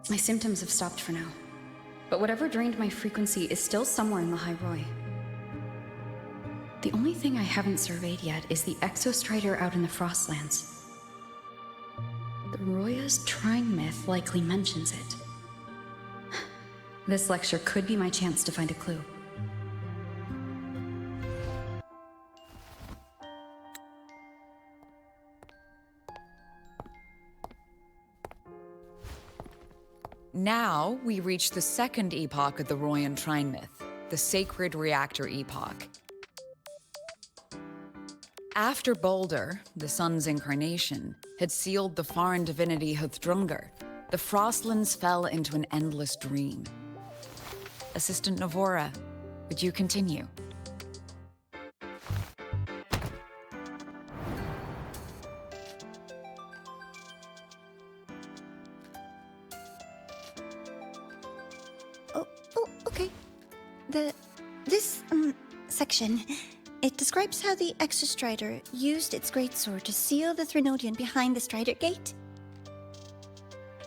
My symptoms have stopped for now. But whatever drained my frequency is still somewhere in the High Roy. The only thing I haven't surveyed yet is the exostrider out in the Frostlands. The Roya's trying myth likely mentions it. This lecture could be my chance to find a clue. Now, we reach the second epoch of the Royan Trine myth, the Sacred Reactor Epoch. After Balder, the sun's incarnation, had sealed the foreign divinity Huthdrungr, the Frostlands fell into an endless dream. Assistant Navora, would you continue? Okay. This section, it describes how the Exostrider used its greatsword to seal the Threnodian behind the Strider Gate.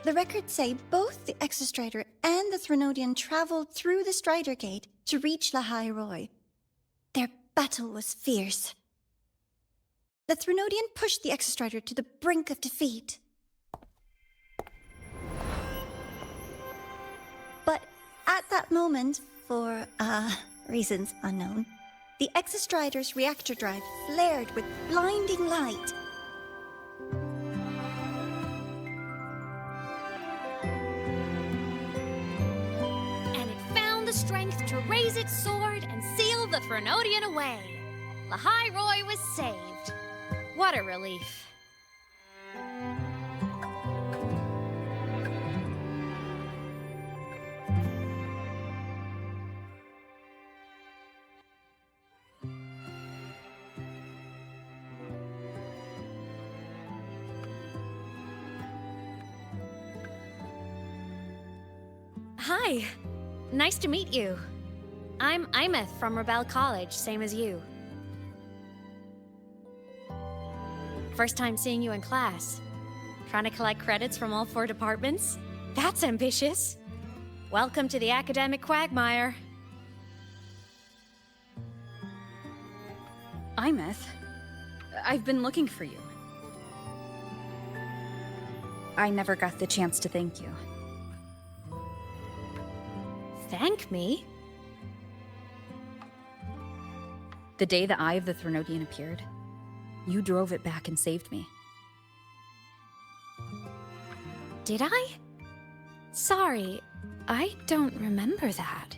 The records say both the Exostrider and the Threnodian traveled through the Strider Gate to reach La High Roy. Their battle was fierce. The Threnodian pushed the Exostrider to the brink of defeat. But at that moment, for reasons unknown, the Exostrider's reactor drive flared with blinding light. And it found the strength to raise its sword and seal the Threnodian away. La High Roy was saved. What a relief. Hi. Nice to meet you. I'm Aemeath from Rebel College, same as you. First time seeing you in class. Trying to collect credits from all 4 departments? That's ambitious. Welcome to the academic quagmire. Aemeath, I've been looking for you. I never got the chance to thank you. Thank me? The day the Eye of the Threnodian appeared, you drove it back and saved me. Did I? Sorry, I don't remember that.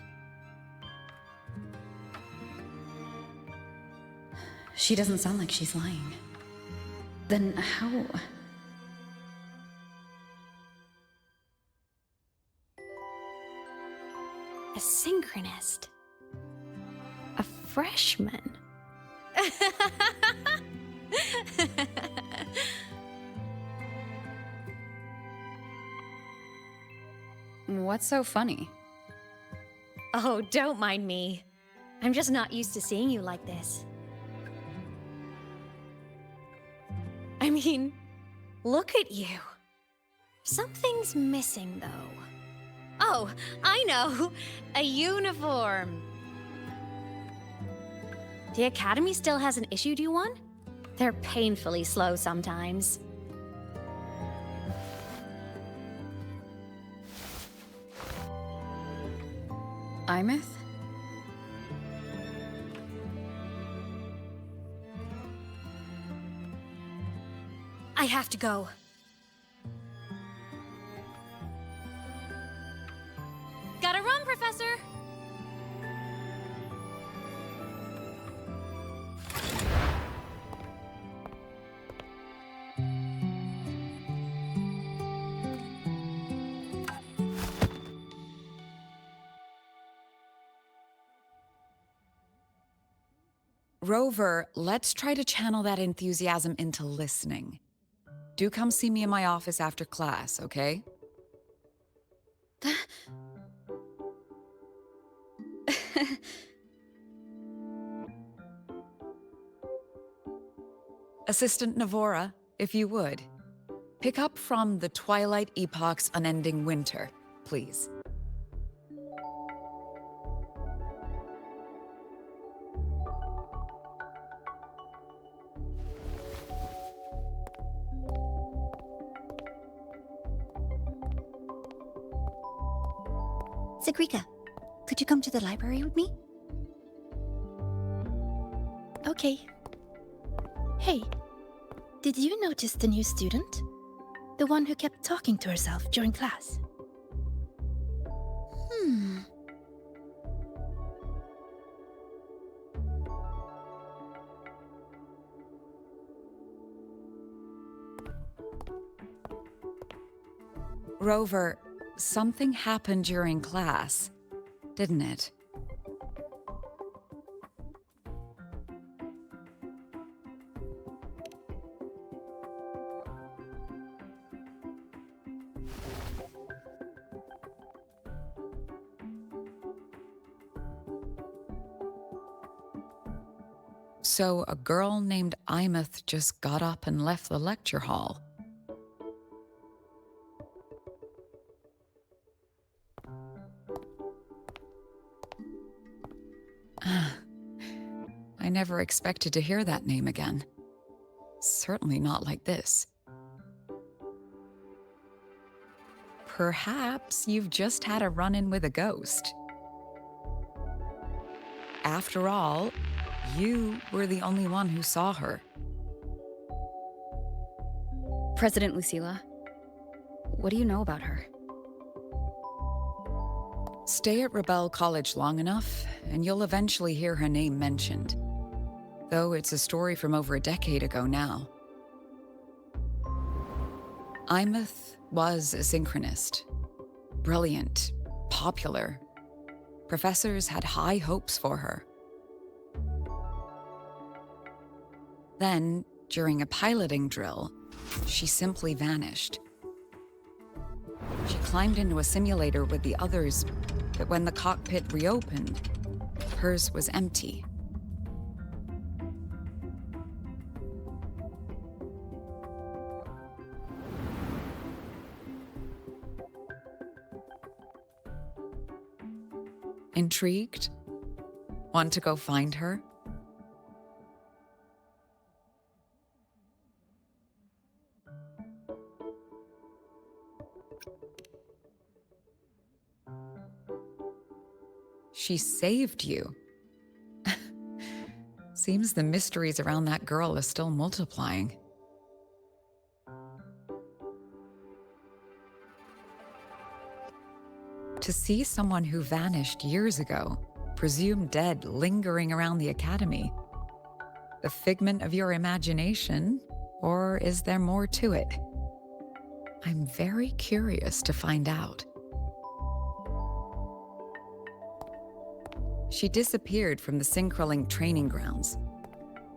She doesn't sound like she's lying. Then how... A synchronist. A freshman. What's so funny? Oh, don't mind me. I'm just not used to seeing you like this. I mean, look at you. Something's missing, though. Oh, I know! A uniform! The Academy still hasn't issued you one? They're painfully slow sometimes. Aemeath? I have to go. Gotta run, Professor! Rover, let's try to channel that enthusiasm into listening. Do come see me in my office after class, okay? Assistant Navora, if you would. Pick up from the Twilight Epoch's Unending Winter, please. Sigrika, could you come to the library with me? Okay. Hey, did you notice the new student? The one who kept talking to herself during class? Rover, something happened during class, didn't it? So a girl named Aemeath just got up and left the lecture hall. I never expected to hear that name again. Certainly not like this. Perhaps you've just had a run-in with a ghost. After all, you were the only one who saw her. President Lucilla, what do you know about her? Stay at Rebel College long enough, and you'll eventually hear her name mentioned. Though it's a story from over a decade ago now. Aemeath was a synchronist. Brilliant, popular. Professors had high hopes for her. Then, during a piloting drill, she simply vanished. She climbed into a simulator with the others, but when the cockpit reopened, hers was empty. Intrigued? Want to go find her? She saved you. Seems the mysteries around that girl are still multiplying. To see someone who vanished years ago, presumed dead, lingering around the academy. The figment of your imagination, or is there more to it? I'm very curious to find out. She disappeared from the Synchrolink training grounds.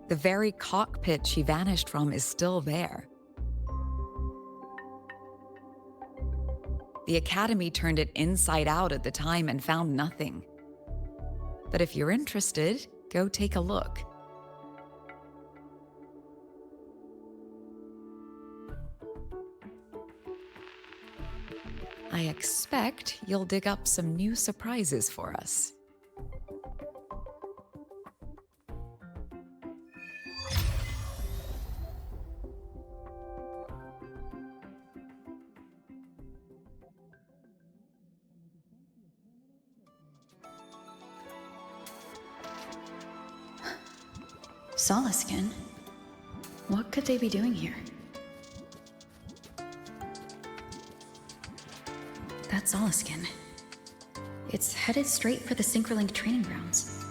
The very cockpit she vanished from is still there. The Academy turned it inside out at the time and found nothing. But if you're interested, go take a look. I expect you'll dig up some new surprises for us. Solaskin? What could they be doing here? That's Solaskin. It's headed straight for the Synchrolink training grounds.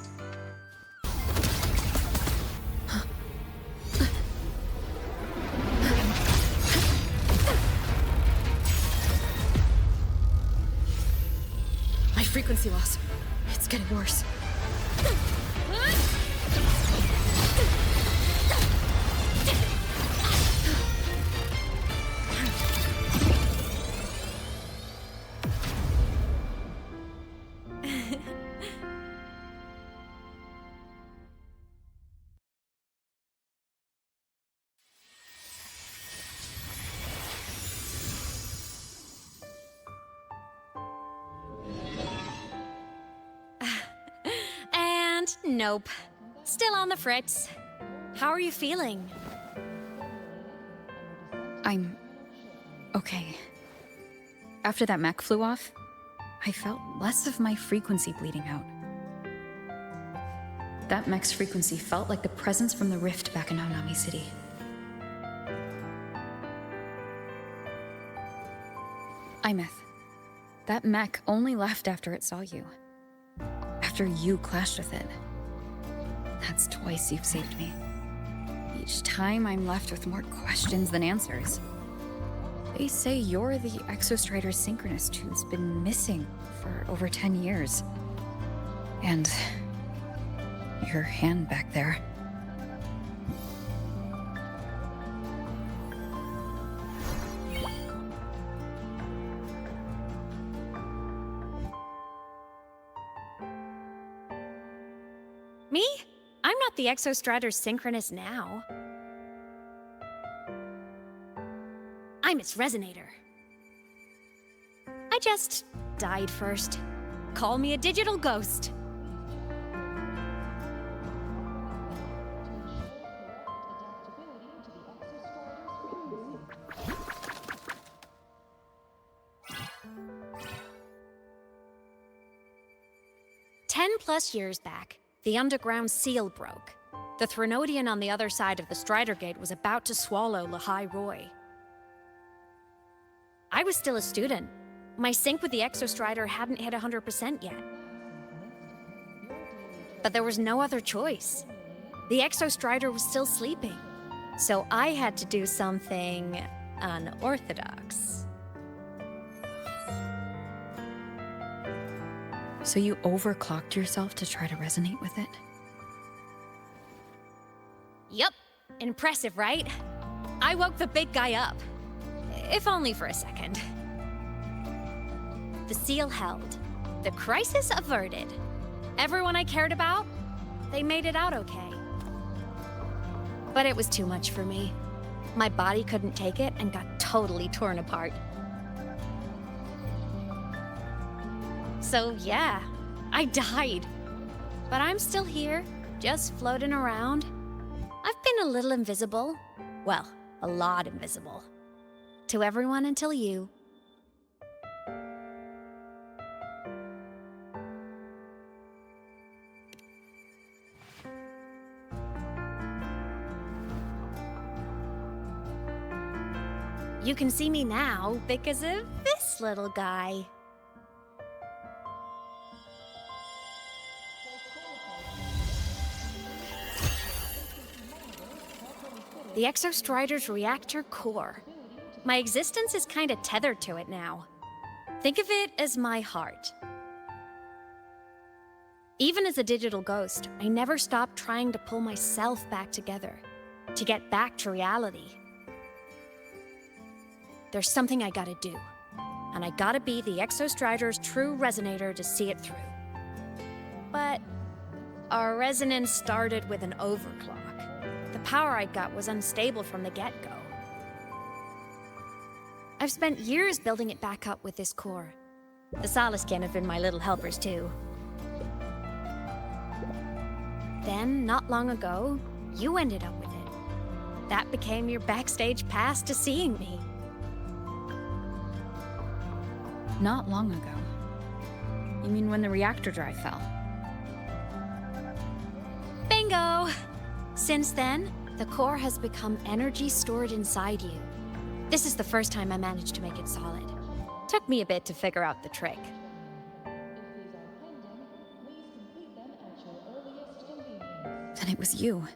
My frequency loss. It's getting worse. Nope. Still on the fritz. How are you feeling? I'm okay. After that mech flew off, I felt less of my frequency bleeding out. That mech's frequency felt like the presence from the rift back in Honami City. Aemeath, that mech only left after it saw you. After you clashed with it. That's twice you've saved me. Each time I'm left with more questions than answers. They say you're the Exostrider synchronist who's been missing for over 10 years. And your hand back there. Me? I'm not the Exostrider synchronist now. I'm its resonator. I just died first. Call me a digital ghost. +10 years back, the underground seal broke. The Threnodian on the other side of the Strider Gate was about to swallow Lahai Roy. I was still a student. My sync with the Exostrider hadn't hit 100% yet. But there was no other choice. The Exostrider was still sleeping. So I had to do something unorthodox. So you overclocked yourself to try to resonate with it? Yup. Impressive, right? I woke the big guy up. If only for a second. The seal held. The crisis averted. Everyone I cared about, they made it out okay. But it was too much for me. My body couldn't take it and got totally torn apart. So yeah, I died. But I'm still here, just floating around. I've been a little invisible. Well, a lot invisible. To everyone until you. You can see me now because of this little guy. The Exostrider's reactor core. My existence is kinda tethered to it now. Think of it as my heart. Even as a digital ghost, I never stopped trying to pull myself back together, to get back to reality. There's something I gotta do, and I gotta be the Exostrider's true resonator to see it through. But our resonance started with an overclock. The power I got was unstable from the get-go. I've spent years building it back up with this core. The Solaskin have been my little helpers too. Then, not long ago, you ended up with it. That became your backstage pass to seeing me. Not long ago. You mean when the reactor drive fell? Bingo! Since then, the core has become energy stored inside you. This is the first time I managed to make it solid. Took me a bit to figure out the trick. Then it was you.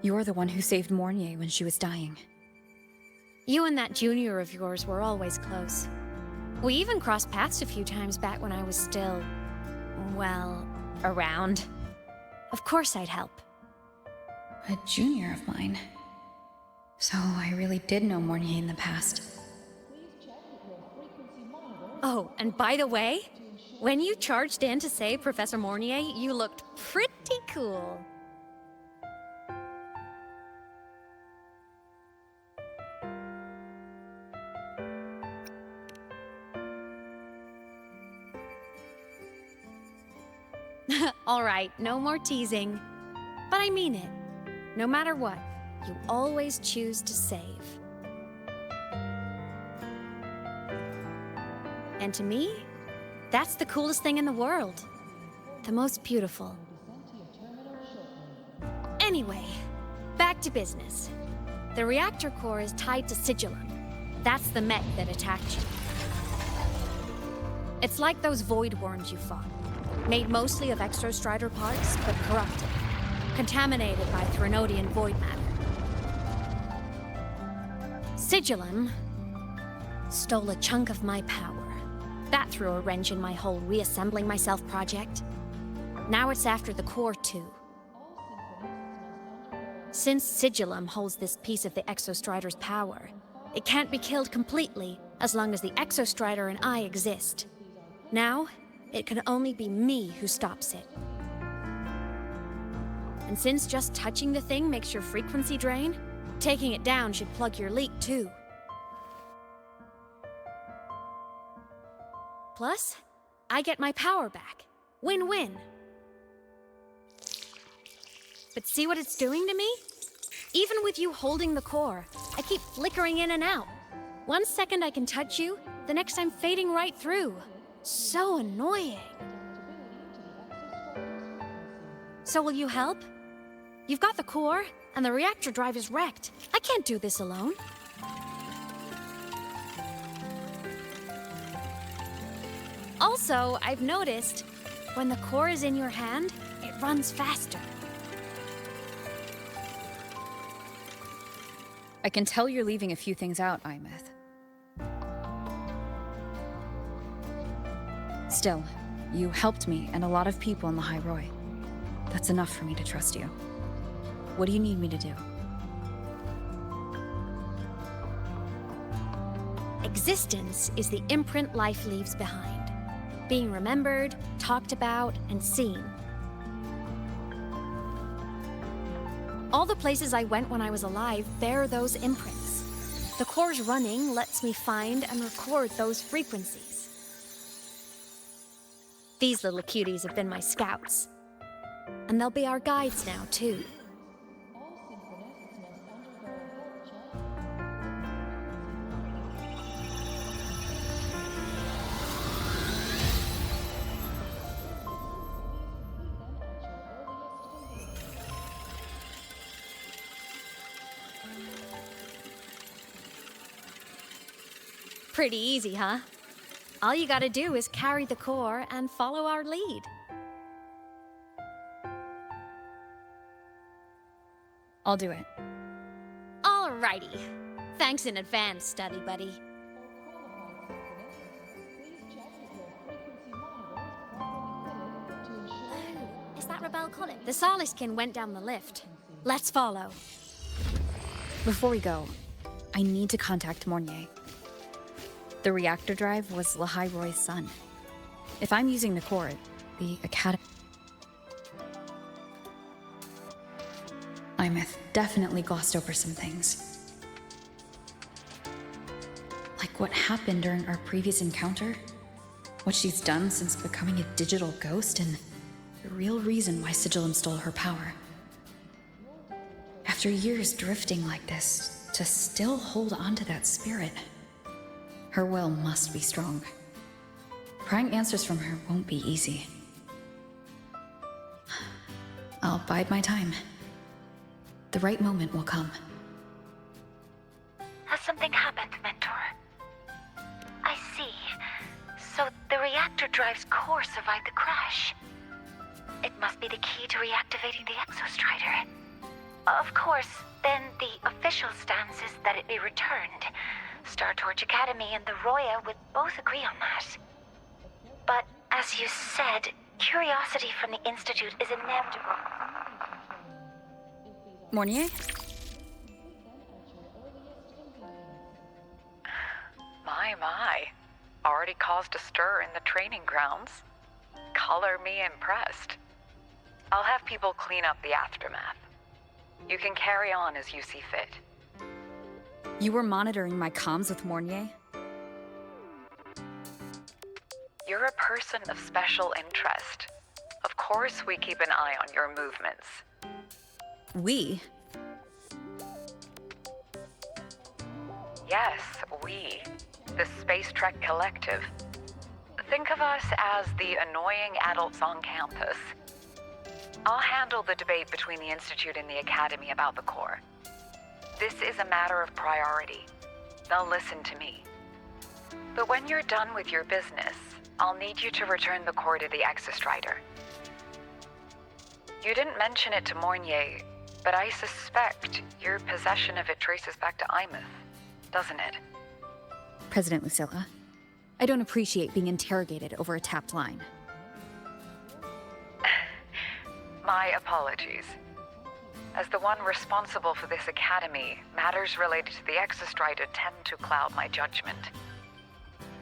You're the one who saved Mornier when she was dying. You and that junior of yours were always close. We even crossed paths a few times back when I was still, well, around. Of course I'd help. A junior of mine. So I really did know Mornier in the past. Oh, and by the way, when you charged in to save Professor Mornier, you looked pretty cool. All right, no more teasing. But I mean it. No matter what, you always choose to save. And to me, that's the coolest thing in the world. The most beautiful. Anyway, back to business. The reactor core is tied to sigillum. That's the mech that attacked you. It's like those void worms you fought. Made mostly of exostrider parts, but corrupted. Contaminated by Threnodian void matter. Sigillum stole a chunk of my power. That threw a wrench in my whole reassembling myself project. Now it's after the core too. Since sigillum holds this piece of the exostrider's power, it can't be killed completely as long as the exostrider and I exist. Now, it can only be me who stops it. And since just touching the thing makes your frequency drain, taking it down should plug your leak too. Plus, I get my power back. Win-win. But see what it's doing to me? Even with you holding the core, I keep flickering in and out. 1 second I can touch you, the next I'm fading right through. So annoying. So will you help? You've got the core, and the reactor drive is wrecked. I can't do this alone. Also, I've noticed, when the core is in your hand, it runs faster. I can tell you're leaving a few things out, aemeath. Still, you helped me and a lot of people in the High Roy. That's enough for me to trust you. What do you need me to do? Existence is the imprint life leaves behind. Being remembered, talked about, and seen. All the places I went when I was alive bear those imprints. The core's running lets me find and record those frequencies. These little cuties have been my scouts. And they'll be our guides now, too. Pretty easy, huh? All you gotta do is carry the core and follow our lead. I'll do it. Alrighty. Thanks in advance, study buddy. Is that Rebel calling? The Soliskin went down the lift. Let's follow. Before we go, I need to contact Mornier. The reactor drive was Lahai Roy's son. If I'm using the core, the Academy... aemeath definitely glossed over some things. Like what happened during our previous encounter, what she's done since becoming a digital ghost, and the real reason why Sigillum stole her power. After years drifting like this, to still hold on to that spirit... her will must be strong. Prying answers from her won't be easy. I'll bide my time. The right moment will come. Has something happened, Mentor? I see. So the reactor drive's core survived the crash. It must be the key to reactivating the exostrider. Of course, then the official stance is that it be returned. Star Torch Academy and the Roya would both agree on that. But, as you said, curiosity from the Institute is inevitable. Mornier? My. Already caused a stir in the training grounds. Color me impressed. I'll have people clean up the aftermath. You can carry on as you see fit. You were monitoring my comms with Mornier? You're a person of special interest. Of course. course, we keep an eye on your movements. We? Yes, we. The Space Trek Collective. Think of us as the annoying adults on campus. I'll handle the debate between the Institute and the Academy about the Corps. This is a matter of priority. They'll listen to me. But when you're done with your business, I'll need you to return the core to the Exostrider. You didn't mention it to Mornier, but I suspect your possession of it traces back to aemeath, doesn't it? President Lucilla, I don't appreciate being interrogated over a tapped line. My apologies. As the one responsible for this academy, matters related to the Exostrider tend to cloud my judgment.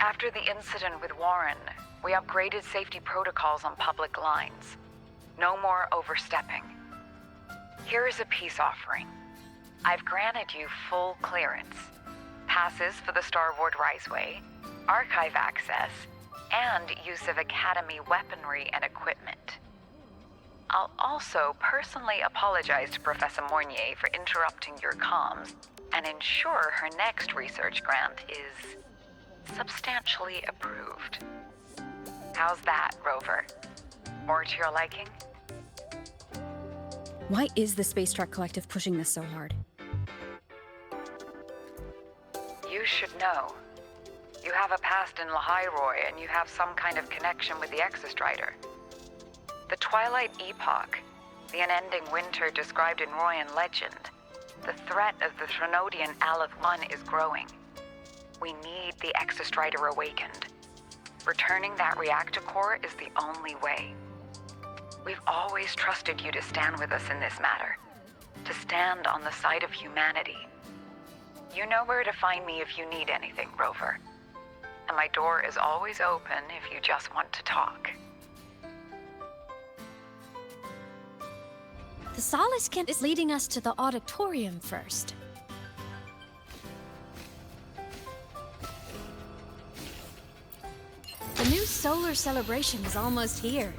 After the incident with Warren, we upgraded safety protocols on public lines. No more overstepping. Here is a peace offering. I've granted you full clearance, passes for the Starboard Riseway, archive access, and use of Academy weaponry and equipment. I'll also personally apologize to Professor Mornier for interrupting your comms and ensure her next research grant is substantially approved. How's that, Rover? More to your liking? Why is the Space Trek Collective pushing this so hard? You should know. You have a past in Lahairoi, and you have some kind of connection with the Exostrider. The Twilight Epoch, the unending winter described in Royan legend, the threat of the Threnodian Aleph 1 is growing. We need the Exostrider awakened. Returning that reactor core is the only way. We've always trusted you to stand with us in this matter, to stand on the side of humanity. You know where to find me if you need anything, Rover. And my door is always open if you just want to talk. The Solace Kent is leading us to the auditorium first. The new solar celebration is almost here.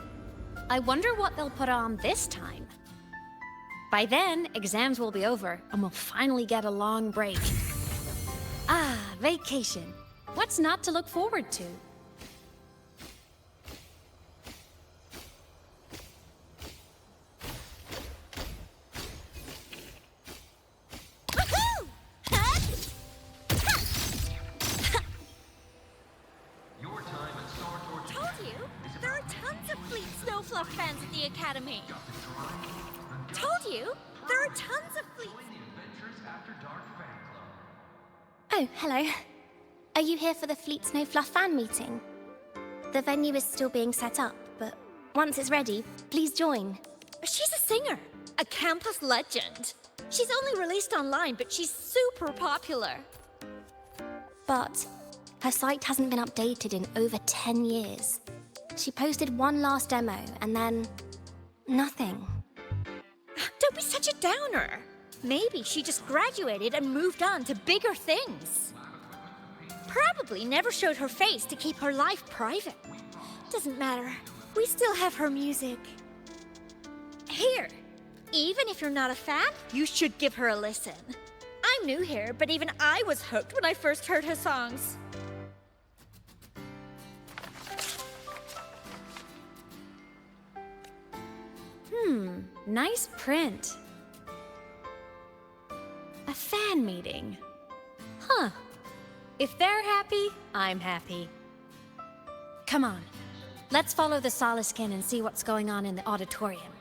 I wonder what they'll put on this time. By then, exams will be over, and we'll finally get a long break. Ah, vacation. What's not to look forward to? Woohoo! Your time at Star Torch Told you, there are tons of Fleet Snowfluff fans at the Academy. Told you, there are tons of Fleet... Adventures After Dark fan club. Oh, hello. Are you here for the Fleet Snowfluff fan meeting? The venue is still being set up, but once it's ready, please join. She's a singer, a campus legend. She's only released online, but she's super popular. But her site hasn't been updated in over 10 years. She posted one last demo, and then... nothing. Don't be such a downer. Maybe she just graduated and moved on to bigger things. Probably never showed her face to keep her life private. Doesn't matter. We still have her music. Here, even if you're not a fan, you should give her a listen. I'm new here, but even I was hooked when I first heard her songs. Nice print. A fan meeting. Huh. If they're happy, I'm happy. Come on. Let's follow the Solace Kin and see what's going on in the auditorium.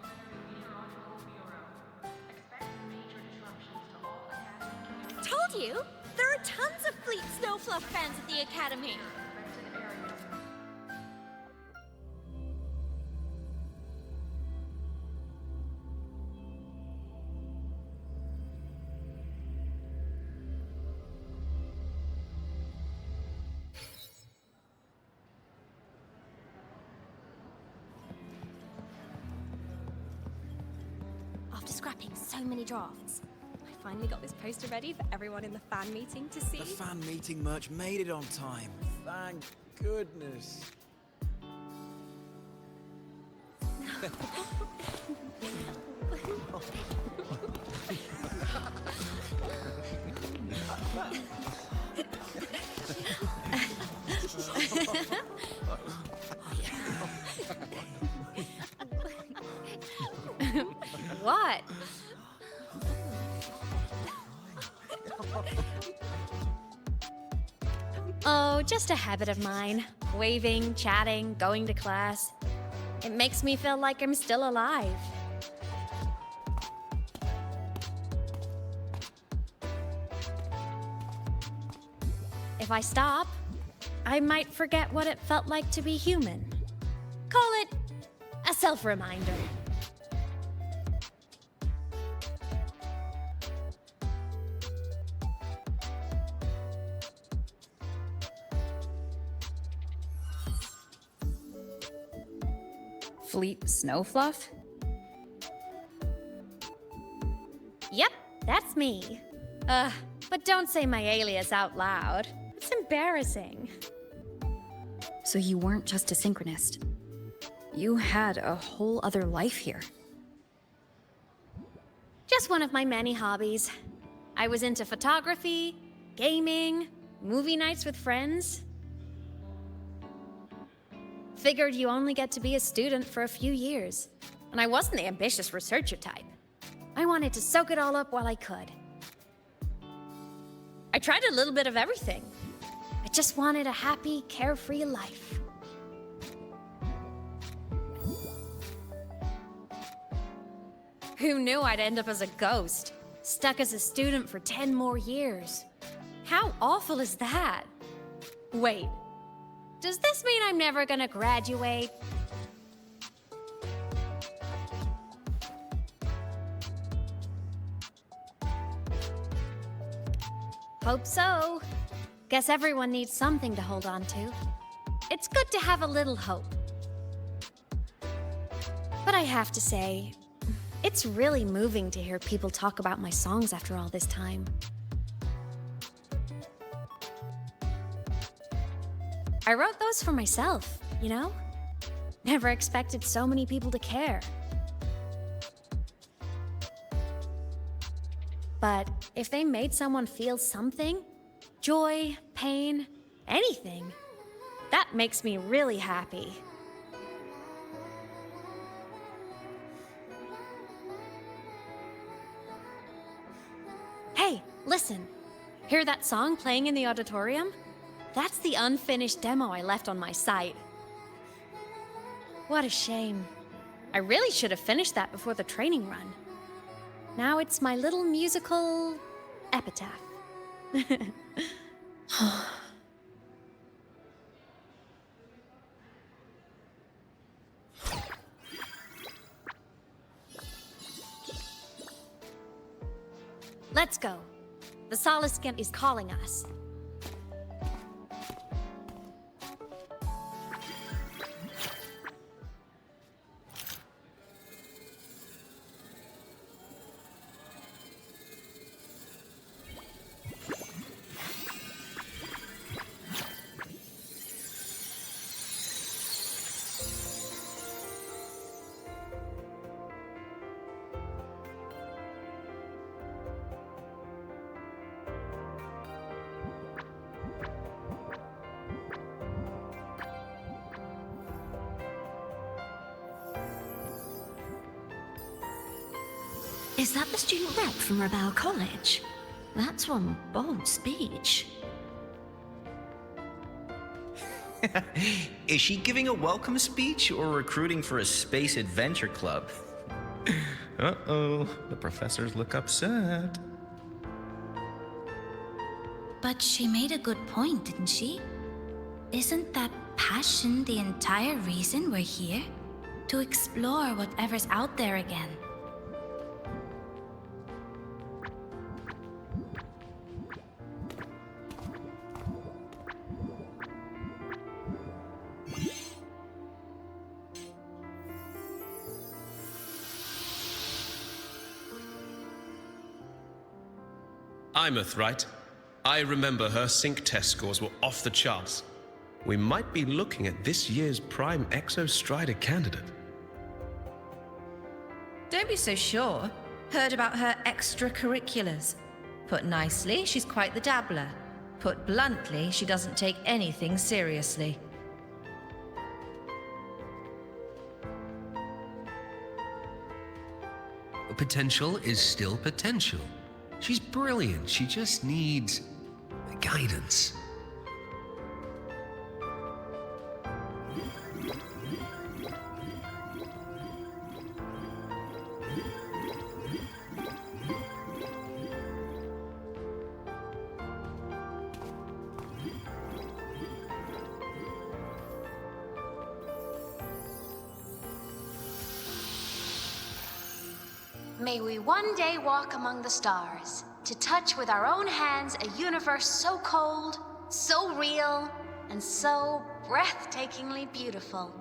Told you, there are tons of Fleet Snowfluff fans at the Academy. After scrapping so many drafts, I finally got this poster ready for everyone in the fan meeting to see. The fan meeting merch made it on time. Thank goodness. What? Oh, just a habit of mine. Waving, chatting, going to class. It makes me feel like I'm still alive. If I stop, I might forget what it felt like to be human. Call it a self-reminder. Fleet Snowfluff? Yep, that's me. But don't say my alias out loud. It's embarrassing. So you weren't just a synchronist. You had a whole other life here. Just one of my many hobbies. I was into photography, gaming, movie nights with friends. Figured you only get to be a student for a few years. And I wasn't the ambitious researcher type. I wanted to soak it all up while I could. I tried a little bit of everything. I just wanted a happy, carefree life. Who knew I'd end up as a ghost, stuck as a student for 10 more years? How awful is that? Wait, does this mean I'm never gonna graduate? Hope so. Guess everyone needs something to hold on to. It's good to have a little hope. But I have to say, it's really moving to hear people talk about my songs after all this time. I wrote those for myself, you know? Never expected so many people to care. But if they made someone feel something, joy, pain, anything, that makes me really happy. Hey, listen. Hear that song playing in the auditorium? That's the unfinished demo I left on my site. What a shame. I really should have finished that before the training run. Now it's my little musical epitaph. Let's go. The Soliskin is calling us. Is that the student rep from Rebel College? That's one bold speech. Is she giving a welcome speech or recruiting for a space adventure club? Uh-oh, the professors look upset. But she made a good point, didn't she? Isn't that passion the entire reason we're here? To explore whatever's out there again. Aemeath, right? I remember her sync test scores were off the charts. We might be looking at this year's prime Exostrider candidate. Don't be so sure. Heard about her extracurriculars. Put nicely, she's quite the dabbler. Put bluntly, she doesn't take anything seriously. Potential is still potential. She's brilliant. She just needs guidance. May we one day walk among the stars, to touch with our own hands a universe so cold, so real, and so breathtakingly beautiful.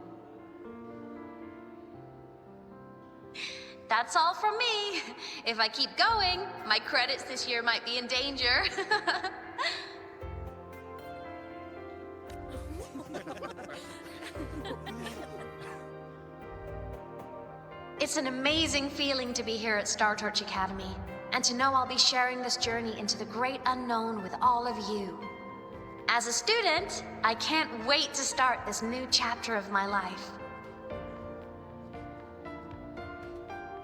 That's all from me. If I keep going, my credits this year might be in danger. It's an amazing feeling to be here at Star Torch Academy, and to know I'll be sharing this journey into the great unknown with all of you. As a student, I can't wait to start this new chapter of my life.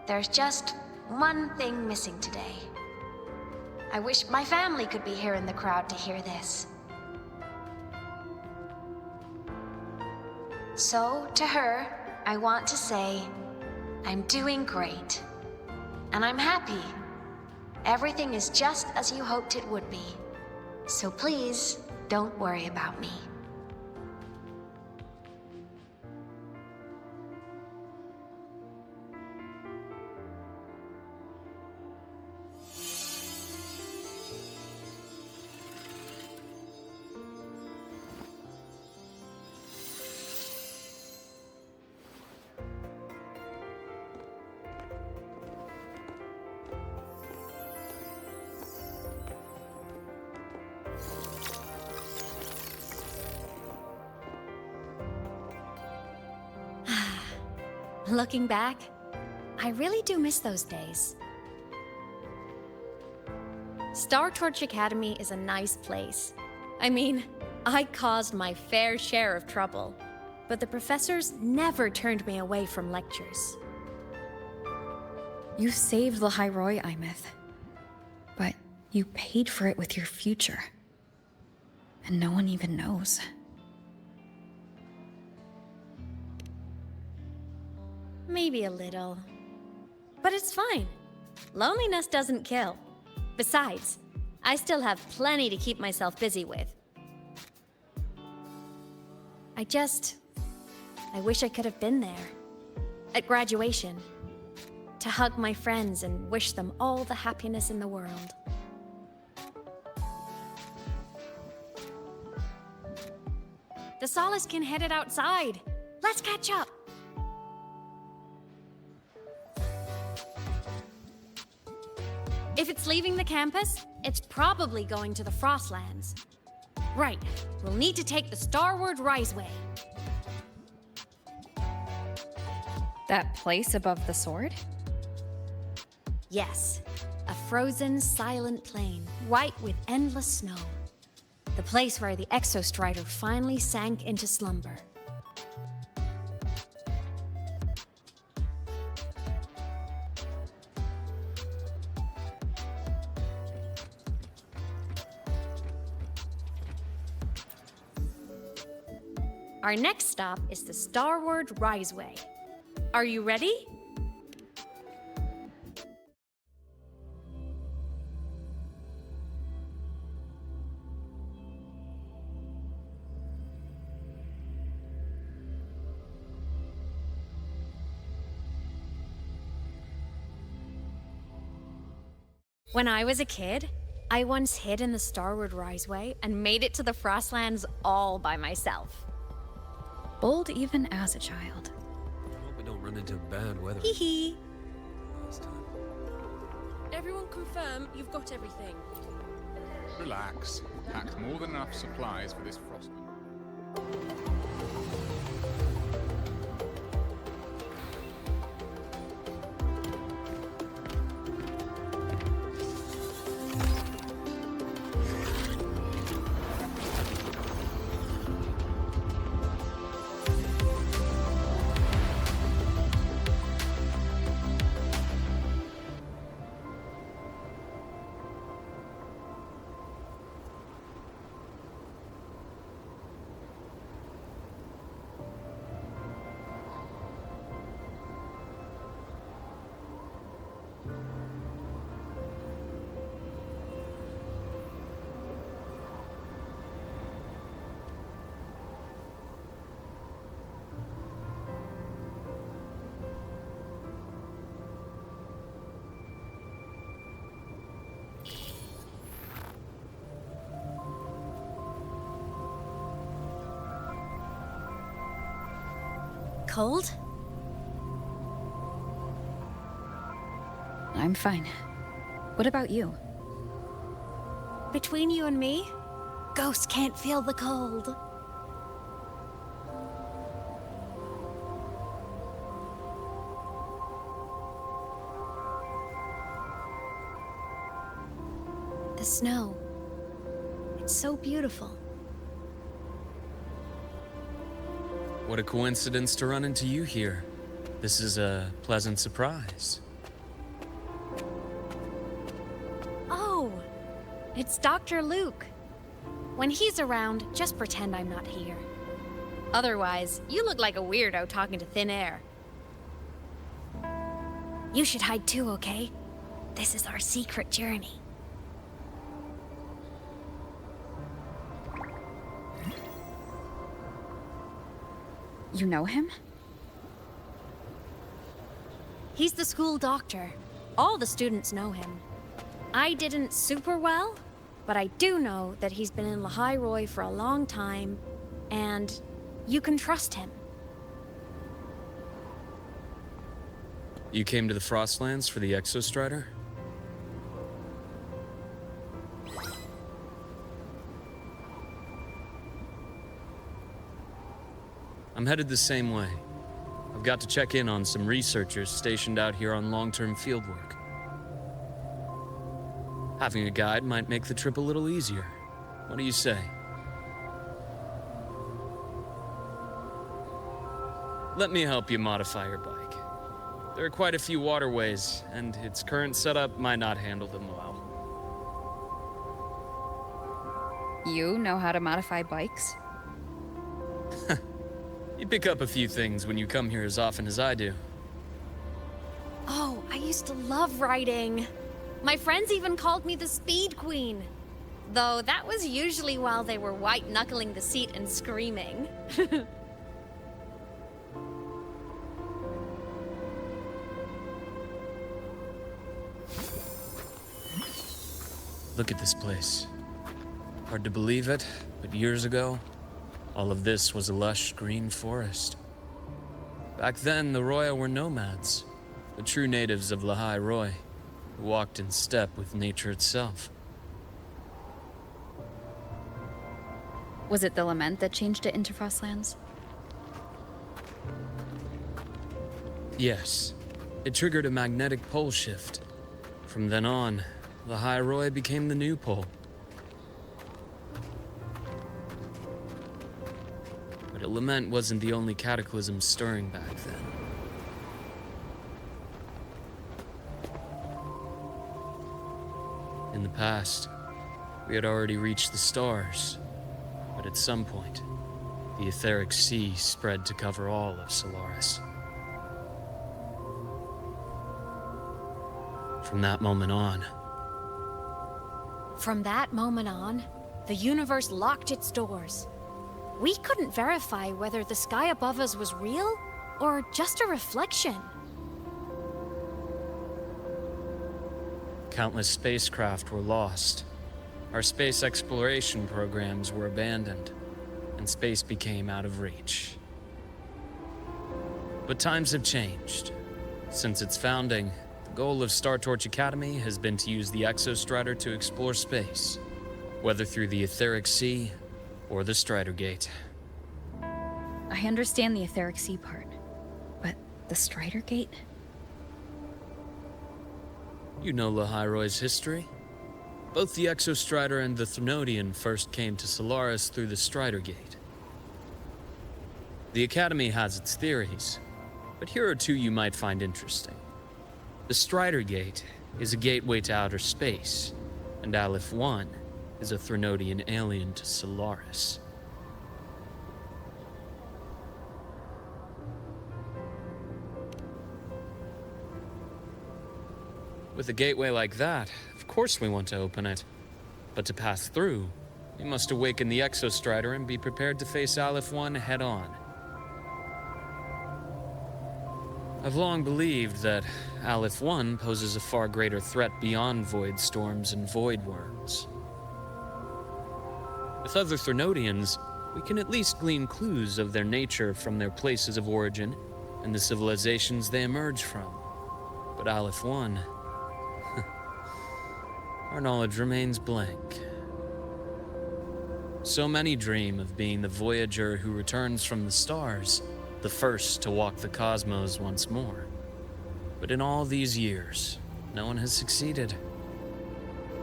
There's just one thing missing today. I wish my family could be here in the crowd to hear this. So, to her, I want to say, I'm doing great. And I'm happy. Everything is just as you hoped it would be. So please, don't worry about me. Looking back, I really do miss those days. Star Torch Academy is a nice place. I mean, I caused my fair share of trouble, but the professors never turned me away from lectures. You saved the Hyroi, aemeath. But you paid for it with your future. And no one even knows. Maybe a little. But it's fine. Loneliness doesn't kill. Besides, I still have plenty to keep myself busy with. I wish I could have been there. At graduation. To hug my friends and wish them all the happiness in the world. The Solace can head it outside. Let's catch up. If it's leaving the campus, it's probably going to the Frostlands. Right, we'll need to take the Starward Riseway. That place above the sword? Yes, a frozen, silent plain, white with endless snow. The place where the Exostrider finally sank into slumber. Our next stop is the Starward Riseway. Are you ready? When I was a kid, I once hid in the Starward Riseway and made it to the Frostlands all by myself. Bold even as a child. I hope we don't run into bad weather. Hee hee. Last time. Everyone confirm you've got everything. Relax. Packed more than enough supplies for this frost. cold? I'm fine. What about you? Between you and me, ghosts can't feel the cold. The snow. It's so beautiful. What a coincidence to run into you here. This is a pleasant surprise. Oh, it's Dr. Luuk. When he's around, just pretend I'm not here. Otherwise, you look like a weirdo talking to thin air. You should hide too, okay? This is our secret journey. You know him? He's the school doctor. All the students know him. I didn't super well, but I do know that he's been in Lehigh Roy for a long time, and you can trust him. You came to the Frostlands for the Exostrider? I'm headed the same way. I've got to check in on some researchers stationed out here on long-term fieldwork. Having a guide might make the trip a little easier. What do you say? Let me help you modify your bike. There are quite a few waterways, and its current setup might not handle them well. You know how to modify bikes? You pick up a few things when you come here as often as I do. Oh, I used to love riding. My friends even called me the Speed Queen. Though that was usually while they were white-knuckling the seat and screaming. Look at this place. Hard to believe it, but years ago, all of this was a lush green forest. Back then, the Roya were nomads, the true natives of Lehigh Roy, who walked in step with nature itself. Was it the lament that changed it into Frostlands? Yes, it triggered a magnetic pole shift. From then on, Lehigh Roy became the new pole. But a lament wasn't the only cataclysm stirring back then. In the past, we had already reached the stars, but at some point, the etheric sea spread to cover all of Solaris. From that moment on, the universe locked its doors. We couldn't verify whether the sky above us was real or just a reflection. countless spacecraft were lost. Our space exploration programs were abandoned, and space became out of reach. But times have changed. Since its founding, the goal of Star Torch Academy has been to use the Exostrider to explore space, whether through the Etheric Sea or the Strider Gate. I understand the Etheric Sea part, but the Strider Gate? You know Lehigh Roy's history. Both the Exostrider and the Threnodian first came to Solaris through the Strider Gate. The Academy has its theories, but here are two you might find interesting. The Strider Gate is a gateway to outer space, and Aleph 1 is a Threnodian alien to Solaris. With a gateway like that, of course we want to open it. But to pass through, we must awaken the Exostrider and be prepared to face Aleph 1 head-on. I've long believed that Aleph 1 poses a far greater threat beyond void storms and void worms. With other Threnodians, we can at least glean clues of their nature from their places of origin and the civilizations they emerge from. But Aleph 1, our knowledge remains blank. So many dream of being the Voyager who returns from the stars, the first to walk the cosmos once more. But in all these years, no one has succeeded.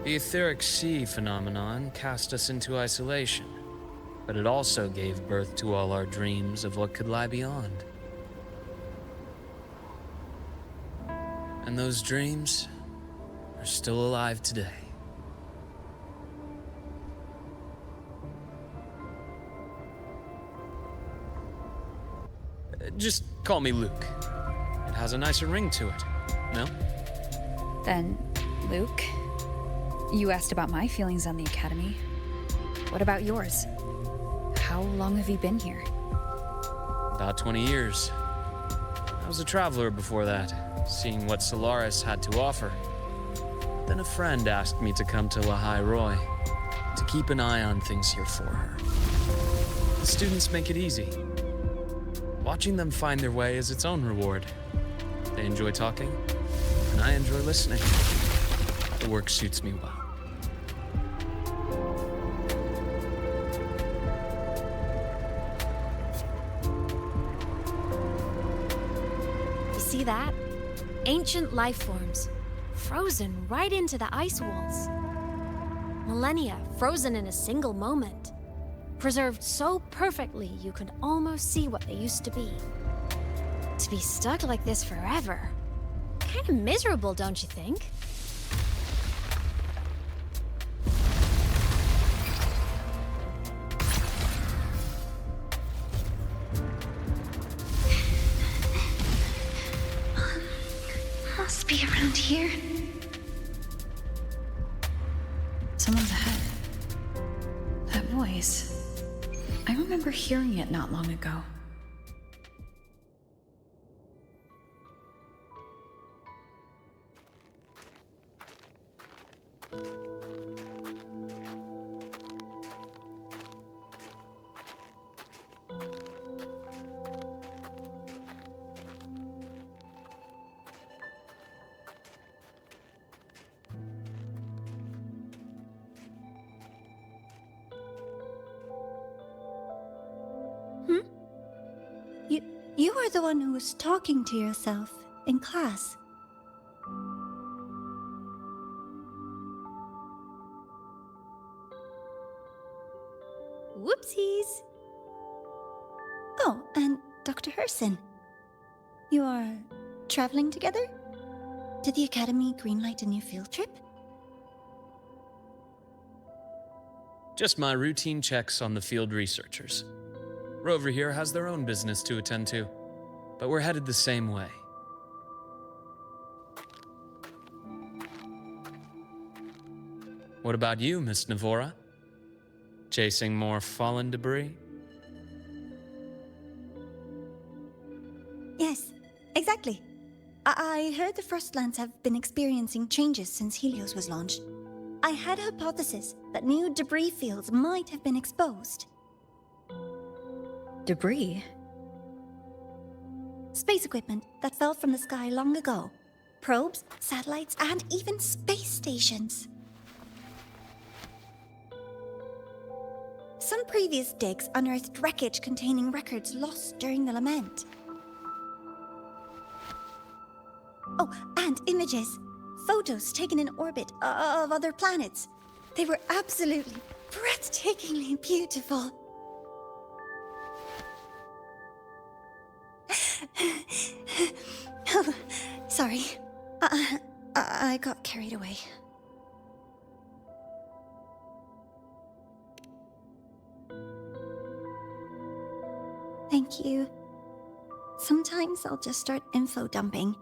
The etheric sea phenomenon cast us into isolation, but it also gave birth to all our dreams of what could lie beyond. And those dreams are still alive today. Just call me Luke. It has a nicer ring to it, no? Then, Luke, you asked about my feelings on the Academy. What about yours? How long have you been here? About 20 years. I was a traveler before that, seeing what Solaris had to offer. Then a friend asked me to come to Lahai Roy, to keep an eye on things here for her. The students make it easy. Watching them find their way is its own reward. They enjoy talking, and I enjoy listening. The work suits me well. You see that? Ancient life forms, frozen right into the ice walls. Millennia frozen in a single moment. Preserved so perfectly you could almost see what they used to be. To be stuck like this forever. Kind of miserable, don't you think? Must be around here. Someone's ahead. That voice. I remember hearing it not long ago. You are the one who was talking to yourself in class. Whoopsies! Oh, and Dr. Herssen. You are traveling together? Did the Academy greenlight a new field trip? Just my routine checks on the field researchers. Rover here has their own business to attend to, but we're headed the same way. What about you, Miss Navora? Chasing more fallen debris? Yes, exactly. I heard the Frostlands have been experiencing changes since Helios was launched. I had a hypothesis that new debris fields might have been exposed. Debris? Space equipment that fell from the sky long ago. Probes, satellites, and even space stations. Some previous digs unearthed wreckage containing records lost during the lament. Oh, and images. Photos taken in orbit of other planets. They were absolutely breathtakingly beautiful. Oh, sorry. I got carried away. Thank you. Sometimes I'll just start info dumping.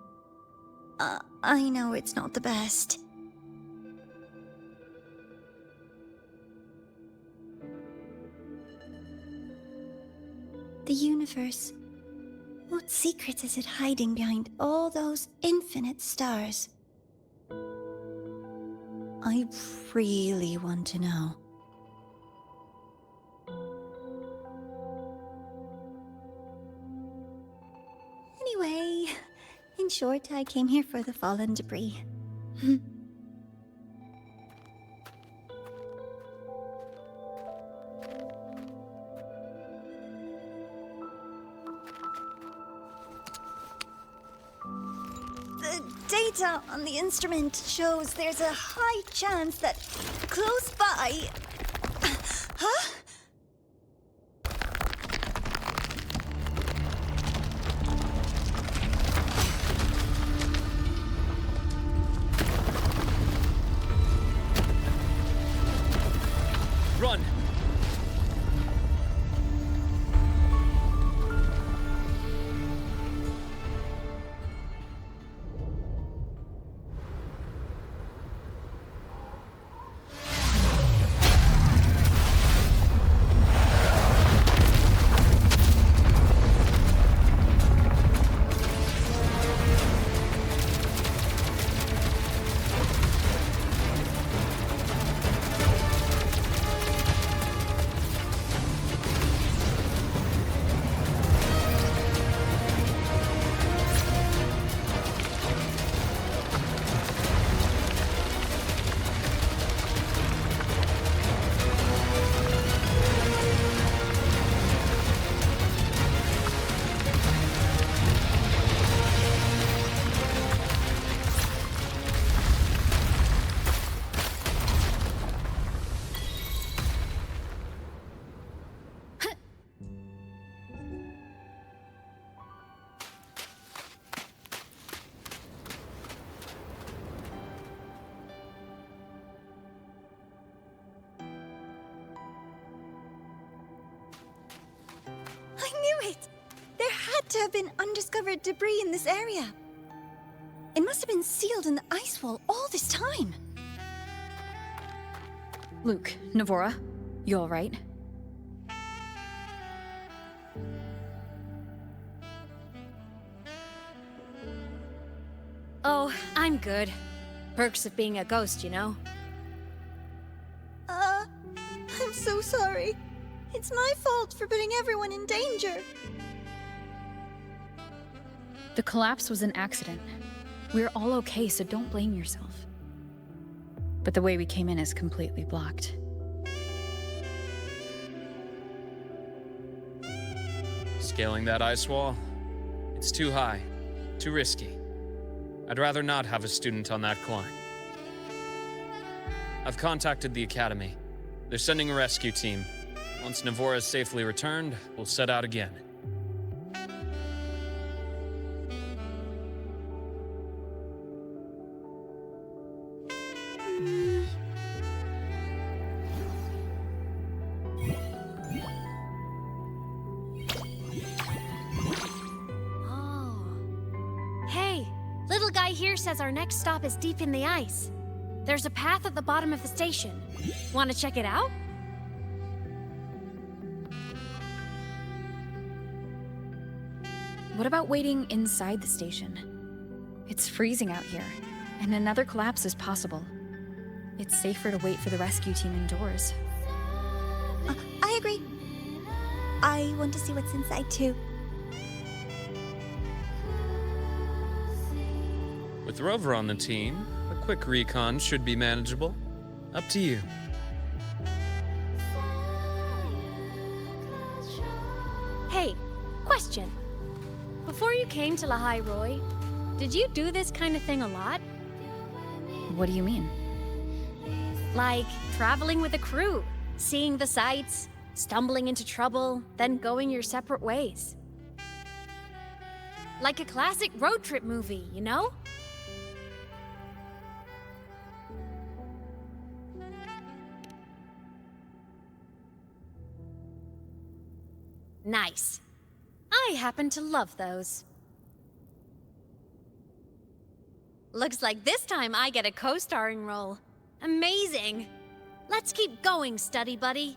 I know it's not the best. The universe. What secret is it hiding behind all those infinite stars? I really want to know. short, I came here for the fallen debris. The data on the instrument shows there's a high chance that close by... Huh? Run! To have been undiscovered debris in this area. It must have been sealed in the ice wall all this time. Luuk, Navora, you all right? Oh, I'm good. Perks of being a ghost, you know? I'm so sorry. It's my fault for putting everyone in danger. The collapse was an accident. We're all okay, so don't blame yourself. But the way we came in is completely blocked. Scaling that ice wall? It's too high, too risky. I'd rather not have a student on that climb. I've contacted the Academy. They're sending a rescue team. Once Navora is safely returned, we'll set out again. Says our next stop is deep in the ice. There's a path at the bottom of the station. Want to check it out? What about waiting inside the station? It's freezing out here, and another collapse is possible. It's safer to wait for the rescue team indoors. I agree. I want to see what's inside too. With Rover on the team, a quick recon should be manageable. Up to you. Hey, question. Before you came to Lahai Roi, did you do this kind of thing a lot? What do you mean? Like traveling with a crew, seeing the sights, stumbling into trouble, then going your separate ways. Like a classic road trip movie, you know? Nice. I happen to love those. Looks like this time I get a co-starring role. Amazing! Let's keep going, study buddy.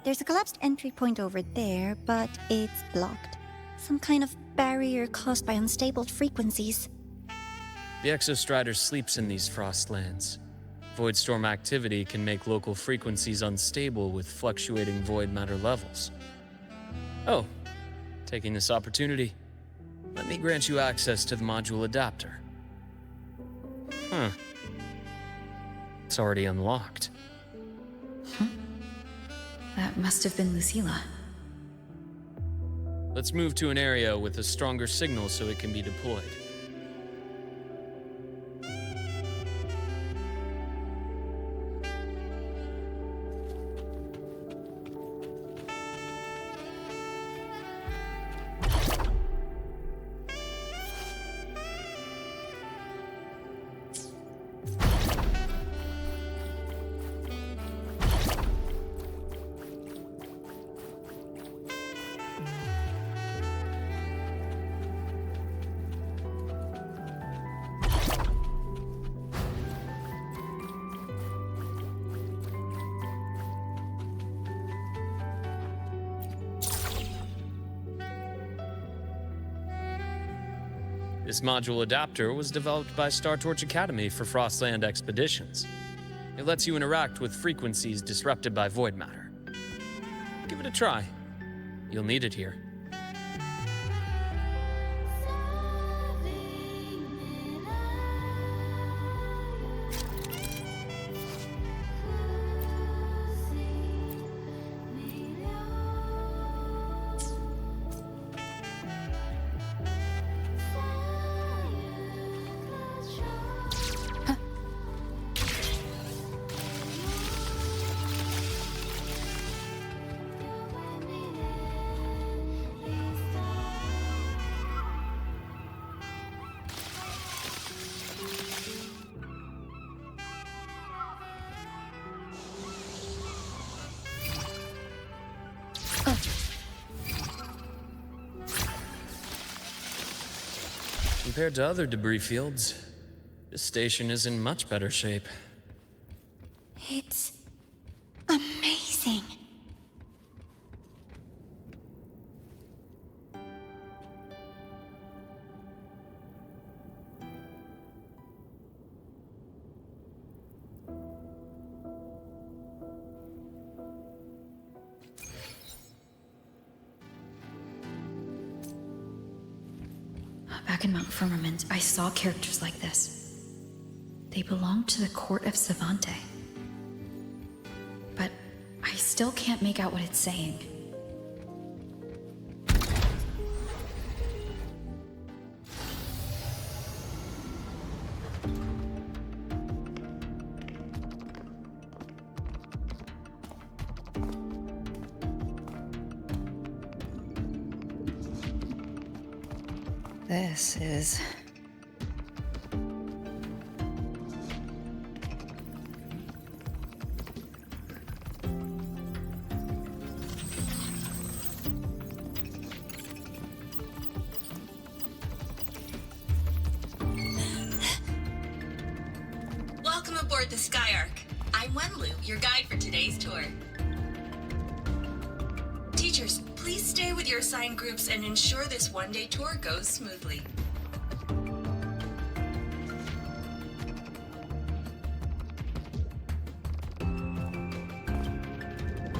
There's a collapsed entry point over there, but it's blocked. Some kind of barrier caused by unstable frequencies. The Exostrider sleeps in these frostlands. Voidstorm activity can make local frequencies unstable with fluctuating void matter levels. Oh, taking this opportunity, let me grant you access to the module adapter. Huh. It's already unlocked. That must have been Lucilla. Let's move to an area with a stronger signal so it can be deployed. This module adapter was developed by Star Torch Academy for Frostland expeditions. It lets you interact with frequencies disrupted by void matter. Give it a try. You'll need it here. Compared to other debris fields, this station is in much better shape. It's amazing. Back in Mount Firmament, I saw characters like this. They belonged to the court of Savante. But I still can't make out what it's saying. This is... Welcome aboard the Skyark. I'm Wenlu, your guide for today's tour. Teachers, please stay with your assigned groups and ensure this one-day tour goes smoothly.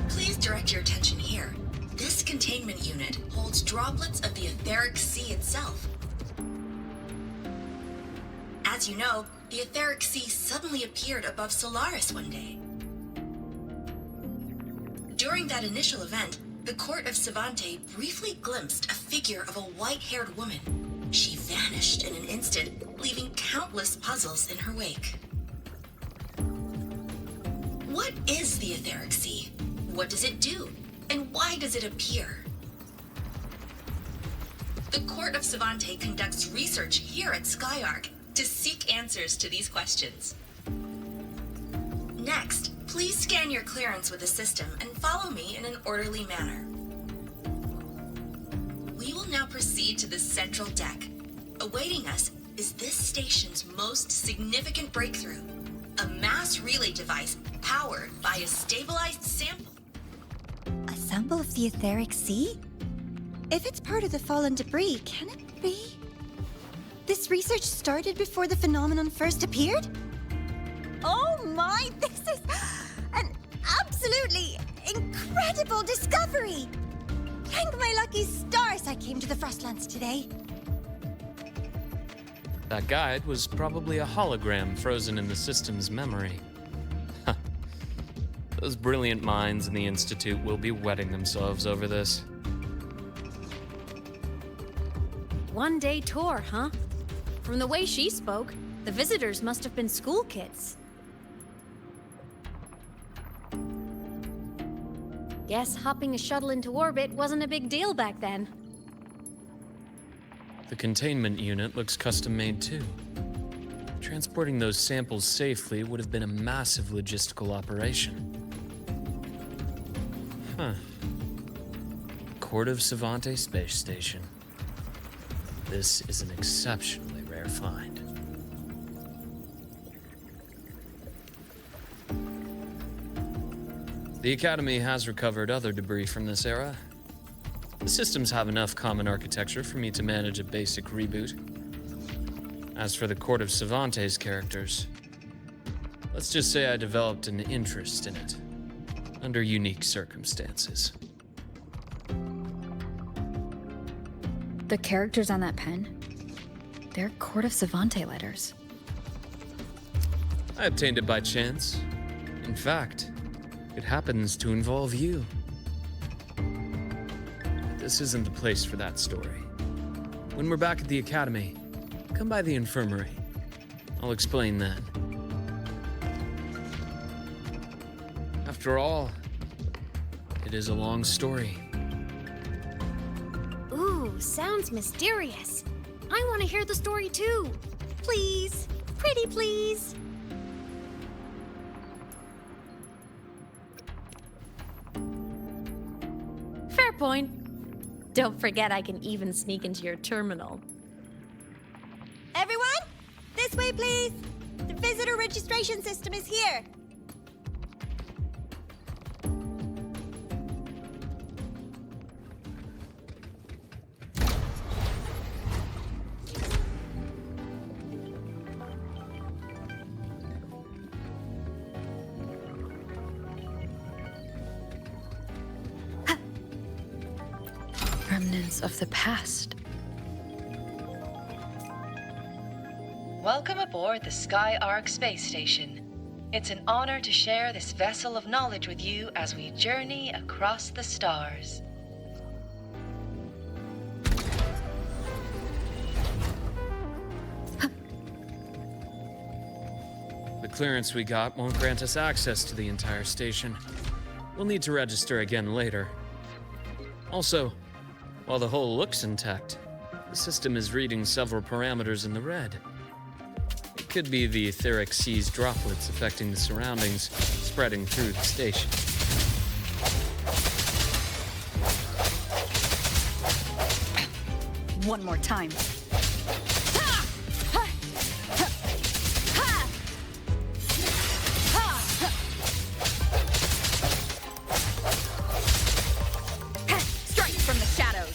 Please direct your attention here. This containment unit holds droplets of the etheric sea itself. As you know, the etheric sea suddenly appeared above Solaris one day. During that initial event, the court of Savante briefly glimpsed a figure of a white-haired woman. She vanished in an instant, leaving countless puzzles in her wake. What is the etheric sea? What does it do? And why does it appear? The court of Savante conducts research here at Skyark to seek answers to these questions. Next, please scan your clearance with the system and follow me in an orderly manner. We will now proceed to the central deck. Awaiting us is this station's most significant breakthrough, a mass relay device powered by a stabilized sample. A sample of the etheric sea? If it's part of the fallen debris, can it be? This research started before the phenomenon first appeared? Oh my! This is an absolutely incredible discovery! Thank my lucky stars I came to the Frostlands today. That guide was probably a hologram frozen in the system's memory. Those brilliant minds in the Institute will be wetting themselves over this. One-day tour, huh? From the way she spoke, the visitors must have been school kids. Guess hopping a shuttle into orbit wasn't a big deal back then. The containment unit looks custom-made too. Transporting those samples safely would have been a massive logistical operation. Huh. Court of Savante Space Station. This is an exceptionally rare find. The Academy has recovered other debris from this era. The systems have enough common architecture for me to manage a basic reboot. As for the Court of Savante's characters, let's just say I developed an interest in it, under unique circumstances. The characters on that pen, they're Court of Savante letters. I obtained it by chance. In fact, it happens to involve you. This isn't the place for that story. When we're back at the Academy, come by the infirmary. I'll explain then. After all, it is a long story. Ooh, sounds mysterious. I want to hear the story too. Please, pretty please. Fair point. Don't forget I can even sneak into your terminal. Everyone, this way please! The visitor registration system is here! Remnants of the past. Welcome aboard the Sky Ark space station. It's an honor to share this vessel of knowledge with you as we journey across the stars. The clearance we got won't grant us access to the entire station. We'll need to register again later. Also, while the hull looks intact, the system is reading several parameters in the red. It could be the etheric sea's droplets affecting the surroundings, spreading through the station. One more time. Strike from the shadows.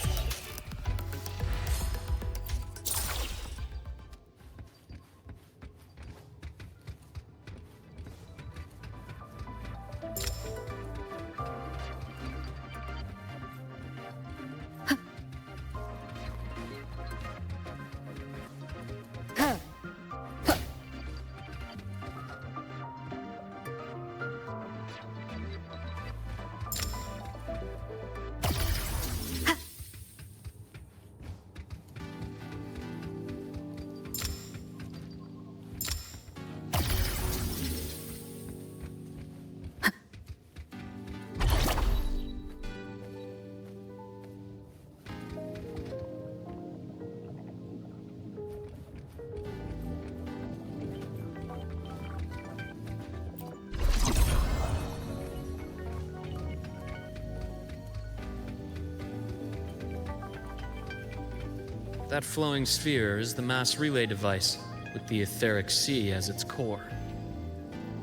That flowing sphere is the mass relay device, with the etheric sea as its core.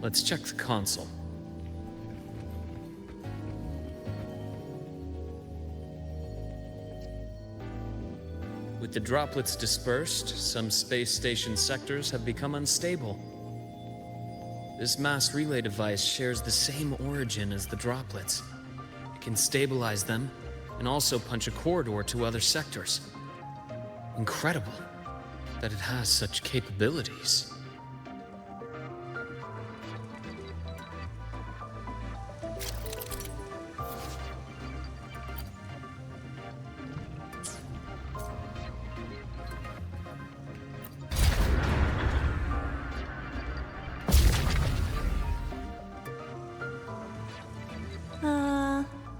Let's check the console. With the droplets dispersed, some space station sectors have become unstable. This mass relay device shares the same origin as the droplets. It can stabilize them and also punch a corridor to other sectors. Incredible that it has such capabilities.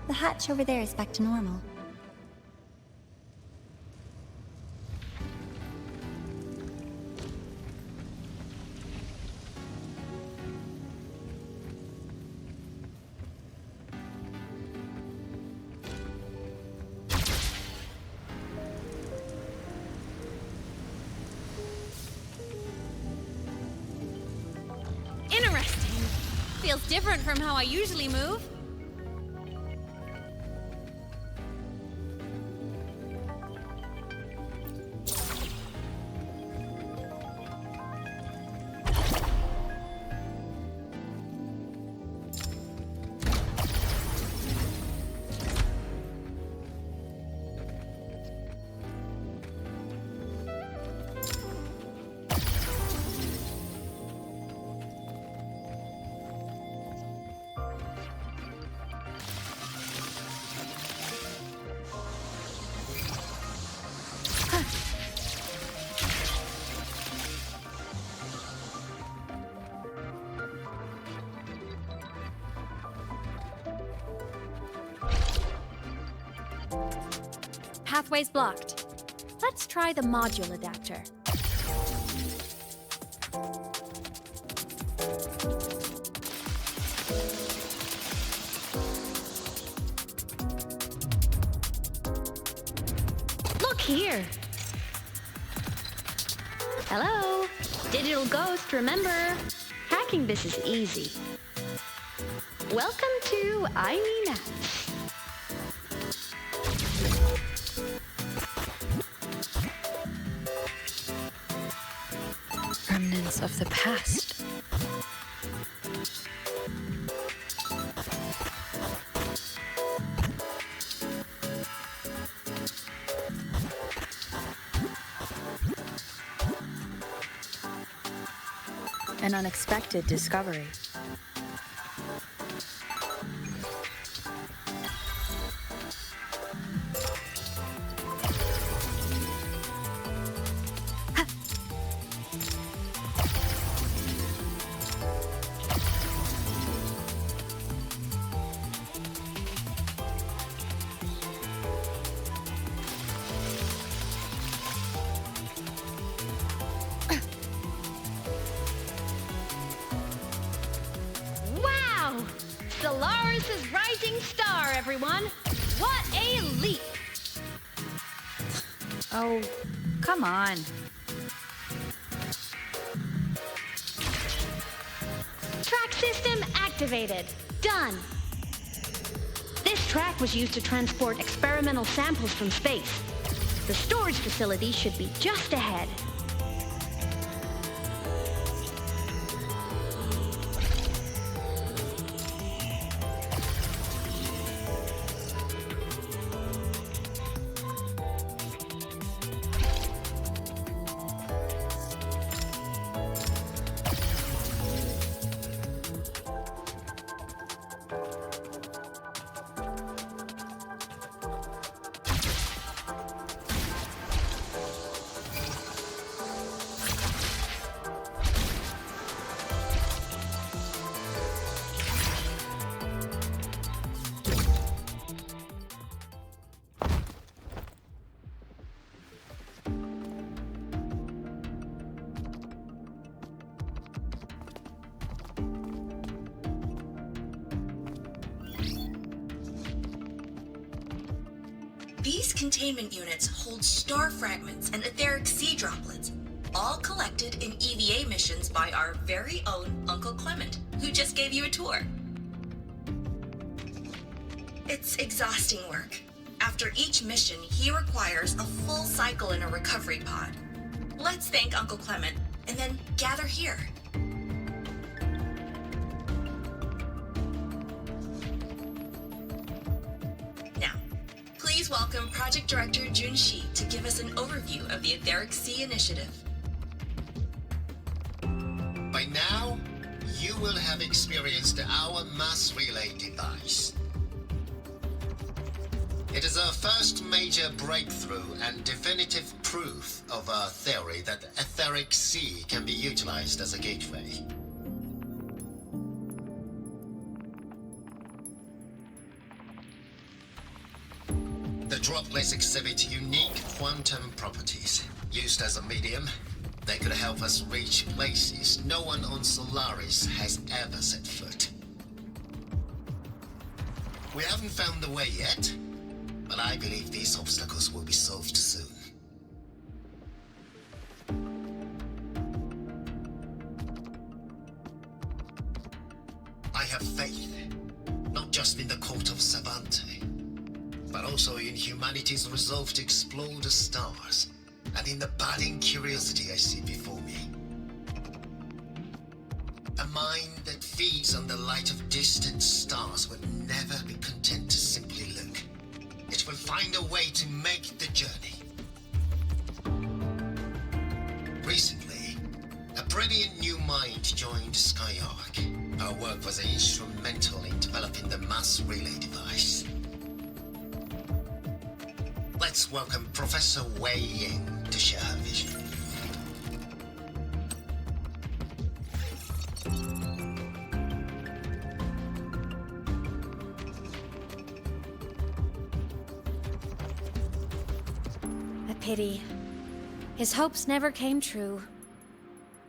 The hatch over there is back to normal. Interesting. Feels different from how I usually move. Pathway's blocked. Let's try the module adapter. Look here! Hello? Digital ghost, remember? Hacking this is easy. Welcome to aemeath. Remnants of the past. An unexpected discovery. Solaris' rising star, everyone! What a leap! Oh, come on. Track system activated. Done. This track was used to transport experimental samples from space. The storage facility should be just ahead. These containment units hold star fragments and etheric sea droplets, all collected in EVA missions by our very own Uncle Clement, who just gave you a tour. It's exhausting work. After each mission, he requires a full cycle in a recovery pod. Let's thank Uncle Clement, and then gather here. Please welcome Project Director Junshi to give us an overview of the Etheric Sea Initiative. By now, you will have experienced our mass relay device. It is our first major breakthrough and definitive proof of our theory that the Etheric Sea can be utilized as a gateway. The droplets exhibit unique quantum properties. Used as a medium, they could help us reach places no one on Solaris has ever set foot. We haven't found the way yet, but I believe these obstacles will be solved soon. I have faith, not just in the court of Savante, but also in humanity's resolve to explore the stars, and in the budding curiosity I see before me. A mind that feeds on the light of distant stars will never be content to simply look. It will find a way to make the journey. Recently, a brilliant new mind joined Skyark. Our work was instrumental in developing the mass relay device. Let's welcome Professor Wei Ying to share her vision. A pity. His hopes never came true.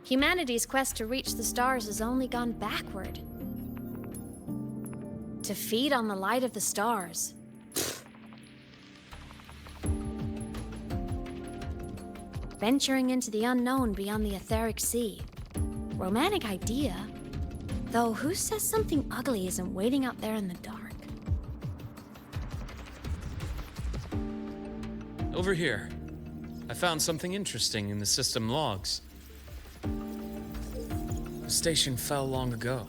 Humanity's quest to reach the stars has only gone backward. To feed on the light of the stars. Venturing into the unknown beyond the Etheric Sea. Romantic idea. Though who says something ugly isn't waiting out there in the dark? Over here. I found something interesting in the system logs. The station fell long ago.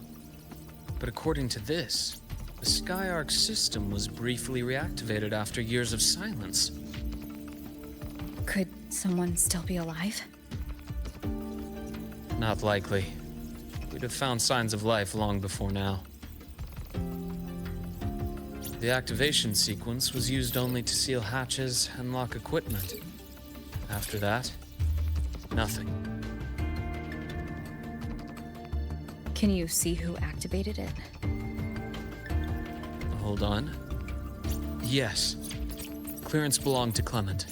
But according to this, the Skyark system was briefly reactivated after years of silence. Could someone still be alive? Not likely. We'd have found signs of life long before now. The activation sequence was used only to seal hatches and lock equipment. After that, nothing. Can you see who activated it? Hold on. Yes. Clearance belonged to Clement.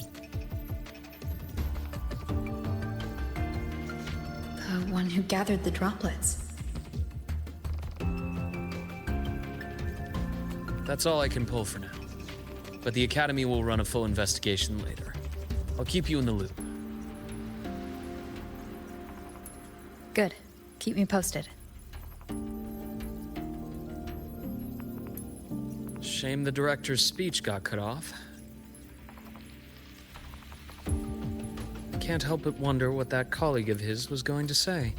The one who gathered the droplets. That's all I can pull for now. But the Academy will run a full investigation later. I'll keep you in the loop. Good. Keep me posted. Shame the director's speech got cut off. Can't help but wonder what that colleague of his was going to say.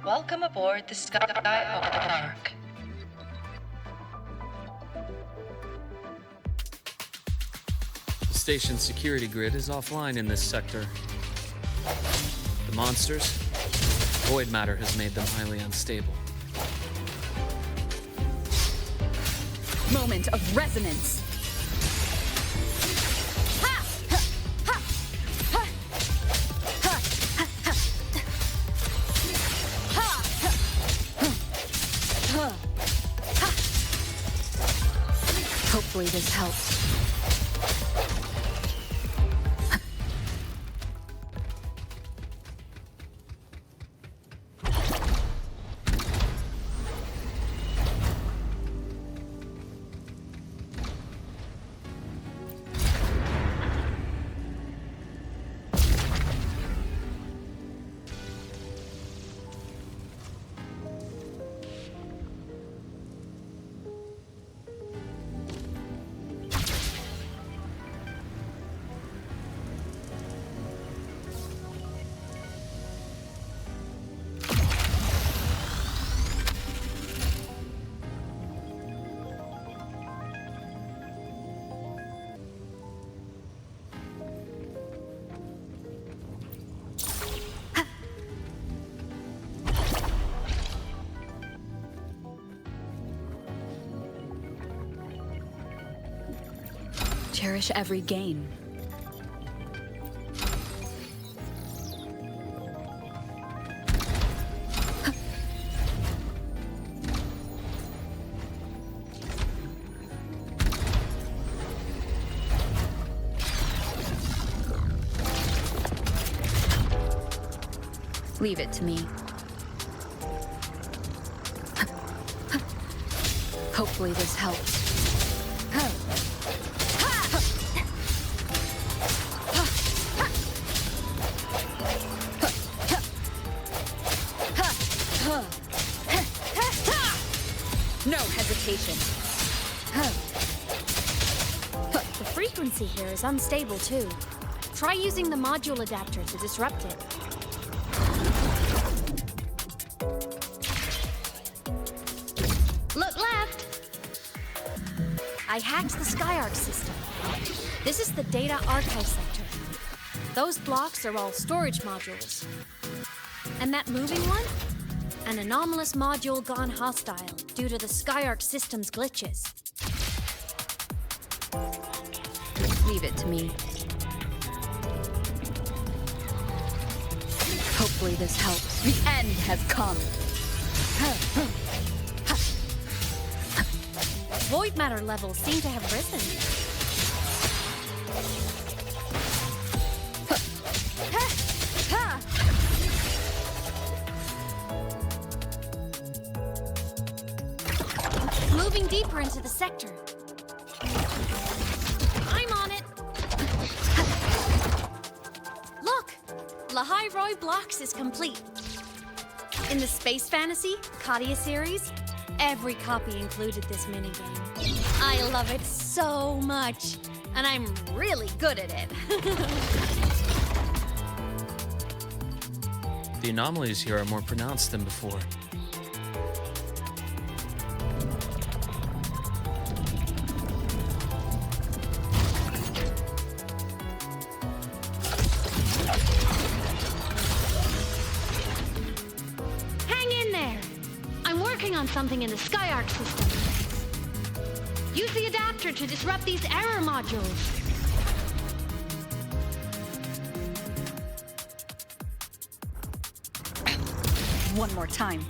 Welcome aboard the Embark. The station's security grid is offline in this sector. The monsters, void matter has made them highly unstable. Moment of resonance. Hopefully this helps. cherish every gain. Leave it to me. Hopefully this helps. No hesitation. The frequency here is unstable too. Try using the module adapter to disrupt it. Look left! I hacked the SkyArc system. This is the data archive sector. Those blocks are all storage modules. And that moving one? An anomalous module gone hostile due to the SkyArc system's glitches. Leave it to me. Hopefully this helps. The end has come. Void matter levels seem to have risen. Moving deeper into the sector. I'm on it. Look! Lahai Blocks is complete. In the Space Fantasy Katia series, every copy included this minigame. I love it so much, and I'm really good at it. The anomalies here are more pronounced than before. Something in the SkyArc system. Use the adapter to disrupt these error modules. One more time.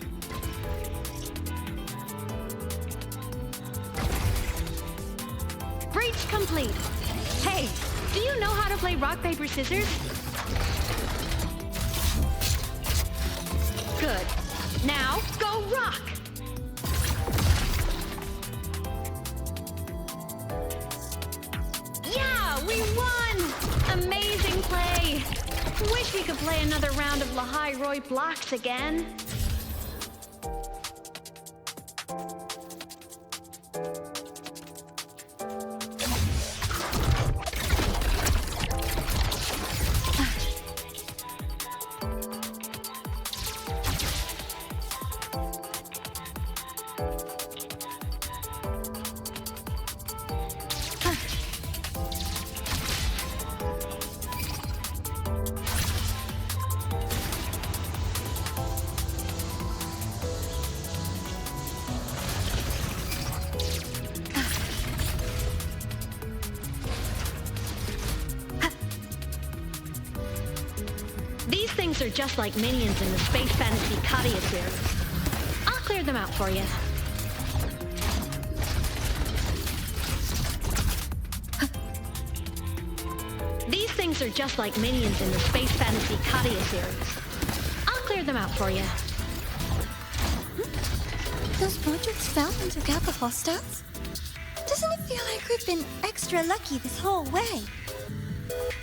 Breach complete. Hey, do you know how to play rock, paper, scissors? Good. Now, go rock! We won! Amazing play! Wish we could play another round of Lahai Blocks again. Are just like minions in the Space Fantasy Katia series. I'll clear them out for you. These things are just like minions in the Space Fantasy Katia series. I'll clear them out for you. Those modules fell and took out the hostiles? Doesn't it feel like we've been extra lucky this whole way?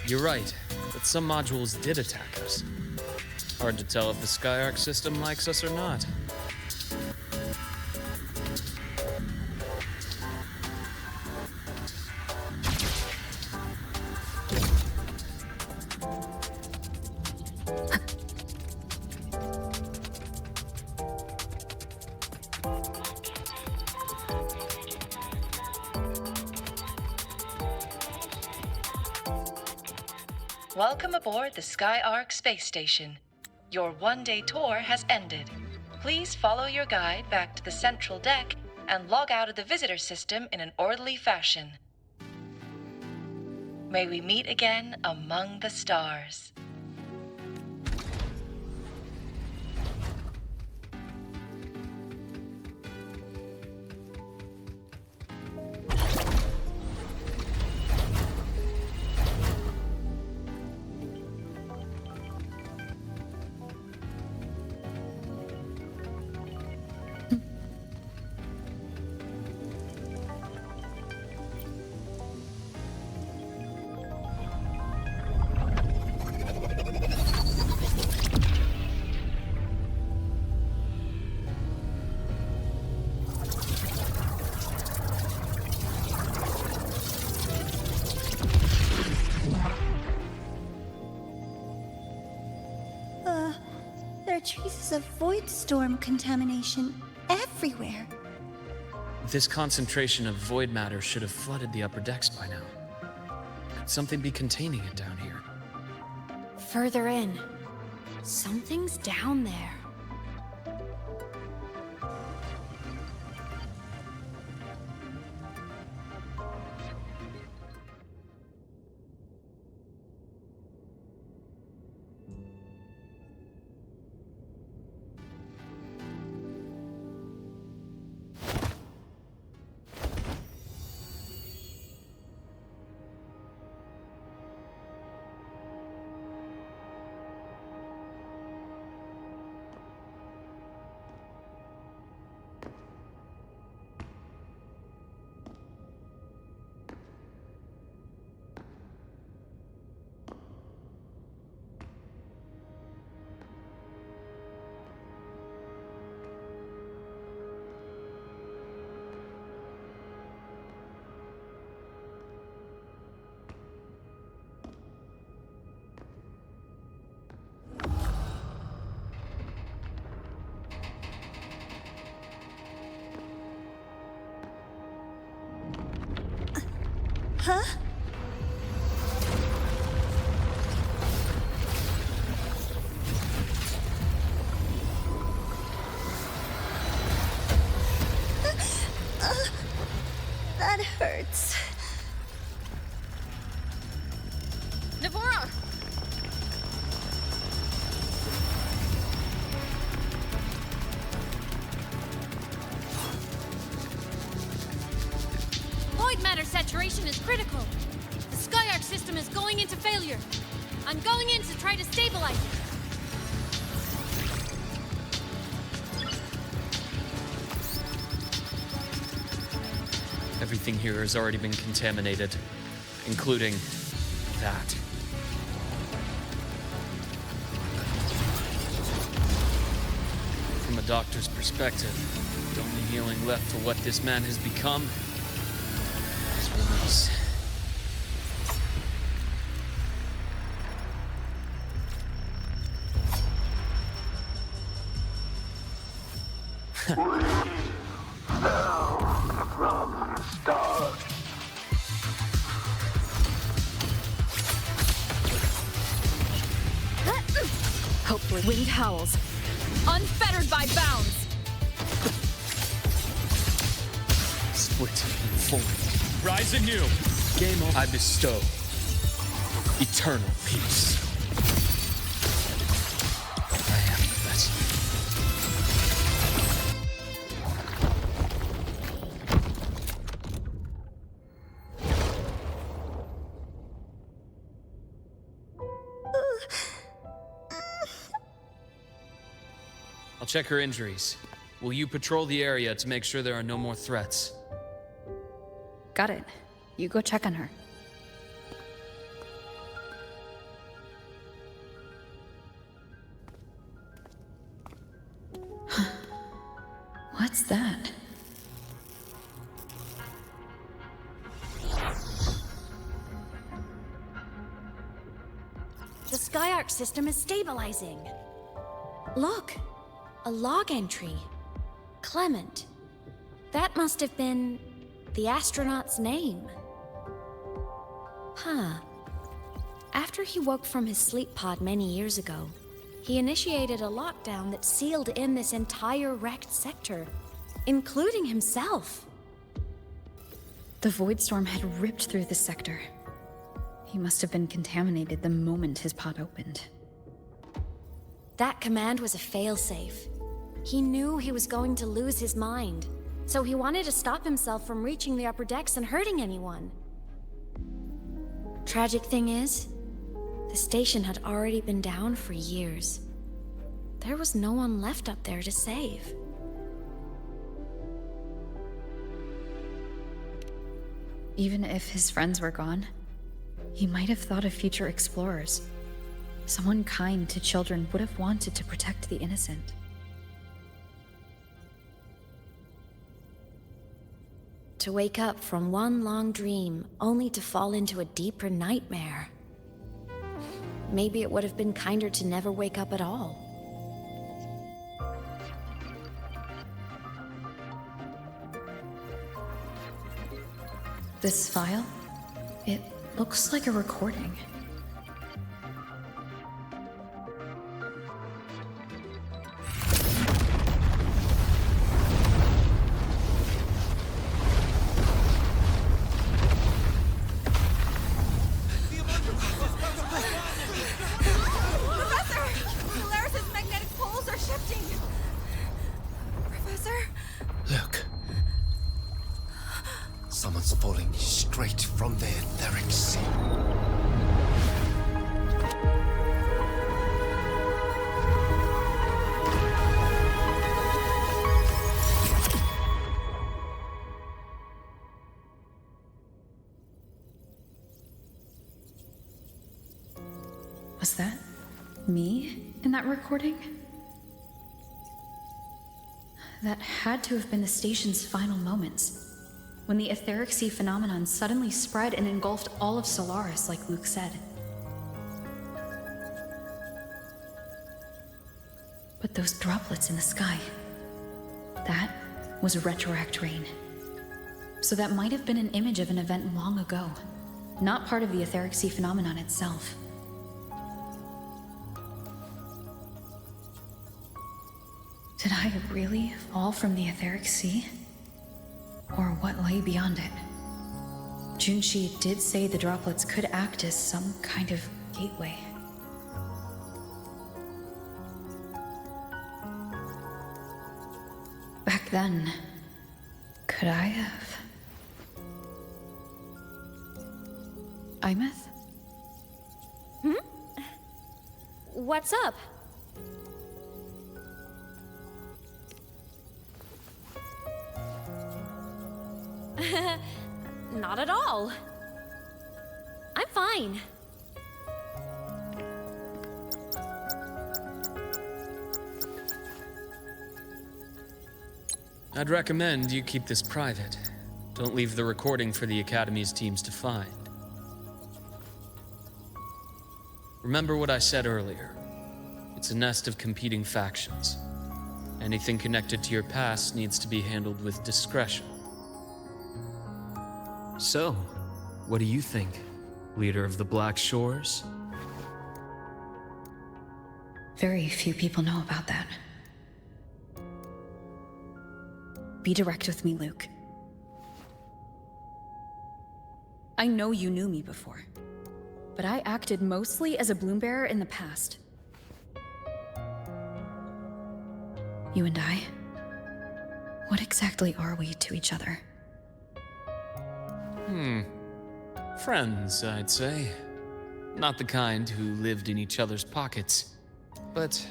You're right, but some modules did attack us. Hard to tell if the SkyArc system likes us or not. Welcome aboard the SkyArc space station. Your one-day tour has ended. Please follow your guide back to the central deck and log out of the visitor system in an orderly fashion. May we meet again among the stars. There are traces of void storm contamination everywhere. This concentration of void matter should have flooded the upper decks by now. Could something be containing it down here? Further in. Something's down there. Huh? That hurts. Navora! Void matter saturation is critical. The Skyark system is going into failure. I'm going in to try to stabilize it. Everything here has already been contaminated, including that. From a doctor's perspective, the only healing left for what this man has become is release. From the stars. Hopefully winged howls. Unfettered by bounds. Split and form. Rise anew. Game over. I bestow eternal peace. I am the vessel. I'll check her injuries. Will you patrol the area to make sure there are no more threats? Got it. You go check on her. What's that? The Skyark system is stabilizing. Look, a log entry. Clement. That must have been the astronaut's name. Huh. After he woke from his sleep pod many years ago, he initiated a lockdown that sealed in this entire wrecked sector, including himself. The void storm had ripped through the sector. He must have been contaminated the moment his pod opened. That command was a failsafe. He knew he was going to lose his mind, so he wanted to stop himself from reaching the upper decks and hurting anyone. Tragic thing is, the station had already been down for years. There was no one left up there to save. Even if his friends were gone, he might have thought of future explorers. Someone kind to children would have wanted to protect the innocent. To wake up from one long dream, only to fall into a deeper nightmare. Maybe it would have been kinder to never wake up at all. This file? It looks like a recording. Someone's falling straight from the etheric sea. Was that me in that recording? That had to have been the station's final moments, when the etheric sea phenomenon suddenly spread and engulfed all of Solaris, like Luuk said. But those droplets in the sky, that was retroact rain. So that might have been an image of an event long ago, not part of the etheric sea phenomenon itself. Did I really fall from the etheric sea? Or what lay beyond it? Junshi did say the droplets could act as some kind of gateway. Back then, could I have? Aemeath? What's up? Not at all. I'm fine. I'd recommend you keep this private. Don't leave the recording for the Academy's teams to find. Remember what I said earlier. It's a nest of competing factions. Anything connected to your past needs to be handled with discretion. So, what do you think, leader of the Black Shores? Very few people know about that. Be direct with me, Luuk. I know you knew me before, but I acted mostly as a bloom-bearer in the past. You and I, what exactly are we to each other? Friends, I'd say. Not the kind who lived in each other's pockets. But,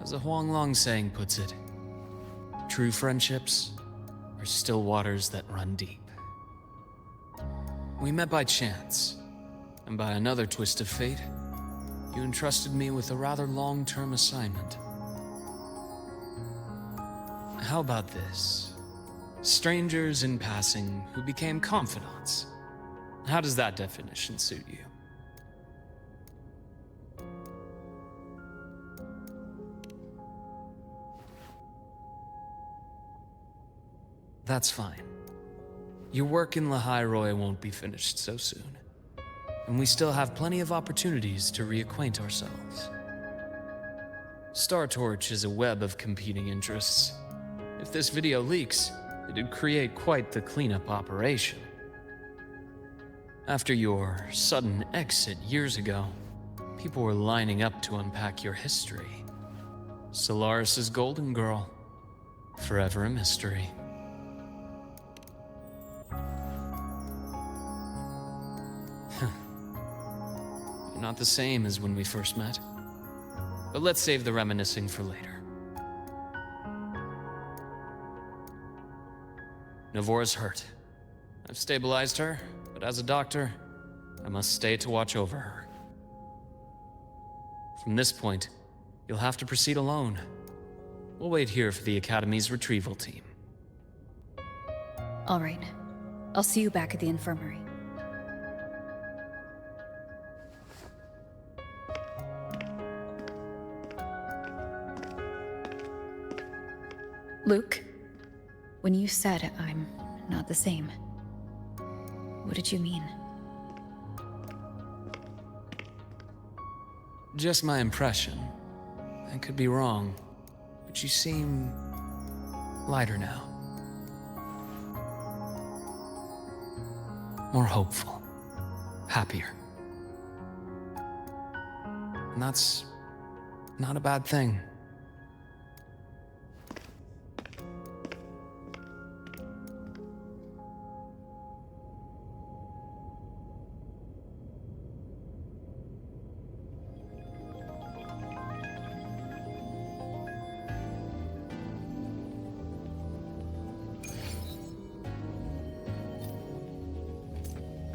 as a Huanglong saying puts it, true friendships are still waters that run deep. We met by chance, and by another twist of fate, you entrusted me with a rather long-term assignment. How about this? Strangers in passing who became confidants. How does that definition suit you? That's fine. Your work in Lahairoi won't be finished so soon, and we still have plenty of opportunities to reacquaint ourselves. Star Torch is a web of competing interests. If this video leaks, it'd create quite the cleanup operation. After your sudden exit years ago, people were lining up to unpack your history. Solaris's golden girl, forever a mystery. You're not the same as when we first met. But let's save the reminiscing for later. Navora's hurt. I've stabilized her, but as a doctor, I must stay to watch over her. From this point, you'll have to proceed alone. We'll wait here for the Academy's retrieval team. All right. I'll see you back at the infirmary. Luke, when you said I'm not the same, what did you mean? Just my impression. I could be wrong, but you seem lighter now. More hopeful, happier. And that's not a bad thing.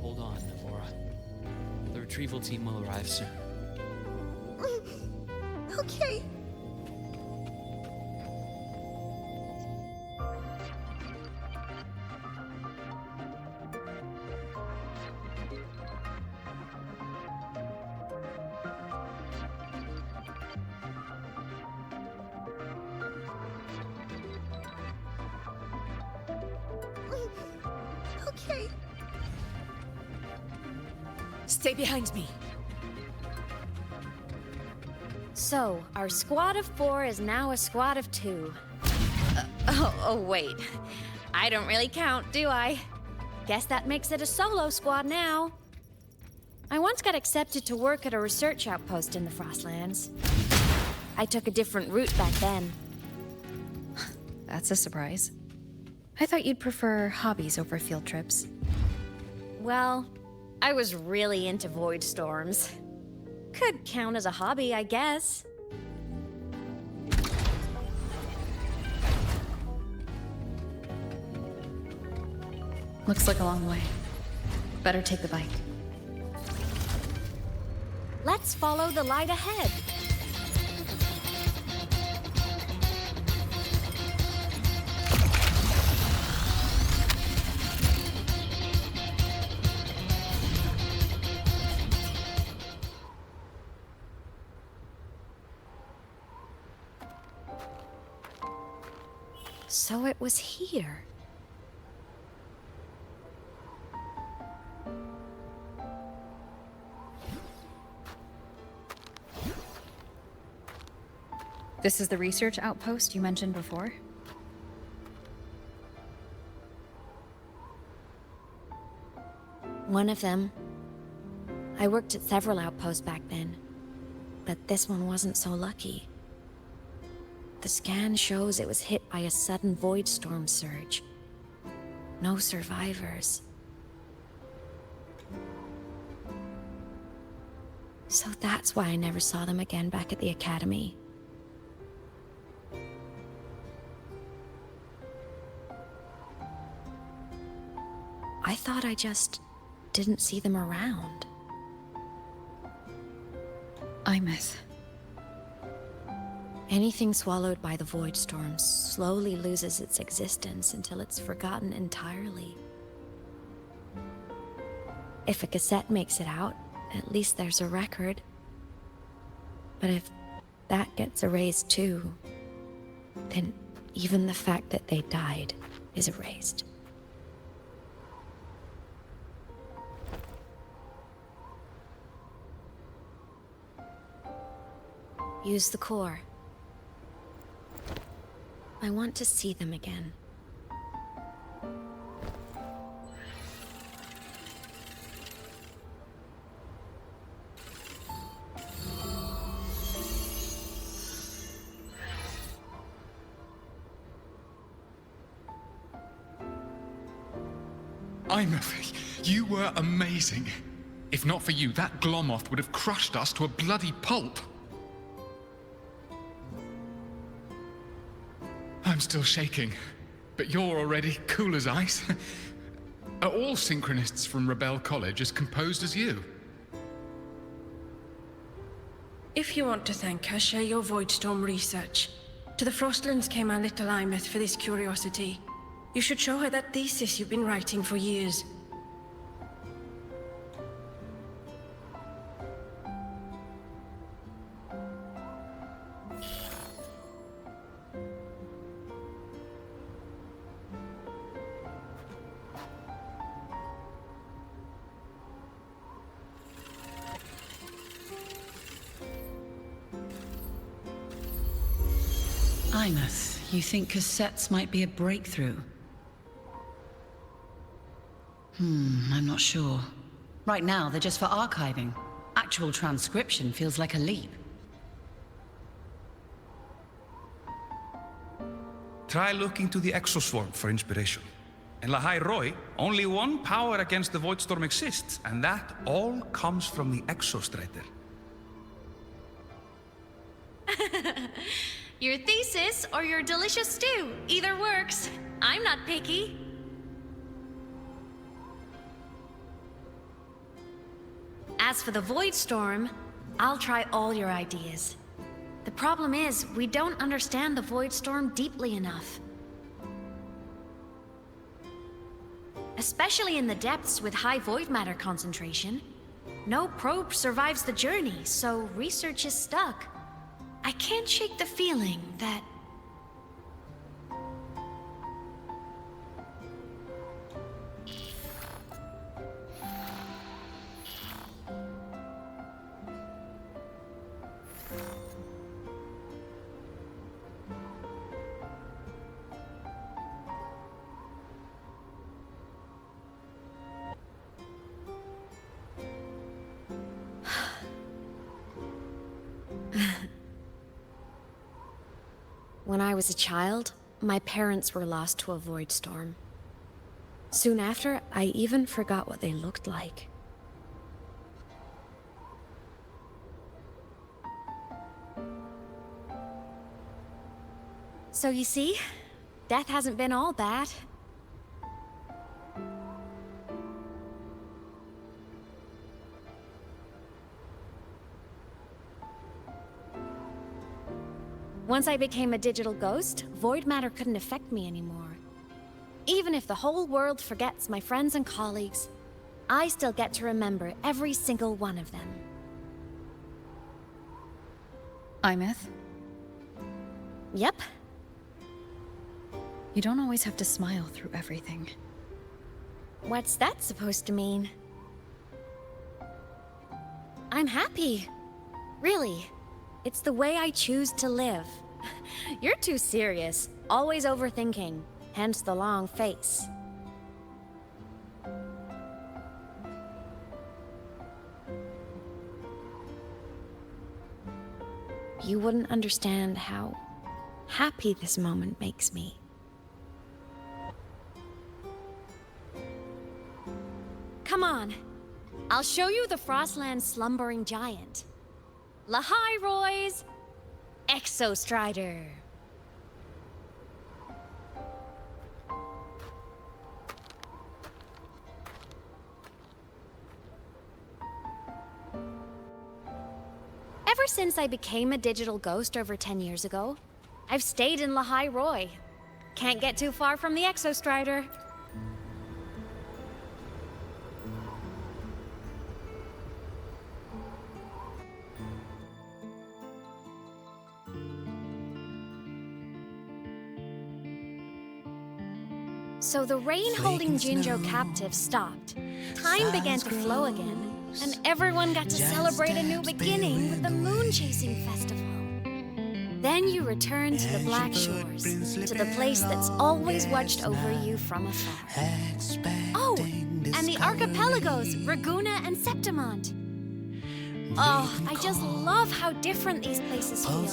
Hold on, Navora. The retrieval team will arrive soon. Okay. Okay. Stay behind me. So, our squad of 4 is now a squad of 2. Oh, wait. I don't really count, do I? Guess that makes it a solo squad now. I once got accepted to work at a research outpost in the Frostlands. I took a different route back then. That's a surprise. I thought you'd prefer hobbies over field trips. Well, I was really into void storms. Could count as a hobby, I guess. Looks like a long way. Better take the bike. Let's follow the light ahead. So it was here. This is the research outpost you mentioned before? One of them. I worked at several outposts back then, but this one wasn't so lucky. The scan shows it was hit by a sudden void storm surge. No survivors. So that's why I never saw them again back at the Academy. I thought I just didn't see them around. Aemeath. Anything swallowed by the void storm slowly loses its existence until it's forgotten entirely. If a cassette makes it out, at least there's a record. But if that gets erased too, then even the fact that they died is erased. Use the core. I want to see them again. aemeath, you were amazing. If not for you, that glomoth would have crushed us to a bloody pulp. I'm still shaking, but you're already cool as ice. Are all synchronists from Rebel College as composed as you? If you want to thank her, share your Voidstorm research. To the Frostlands came our little aemeath for this curiosity. You should show her that thesis you've been writing for years. Aemeath, you think cassettes might be a breakthrough? I'm not sure. Right now, they're just for archiving. Actual transcription feels like a leap. Try looking to the exoswarm for inspiration. In Lahai Roi, only one power against the Voidstorm exists, and that all comes from the exostrider. Your thesis or your delicious stew, either works. I'm not picky. As for the Voidstorm, I'll try all your ideas. The problem is, we don't understand the Voidstorm deeply enough. Especially in the depths with high void matter concentration. No probe survives the journey, so research is stuck. I can't shake the feeling that... When I was a child, my parents were lost to a void storm. Soon after, I even forgot what they looked like. So you see, death hasn't been all bad. Once I became a digital ghost, void matter couldn't affect me anymore. Even if the whole world forgets my friends and colleagues, I still get to remember every single one of them. Aemeath? Yep. You don't always have to smile through everything. What's that supposed to mean? I'm happy. Really. It's the way I choose to live. You're too serious, always overthinking, hence the long face. You wouldn't understand how happy this moment makes me. Come on, I'll show you the Frostland's slumbering giant. Lahai Roi's Exostrider. Ever since I became a digital ghost over 10 years ago, I've stayed in Lahai Roi. Can't get too far from the Exostrider. So the rain holding Jinjo captive stopped. Time began to flow again, and everyone got to celebrate a new beginning with the Moon Chasing Festival. Then you returned to the Black Shores, to the place that's always watched over you from afar. Oh, and the archipelagos, Raguna and Septimont. Oh, I just love how different these places feel.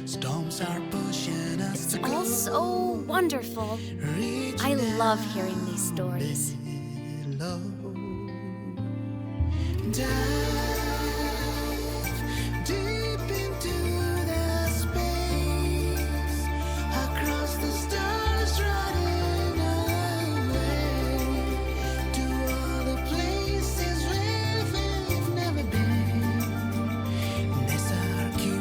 Storms are pushing us. It's It's all so wonderful. I love hearing these stories. Deep into the space, across the stars, running away to all the places where we've never been. That's our curiosity.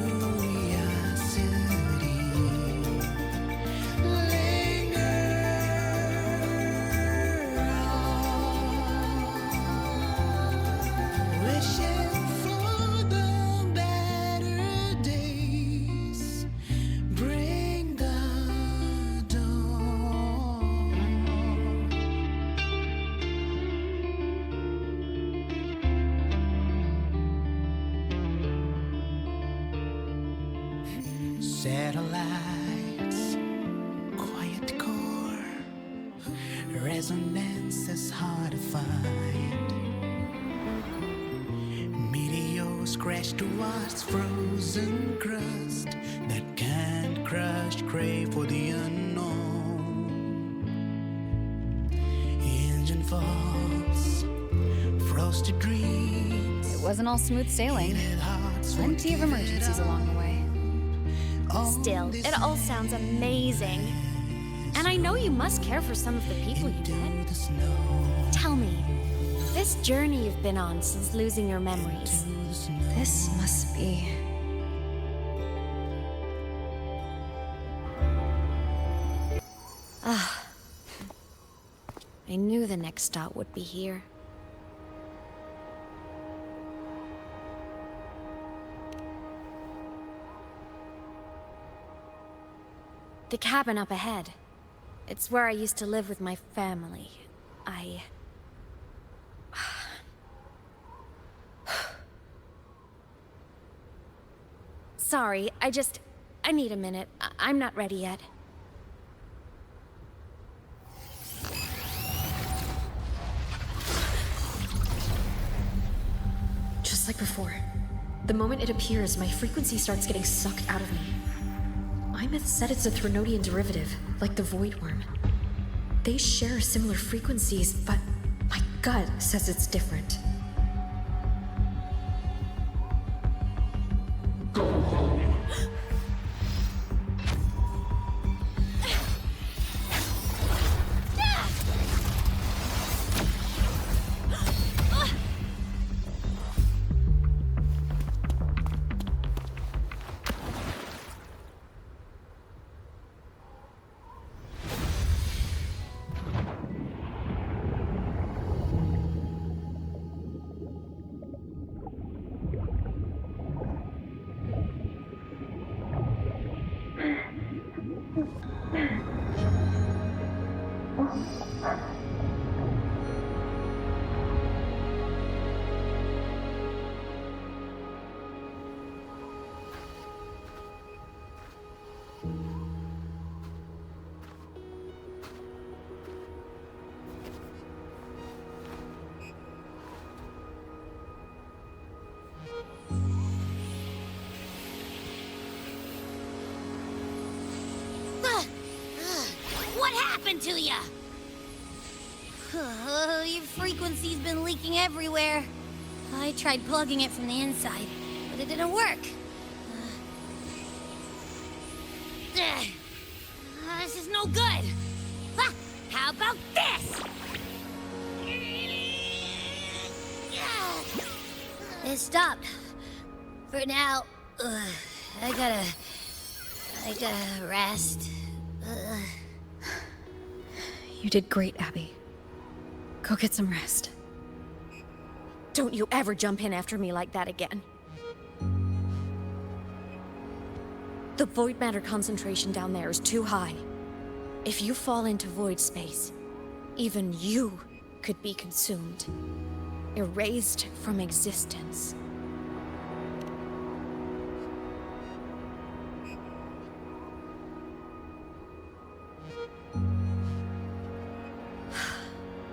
Wishing for the better days. Bring the dawn. Satellites, quiet core, resonance is hard to find. Meteors crash towards frozen crust that can't crush, crave for the unknown. Engine falls, frosted dreams. It wasn't all smooth sailing. Plenty of emergencies along the way. Still, it all sounds amazing. And I know you must care for some of the people you met. Tell me, this journey you've been on since losing your memories, This must be... Ah, I knew the next stop would be here. The cabin up ahead. It's where I used to live with my family. Sorry, I need a minute. I'm not ready yet. Just like before. The moment it appears, my frequency starts getting sucked out of me. Aemeath said it's a Threnodian derivative, like the Void Worm. They share similar frequencies, but my gut says it's different. What happened to ya? Your frequency's been leaking everywhere. I tried plugging it from the inside, but it didn't work. This is no good. How about this? It stopped. For now, I gotta rest. You did great, Abby. Go get some rest. Don't you ever jump in after me like that again. The void matter concentration down there is too high. If you fall into void space, even you could be consumed. Erased from existence.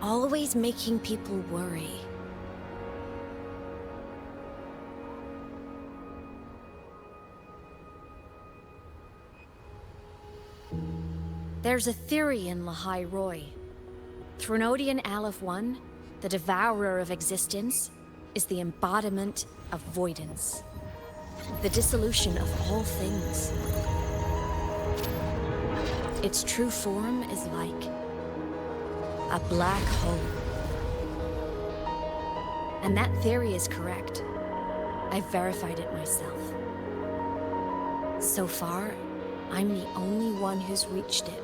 Always making people worry. There's a theory in Lahai Roy. Threnodian Aleph 1, the devourer of existence, is the embodiment of voidance. The dissolution of all things. Its true form is like a black hole. And that theory is correct. I've verified it myself. So far, I'm the only one who's reached it.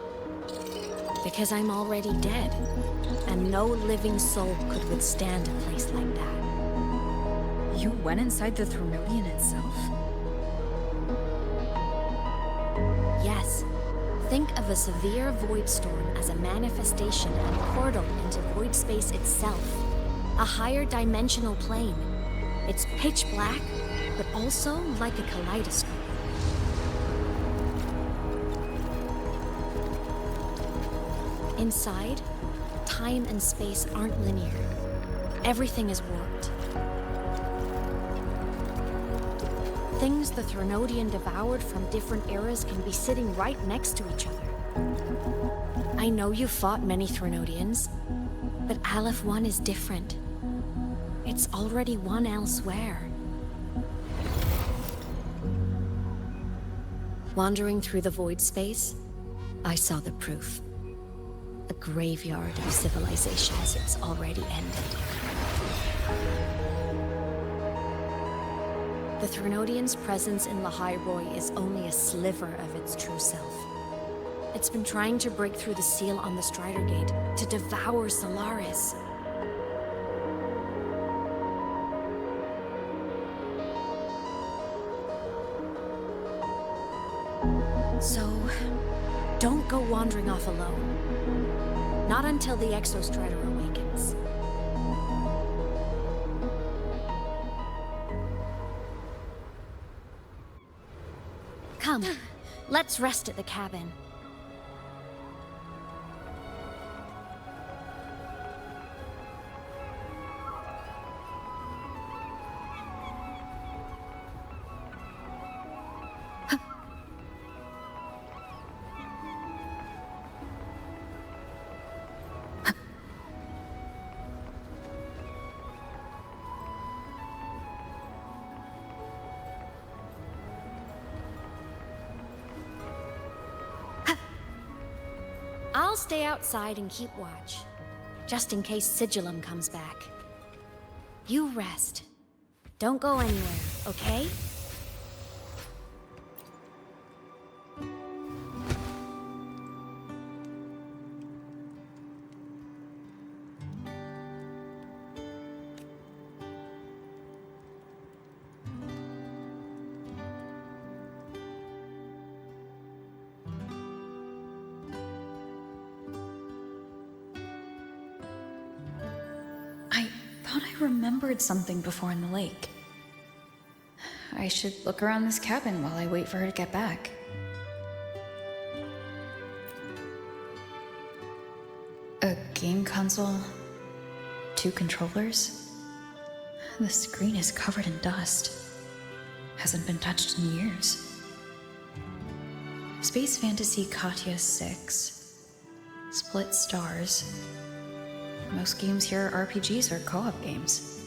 Because I'm already dead, and no living soul could withstand a place like that. You went inside the Threnodian itself? Yes. Think of a severe void storm as a manifestation and portal into void space itself. A higher dimensional plane. It's pitch black, but also like a kaleidoscope. Inside, time and space aren't linear. Everything is warped. Things the Threnodian devoured from different eras can be sitting right next to each other. I know you fought many Threnodians, but Aleph 1 is different. It's already won elsewhere. Wandering through the void space, I saw the proof. A graveyard of civilizations it's already ended. The Threnodian's presence in Lahai Roy is only a sliver of its true self. It's been trying to break through the seal on the Strider Gate to devour Solaris. So, don't go wandering off alone. Not until the Exostrider awakens. Come, let's rest at the cabin. I'll stay outside and keep watch, just in case Sigillum comes back. You rest. Don't go anywhere, okay? I remembered something before in the lake. I should look around this cabin while I wait for her to get back. A game console, 2 controllers. The screen is covered in dust. Hasn't been touched in years. Space Fantasy Katya 6. Split stars. Most games here are RPGs or co-op games.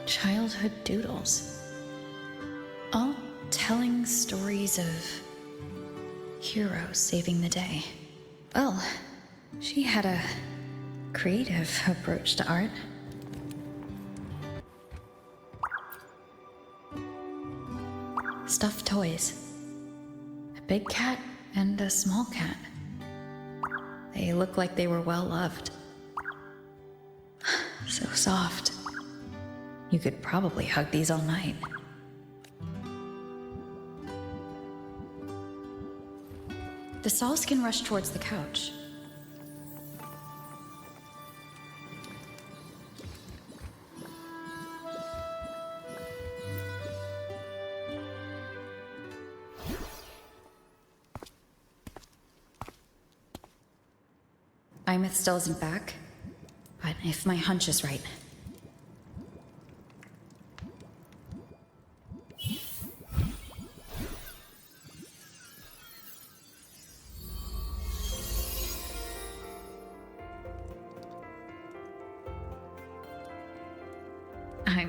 Childhood doodles. All telling stories of heroes saving the day. Well, she had a creative approach to art. Stuffed toys. A big cat and a small cat. They look like they were well loved. So soft. You could probably hug these all night. The Solskin rushed towards the couch. Aemeath still isn't back, but if my hunch is right,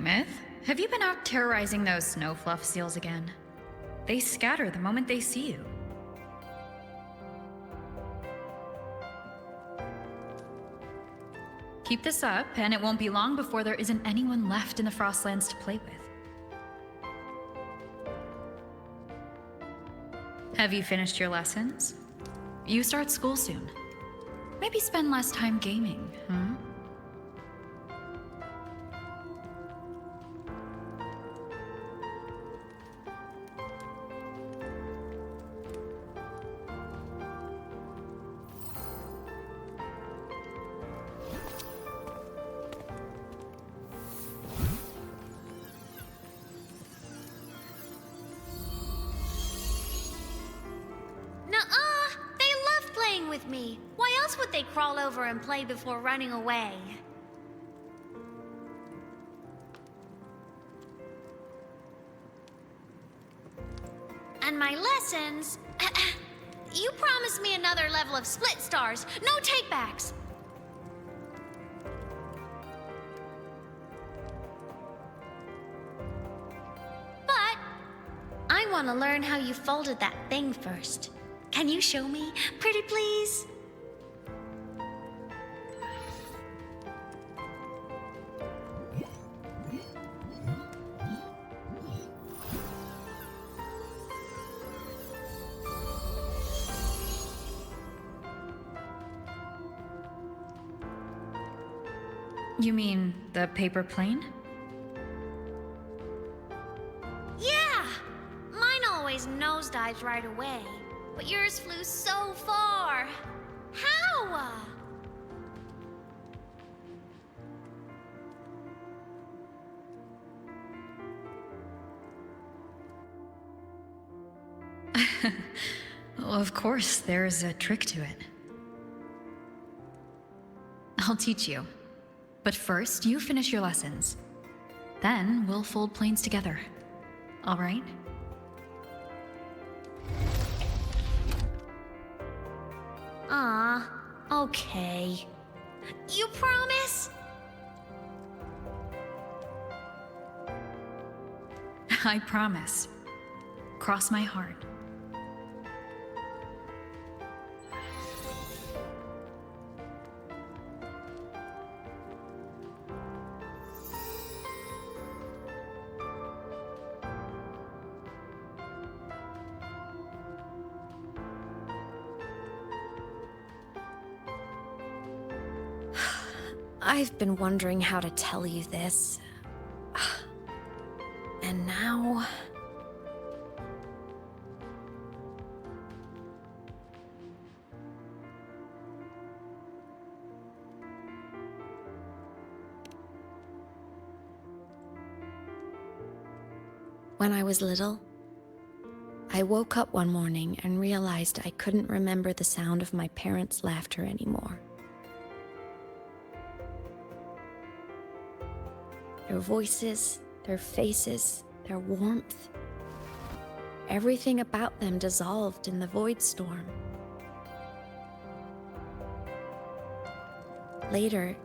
aemeath, have you been out terrorizing those snow fluff seals again? They scatter the moment they see you. Keep this up, and it won't be long before there isn't anyone left in the Frostlands to play with. Have you finished your lessons? You start school soon. Maybe spend less time gaming, huh? With me. Why else would they crawl over and play before running away? And my lessons... You promised me another level of split stars. No takebacks. But I want to learn how you folded that thing first. Can you show me, pretty please? You mean the paper plane? Yeah! Mine always nosedives right away. But yours flew so far. How? Well, of course, there's a trick to it. I'll teach you. But first, you finish your lessons. Then we'll fold planes together. All right? Okay. You promise? I promise. Cross my heart. I've been wondering how to tell you this. And now... When I was little, I woke up one morning and realized I couldn't remember the sound of my parents' laughter anymore. Their voices, their faces, their warmth. Everything about them dissolved in the void storm. Later,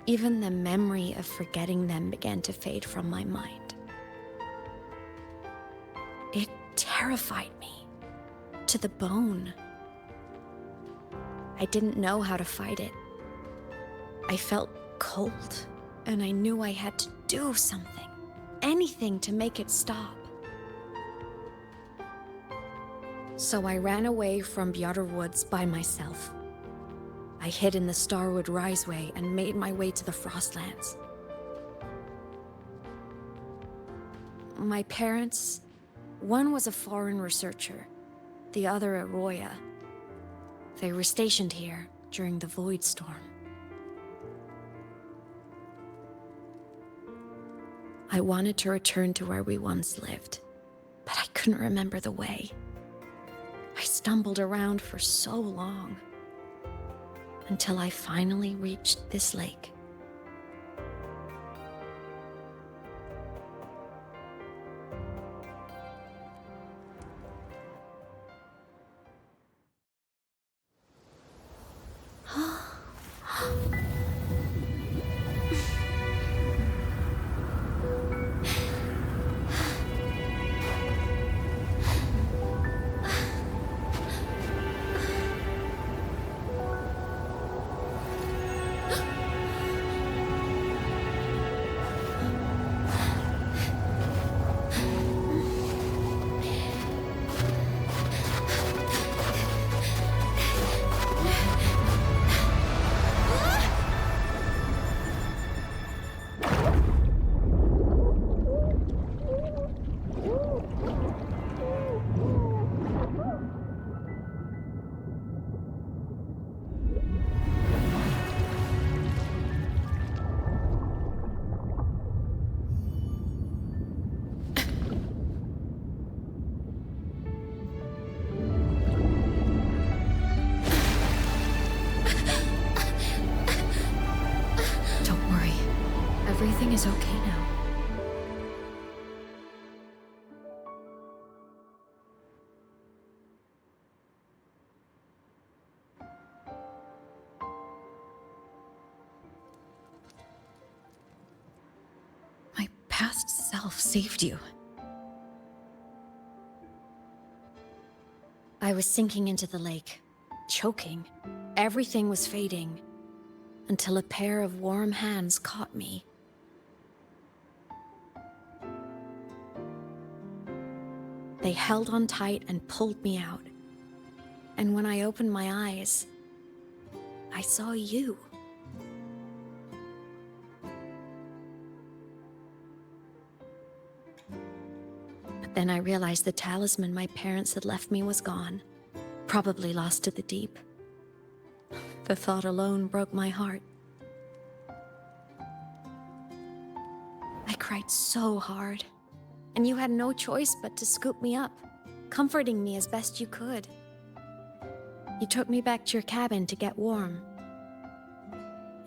even the memory of forgetting them began to fade from my mind. It terrified me to the bone. I didn't know how to fight it. I felt cold. And I knew I had to do something, anything to make it stop. So I ran away from Bjarter Woods by myself. I hid in the Starwood Riseway and made my way to the Frostlands. My parents, one was a foreign researcher, the other a Roya. They were stationed here during the Void Storm. I wanted to return to where we once lived, but I couldn't remember the way. I stumbled around for so long, until I finally reached this lake. everything is okay now. My past self saved you. I was sinking into the lake, choking. Everything was fading, until a pair of warm hands caught me. They held on tight and pulled me out. And when I opened my eyes, I saw you. But then I realized the talisman my parents had left me was gone, probably lost to the deep. The thought alone broke my heart. I cried so hard, and you had no choice but to scoop me up, comforting me as best you could. You took me back to your cabin to get warm.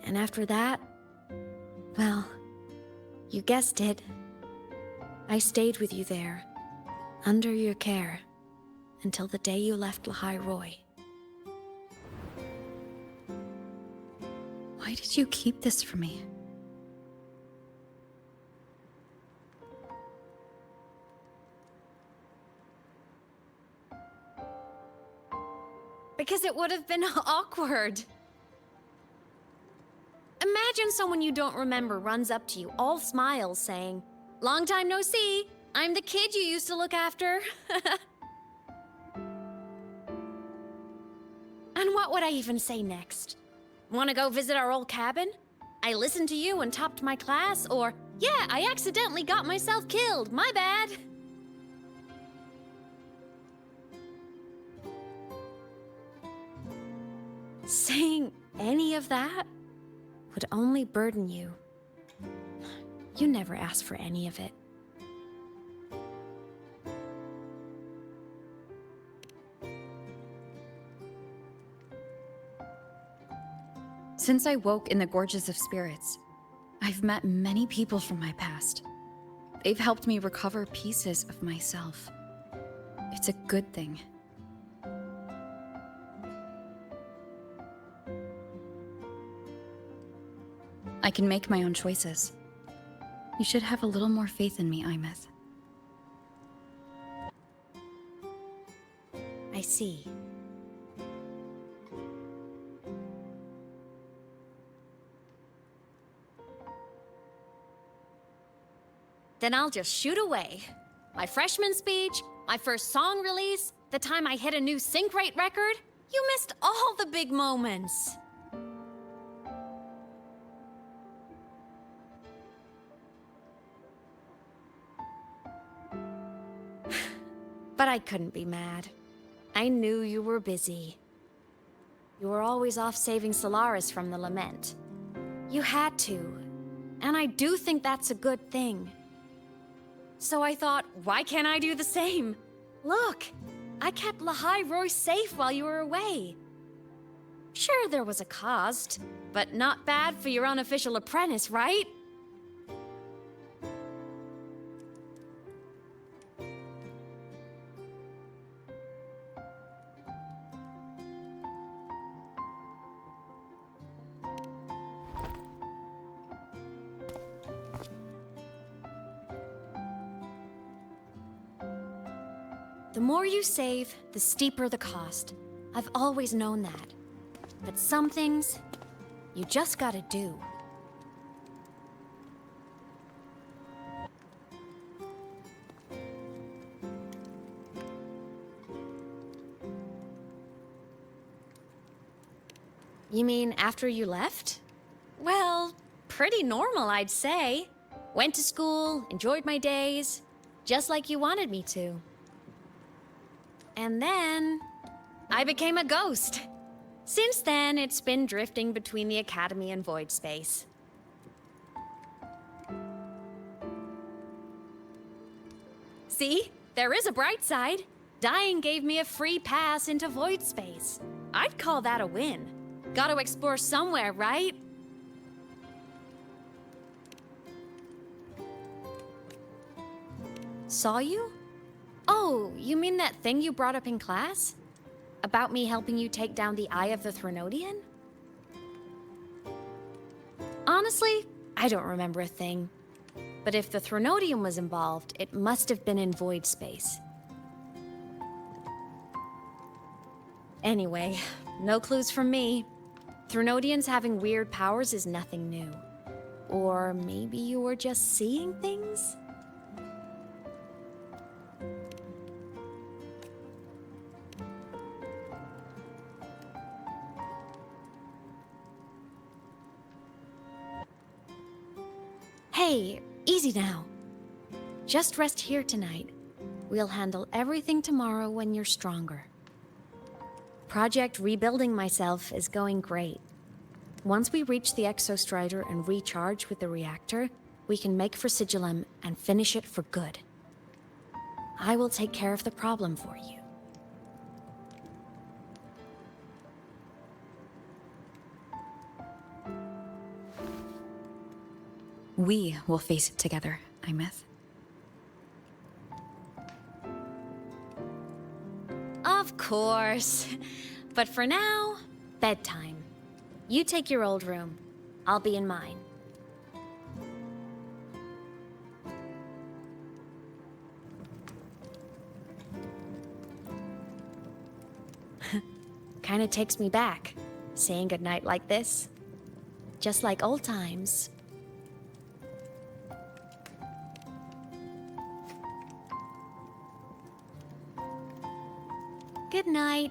And after that, well, you guessed it. I stayed with you there, under your care, until the day you left Lahai Roy. Why did you keep this from me? Because it would have been awkward. Imagine someone you don't remember runs up to you, all smiles, saying, "Long time no see. I'm the kid you used to look after." And what would I even say next? Want to go visit our old cabin? I listened to you and topped my class, or, "Yeah, I accidentally got myself killed. My bad." Saying any of that would only burden you. You never asked for any of it. Since I woke in the Gorges of Spirits, I've met many people from my past. They've helped me recover pieces of myself. It's a good thing. I can make my own choices. You should have a little more faith in me, aemeath. I see. Then I'll just shoot away. My freshman speech, my first song release, the time I hit a new sync rate record. You missed all the big moments. But I couldn't be mad. I knew you were busy. You were always off saving Solaris from the lament. You had to, and I do think that's a good thing. So I thought, why can't I do the same? Look, I kept Lahai Roy safe while you were away. Sure, there was a cost, but not bad for your unofficial apprentice, right? The more you save, the steeper the cost. I've always known that. But some things, you just gotta do. You mean after you left? Well, pretty normal, I'd say. Went to school, enjoyed my days, just like you wanted me to. And then, I became a ghost. Since then, it's been drifting between the Academy and Void Space. See? There is a bright side. Dying gave me a free pass into Void Space. I'd call that a win. Gotta explore somewhere, right? Saw you? Oh, you mean that thing you brought up in class? About me helping you take down the Eye of the Threnodian? Honestly, I don't remember a thing. But if the Threnodian was involved, it must have been in void space. Anyway, no clues from me. Threnodians having weird powers is nothing new. Or maybe you were just seeing things? Hey, easy now. Just rest here tonight. We'll handle everything tomorrow when you're stronger. Project Rebuilding Myself is going great. Once we reach the exostrider and recharge with the reactor, we can make for Sigillum and finish it for good. I will take care of the problem for you. We will face it together, aemeath. Of course. But for now, bedtime. You take your old room. I'll be in mine. Kinda takes me back, saying goodnight like this. Just like old times. Good night.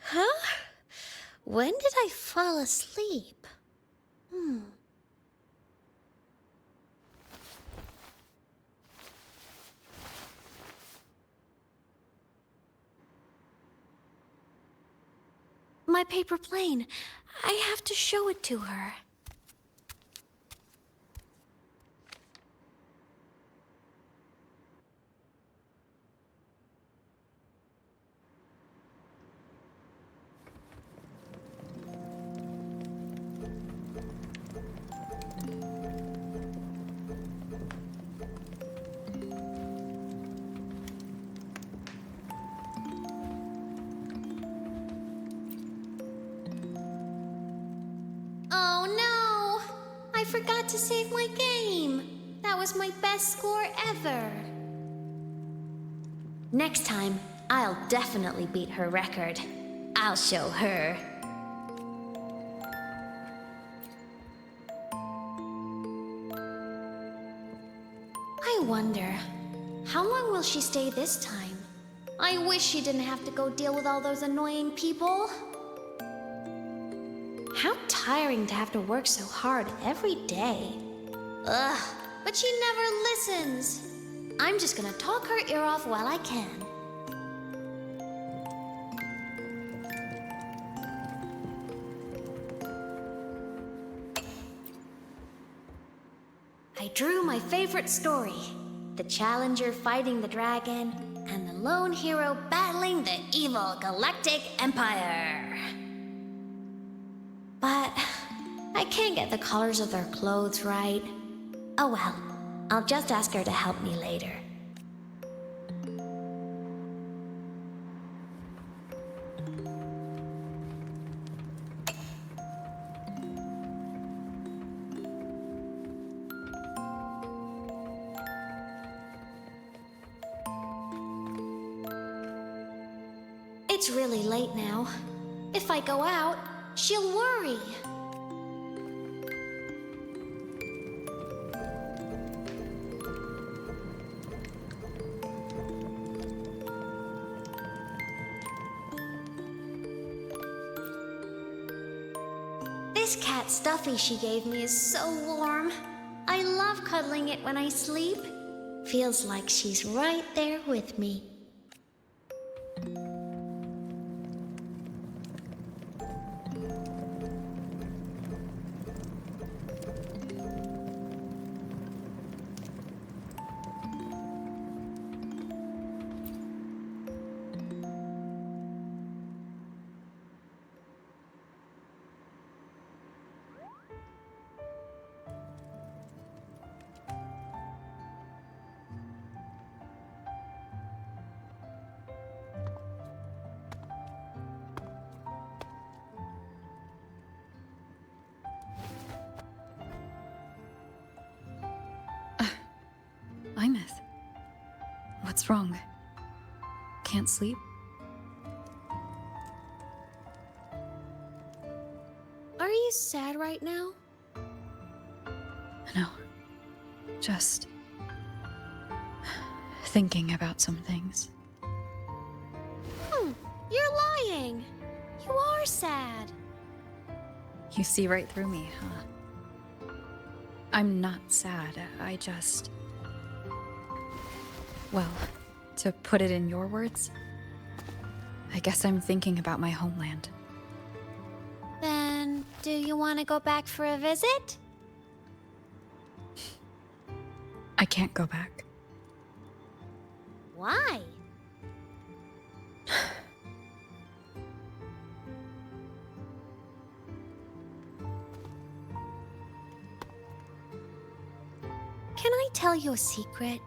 Huh? When did I fall asleep? My paper plane. I have to show it to her. Oh no! I forgot to save my game. That was my best score ever. Next time, I'll definitely beat her record. I'll show her. I wonder, how long will she stay this time? I wish she didn't have to go deal with all those annoying people. How tiring to have to work so hard every day. Ugh, but she never listens. I'm just gonna talk her ear off while I can. I drew my favorite story. The Challenger fighting the dragon, and the lone hero battling the evil Galactic Empire. But I can't get the colors of their clothes right. Oh well, I'll just ask her to help me later. It's really late now. If I go out, she'll worry. This cat stuffy she gave me is so warm. I love cuddling it when I sleep. Feels like she's right there with me. What's wrong? Can't sleep? Are you sad right now? No. Just thinking about some things. You're lying. You are sad. You see right through me, huh? I'm not sad. I just... Well, to put it in your words, I guess I'm thinking about my homeland. Then, do you want to go back for a visit? I can't go back. Why? Can I tell you a secret?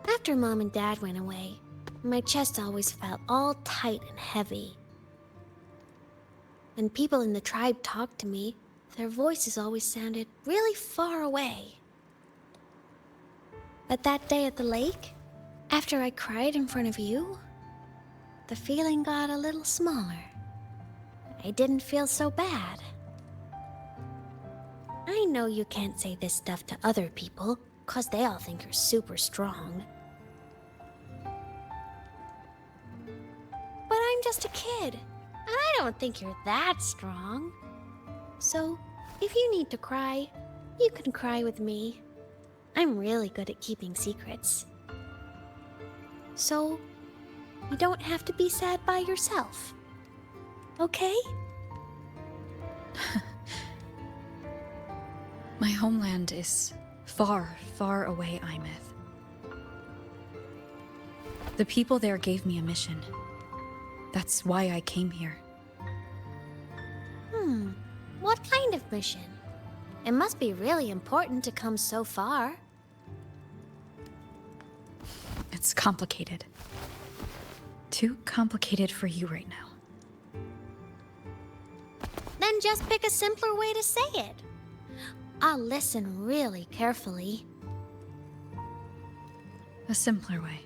After Mom and Dad went away, my chest always felt all tight and heavy. When people in the tribe talked to me, their voices always sounded really far away. But that day at the lake, after I cried in front of you, the feeling got a little smaller. I didn't feel so bad. I know you can't say this stuff to other people, 'cause they all think you're super strong. But I'm just a kid, and I don't think you're that strong. So, if you need to cry, you can cry with me. I'm really good at keeping secrets. So, you don't have to be sad by yourself. Okay? My homeland is far, far away, aemeath. The people there gave me a mission. That's why I came here. What kind of mission? It must be really important to come so far. It's complicated. Too complicated for you right now. Then just pick a simpler way to say it. I'll listen really carefully. A simpler way.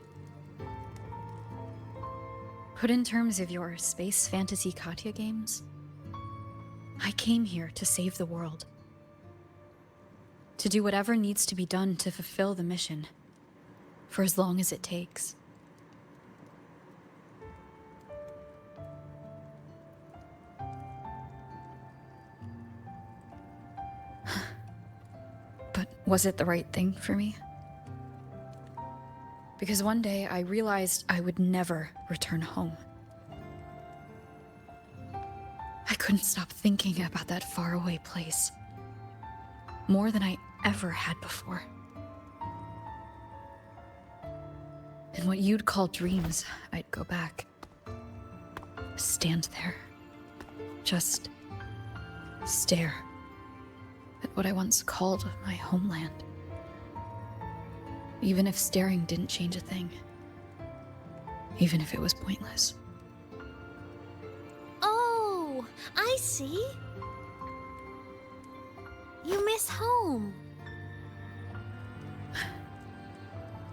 Put in terms of your space fantasy Katya games, I came here to save the world. To do whatever needs to be done to fulfill the mission, for as long as it takes. But was it the right thing for me? Because one day I realized I would never return home. I couldn't stop thinking about that faraway place. More than I ever had before. In what you'd call dreams, I'd go back. Stand there. Just stare at what I once called my homeland. Even if staring didn't change a thing. Even if it was pointless. Oh, I see. You miss home.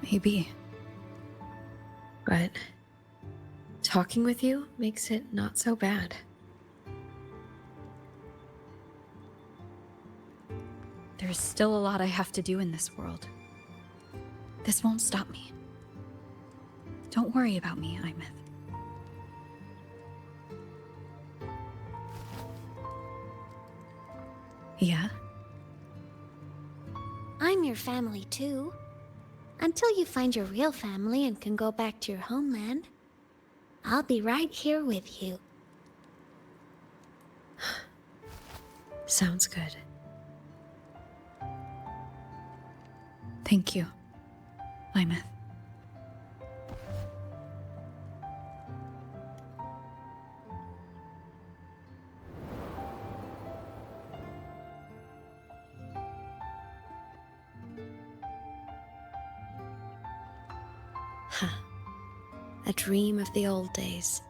Maybe. But talking with you makes it not so bad. There's still a lot I have to do in this world. This won't stop me. Don't worry about me, aemeath. Yeah? I'm your family too. Until you find your real family and can go back to your homeland, I'll be right here with you. Sounds good. Thank you, aemeath. A dream of the old days.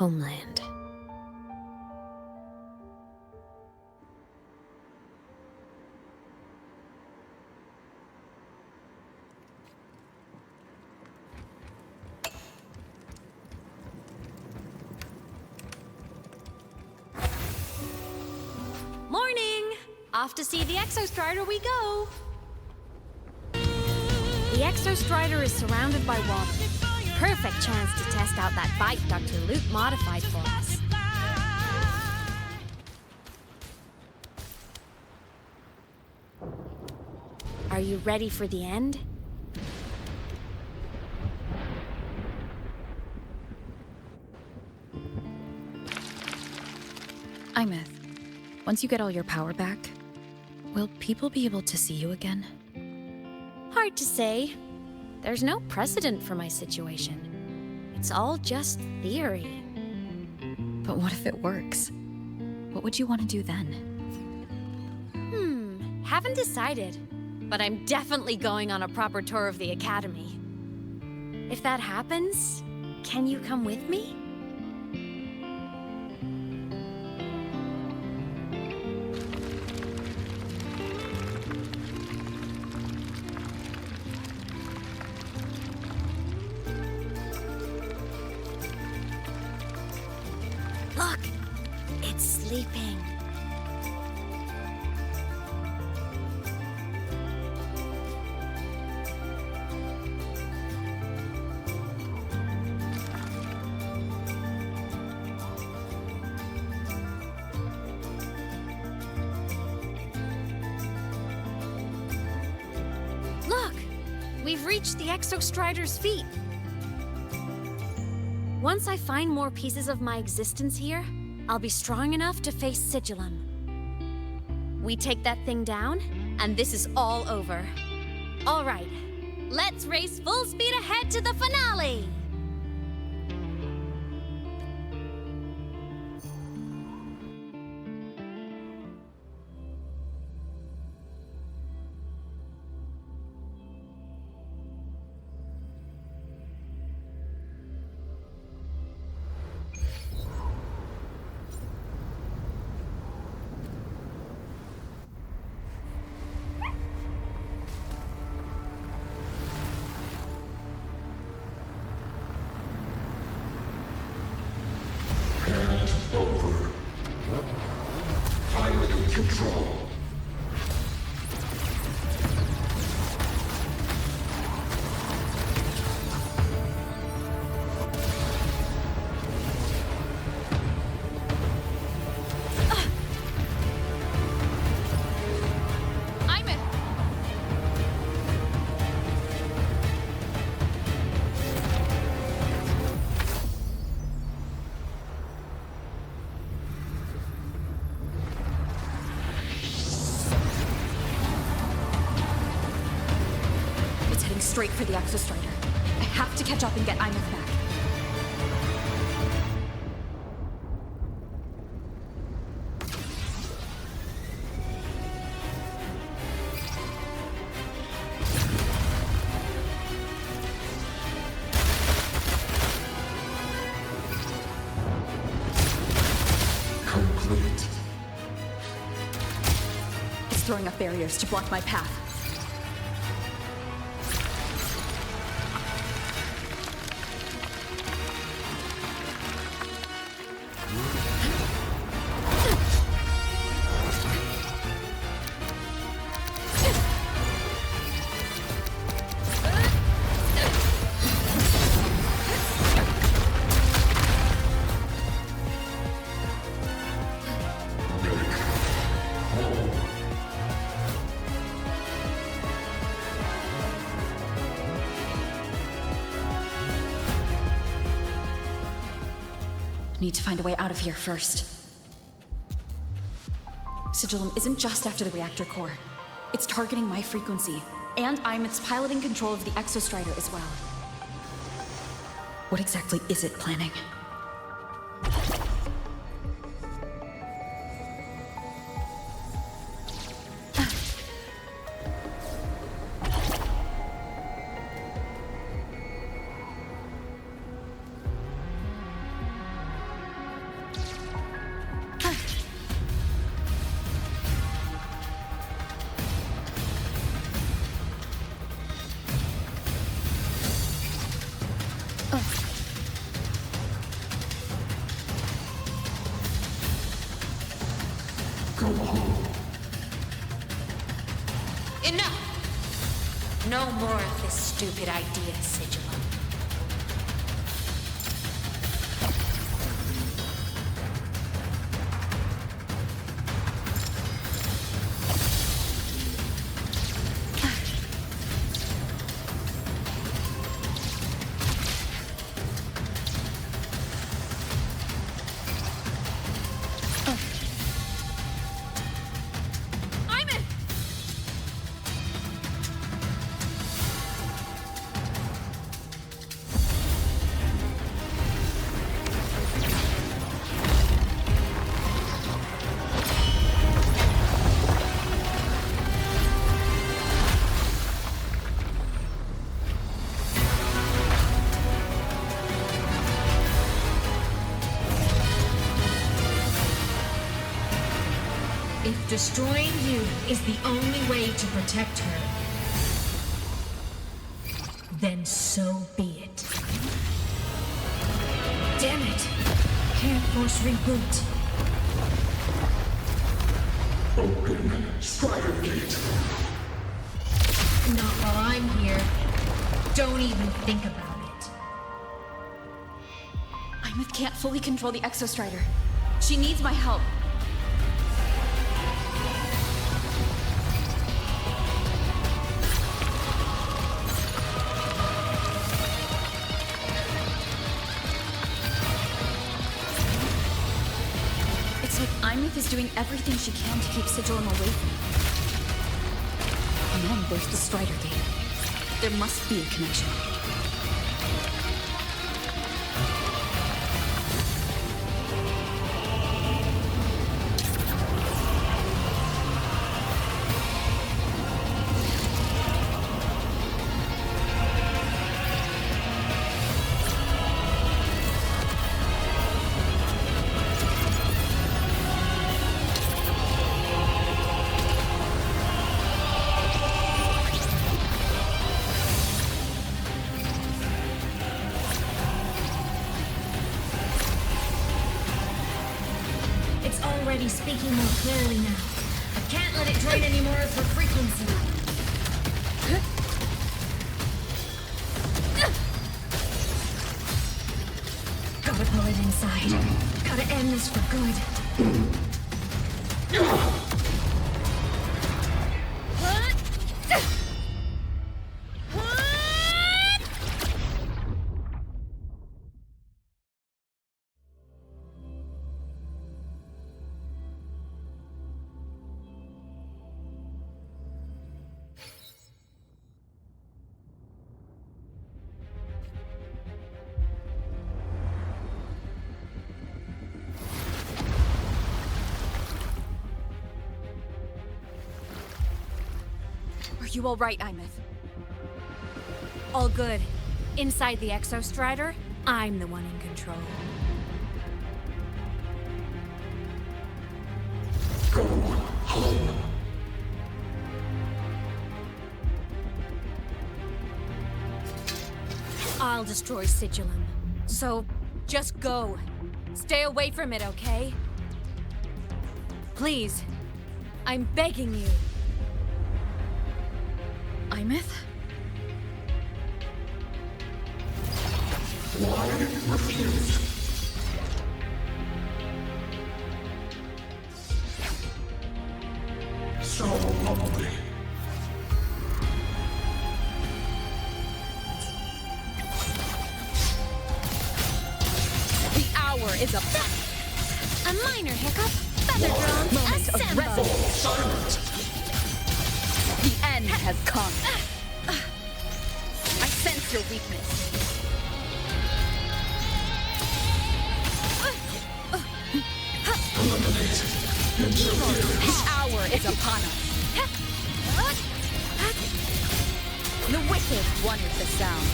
homeland. Morning! Off to see the Exostrider we go! The Exostrider is surrounded by water. Perfect chance to test out that bite Dr. Luuk modified for us. Are you ready for the end? Aemeath, once you get all your power back, will people be able to see you again? Hard to say. There's no precedent for my situation. It's all just theory. But what if it works? What would you want to do then? Haven't decided. But I'm definitely going on a proper tour of the Academy. If that happens, can you come with me? Look! It's sleeping. Look! We've reached the Exostrider's feet. Once I find more pieces of my existence here, I'll be strong enough to face Sigillum. We take that thing down, and this is all over. All right, let's race full speed ahead to the finale! Over. Pilot control. Straight for the Exostrider. I have to catch up and get Aemeath back. Complete. It's throwing up barriers to block my path. Need to find a way out of here first. Sigillum isn't just after the reactor core. It's targeting my frequency, and Aemeath's piloting control of the Exostrider as well. What exactly is it planning? Enough! No more of this stupid idea, Sigillum. If destroying you is the only way to protect her, then so be it. Damn it! Can't force reboot. Open Strider Gate. Not while I'm here. Don't even think about it. Aemeath can't fully control the Exostrider. She needs my help. Aemeath is doing everything she can to keep Sigillum away from me. And then there's the Strider Gate. There must be a connection. Speaking more clearly now. I can't let it drain any more of her frequency. Gotta pull it inside. Gotta end this for good. Are you all right, Aemeath? All good. Inside the Exostrider, I'm the one in control. Go home. I'll destroy Sigillum. So, just go. Stay away from it, okay? Please. I'm begging you. Aemeath? Why refuse? So lonely. The hour is upon. A minor hiccup. Feather drones Moment of assemble. resolution. Silence. The end has come. I sense your weakness. Eliminate. Interfere. The hour is upon us. The wicked one with the sound.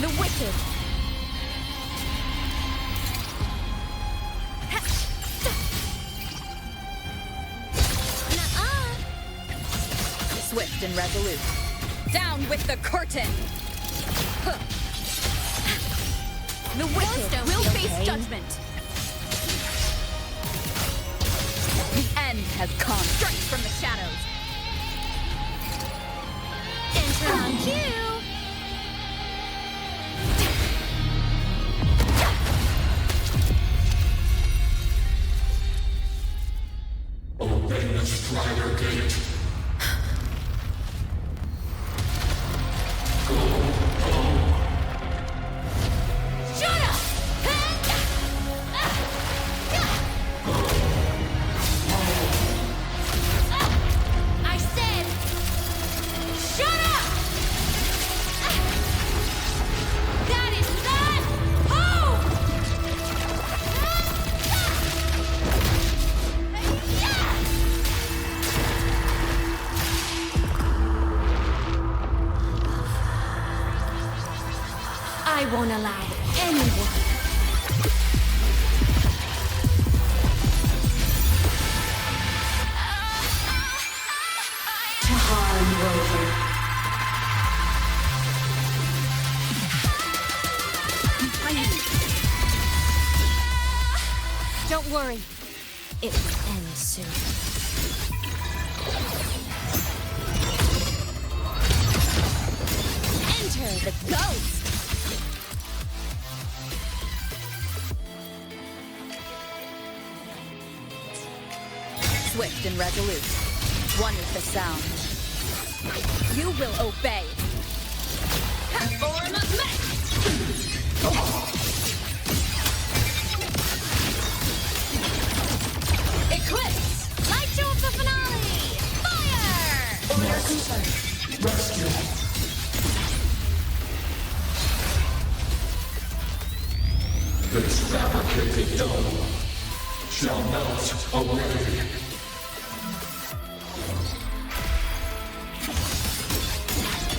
The wicked. Swift and resolute. Down with the curtain! The wicked will face judgment! end has come. Strike from the shadows. Enter on cue. Obey the Strider Gate. Shut up! I said, shut up! That is not home! I won't allow anyone. To harm Rover. Don't worry. It will end soon. Enter the ghost! Swift and resolute. One with the sound. You will obey. Form of mech! Eclipse! Light show of the finale! Fire! Order confirmed. Rescue. This fabricated dome shall melt away.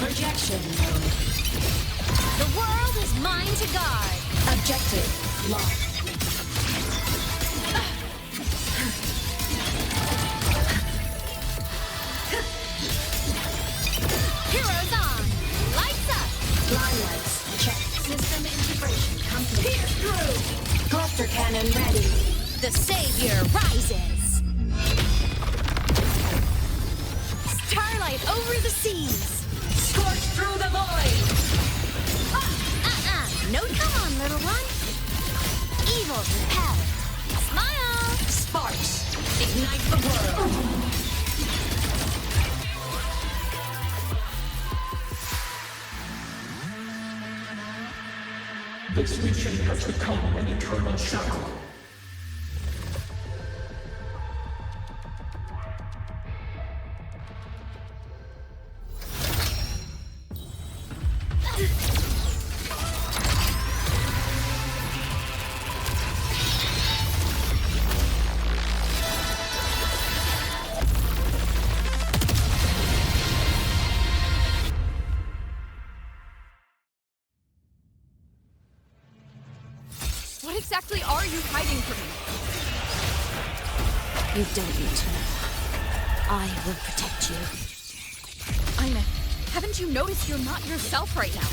Projection mode. The world is mine to guard. Objective locked. Heroes on! Lights up! Fly lights, check. System integration complete. Pierce through! Cluster cannon ready. The savior rises! Starlight over the seas! Scorch through the void! No, come on, little one. Evil repelled. Smile! Sparks! Ignite the world! This mission has become an eternal shackle. What exactly are you hiding from me? You don't need to know. I will protect you. Aemeath, haven't you noticed you're not yourself right now?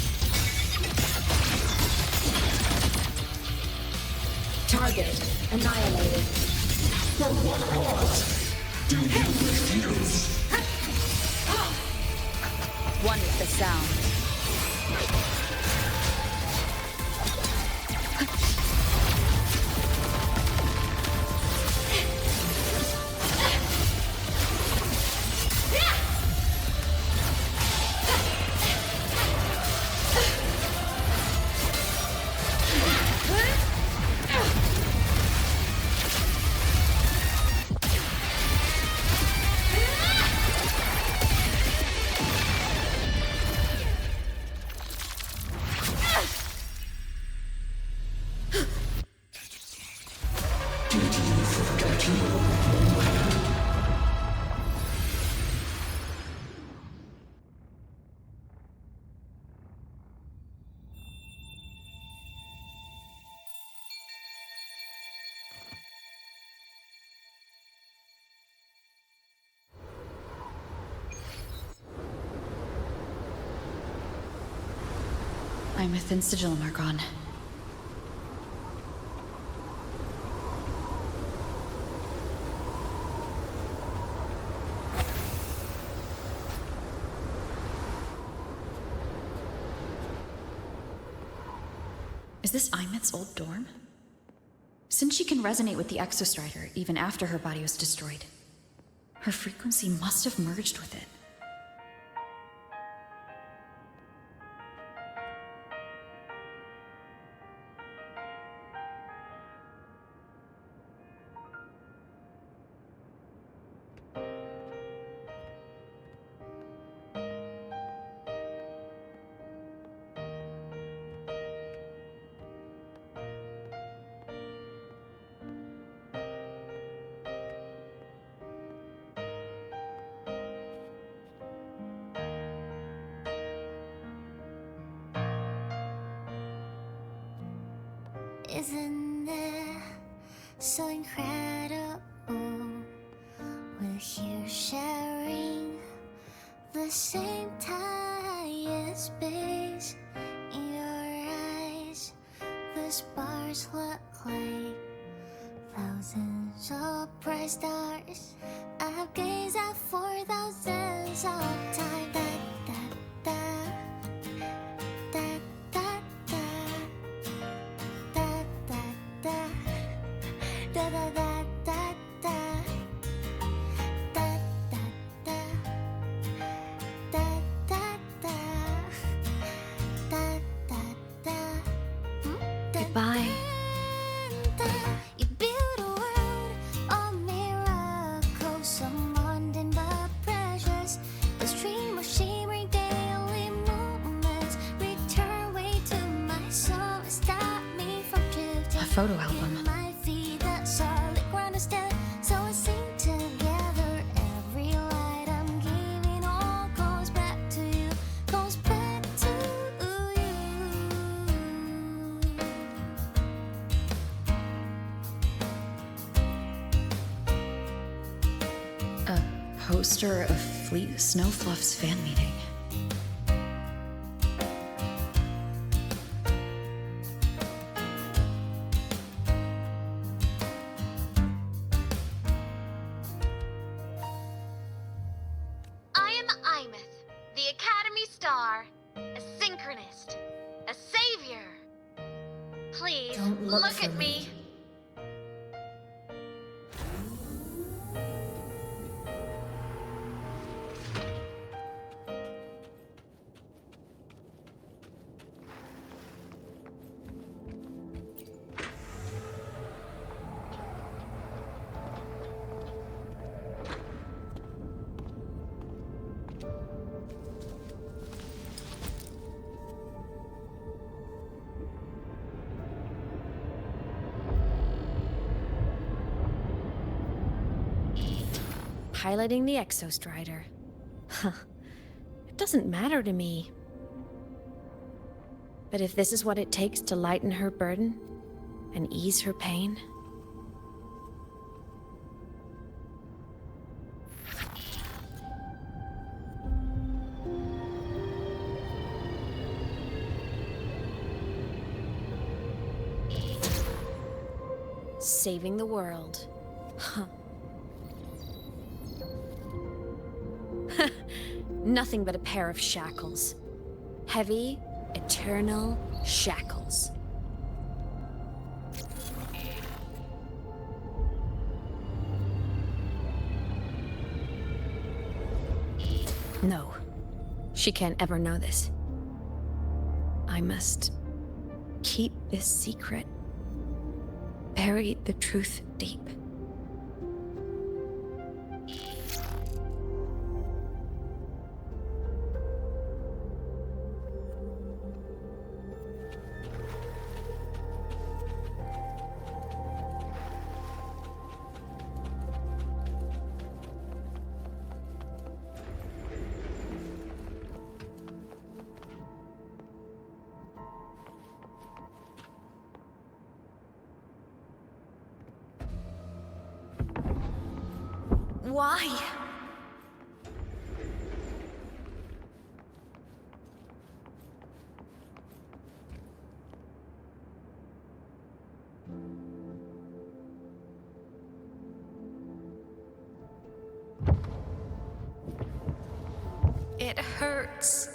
Target annihilated. For what cause do you refuse? One with the sound. Aemeath and sigillum are gone. Is this aemeath's old dorm? Since she can resonate with the exostrider even after her body was destroyed, her frequency must have merged with it. Isn't it so incredible? We're here sharing the same time and space. In your eyes, the stars look like thousands of bright stars. I've gazed at for thousands of times. Goodbye. You build a world of miracles, some mundane but precious. The stream of shimmering daily moments return way to my soul and stop me from drifting. A photo album. In my feet, that solid ground is dead, so I sing together. Every light I'm giving all goes back to you, goes back to you. A poster of Fleet Snowfluff's fan meeting. I am aemeath, the Academy Star, a synchronist, a savior. Please, Don't look look for at me. Piloting the exostrider. Huh. It doesn't matter to me. But if this is what it takes to lighten her burden and ease her pain, saving the world. Huh. Nothing but a pair of shackles. Heavy, eternal shackles. No, she can't ever know this. I must keep this secret. Bury the truth deep. Why? It hurts.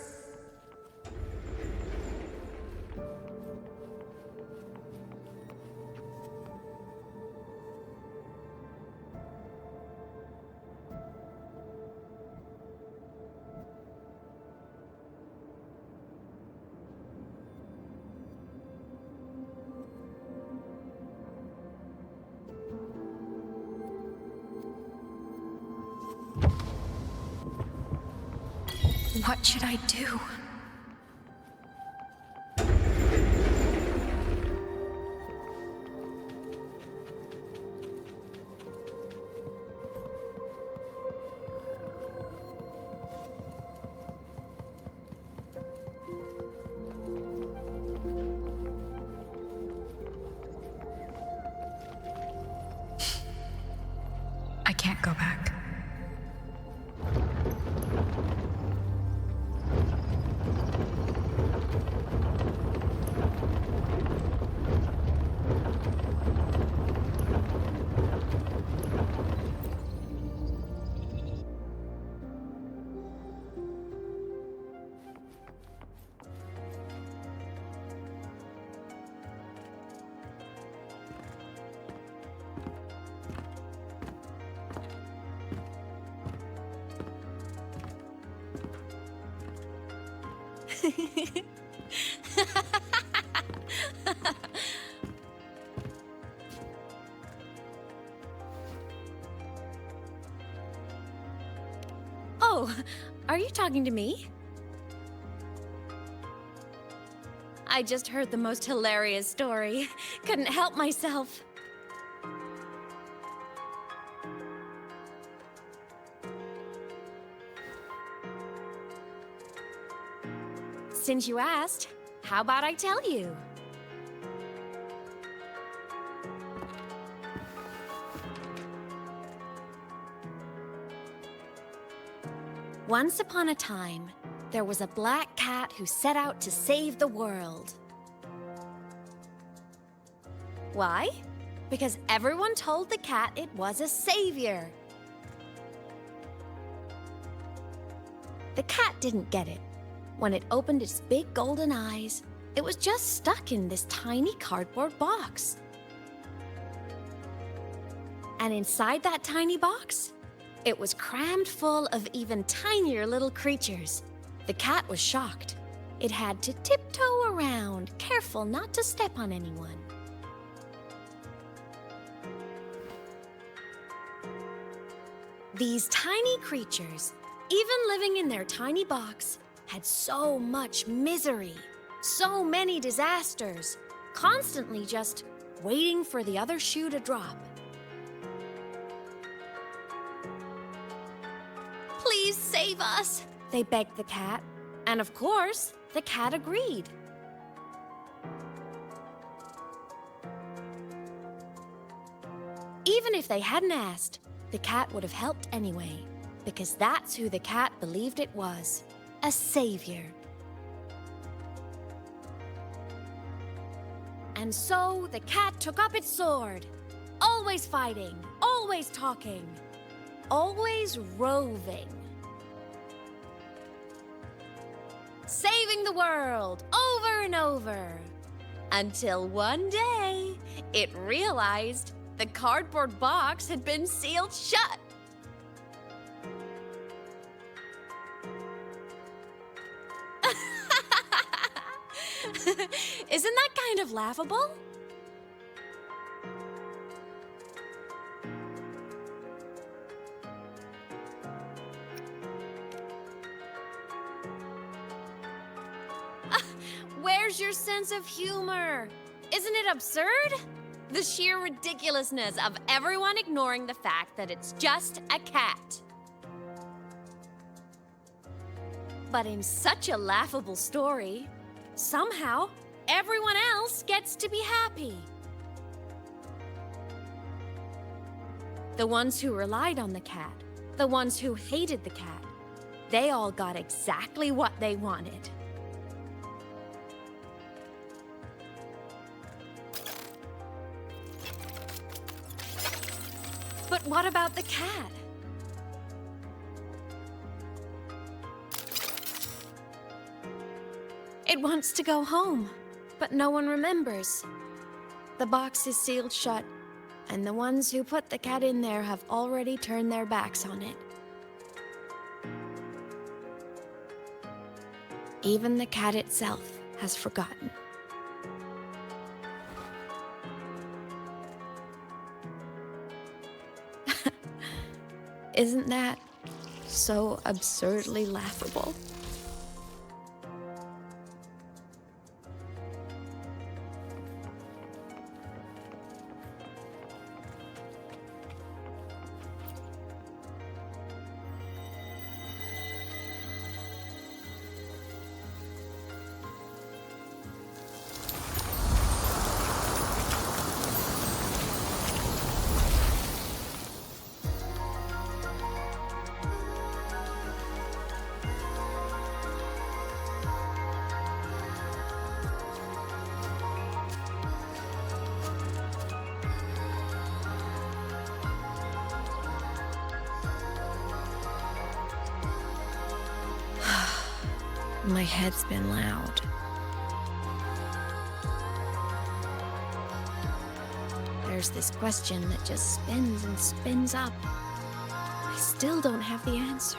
What should I do? I can't go back. Oh, are you talking to me? I just heard the most hilarious story. Couldn't help myself. Since you asked, how about I tell you? Once upon a time, there was a black cat who set out to save the world. Why? Because everyone told the cat it was a savior. The cat didn't get it. When it opened its big golden eyes, it was just stuck in this tiny cardboard box. And inside that tiny box, it was crammed full of even tinier little creatures. The cat was shocked. It had to tiptoe around, careful not to step on anyone. These tiny creatures, even living in their tiny box, had so much misery, so many disasters, constantly just waiting for the other shoe to drop. Please save us, they begged the cat. And of course, the cat agreed. Even if they hadn't asked, the cat would have helped anyway, because that's who the cat believed it was, a savior. And so the cat took up its sword, always fighting, always talking, always roving. Saving the world over and over. Until one day, it realized the cardboard box had been sealed shut. Isn't that kind of laughable? Where's your sense of humor? Isn't it absurd? The sheer ridiculousness of everyone ignoring the fact that it's just a cat. But in such a laughable story, somehow everyone else gets to be happy. The ones who relied on the cat, the ones who hated the cat, they all got exactly what they wanted. But what about the cat? It wants to go home, but no one remembers. The box is sealed shut, and the ones who put the cat in there have already turned their backs on it. Even the cat itself has forgotten. Isn't that so absurdly laughable? My head's been loud. There's this question that just spins and spins up. I still don't have the answer.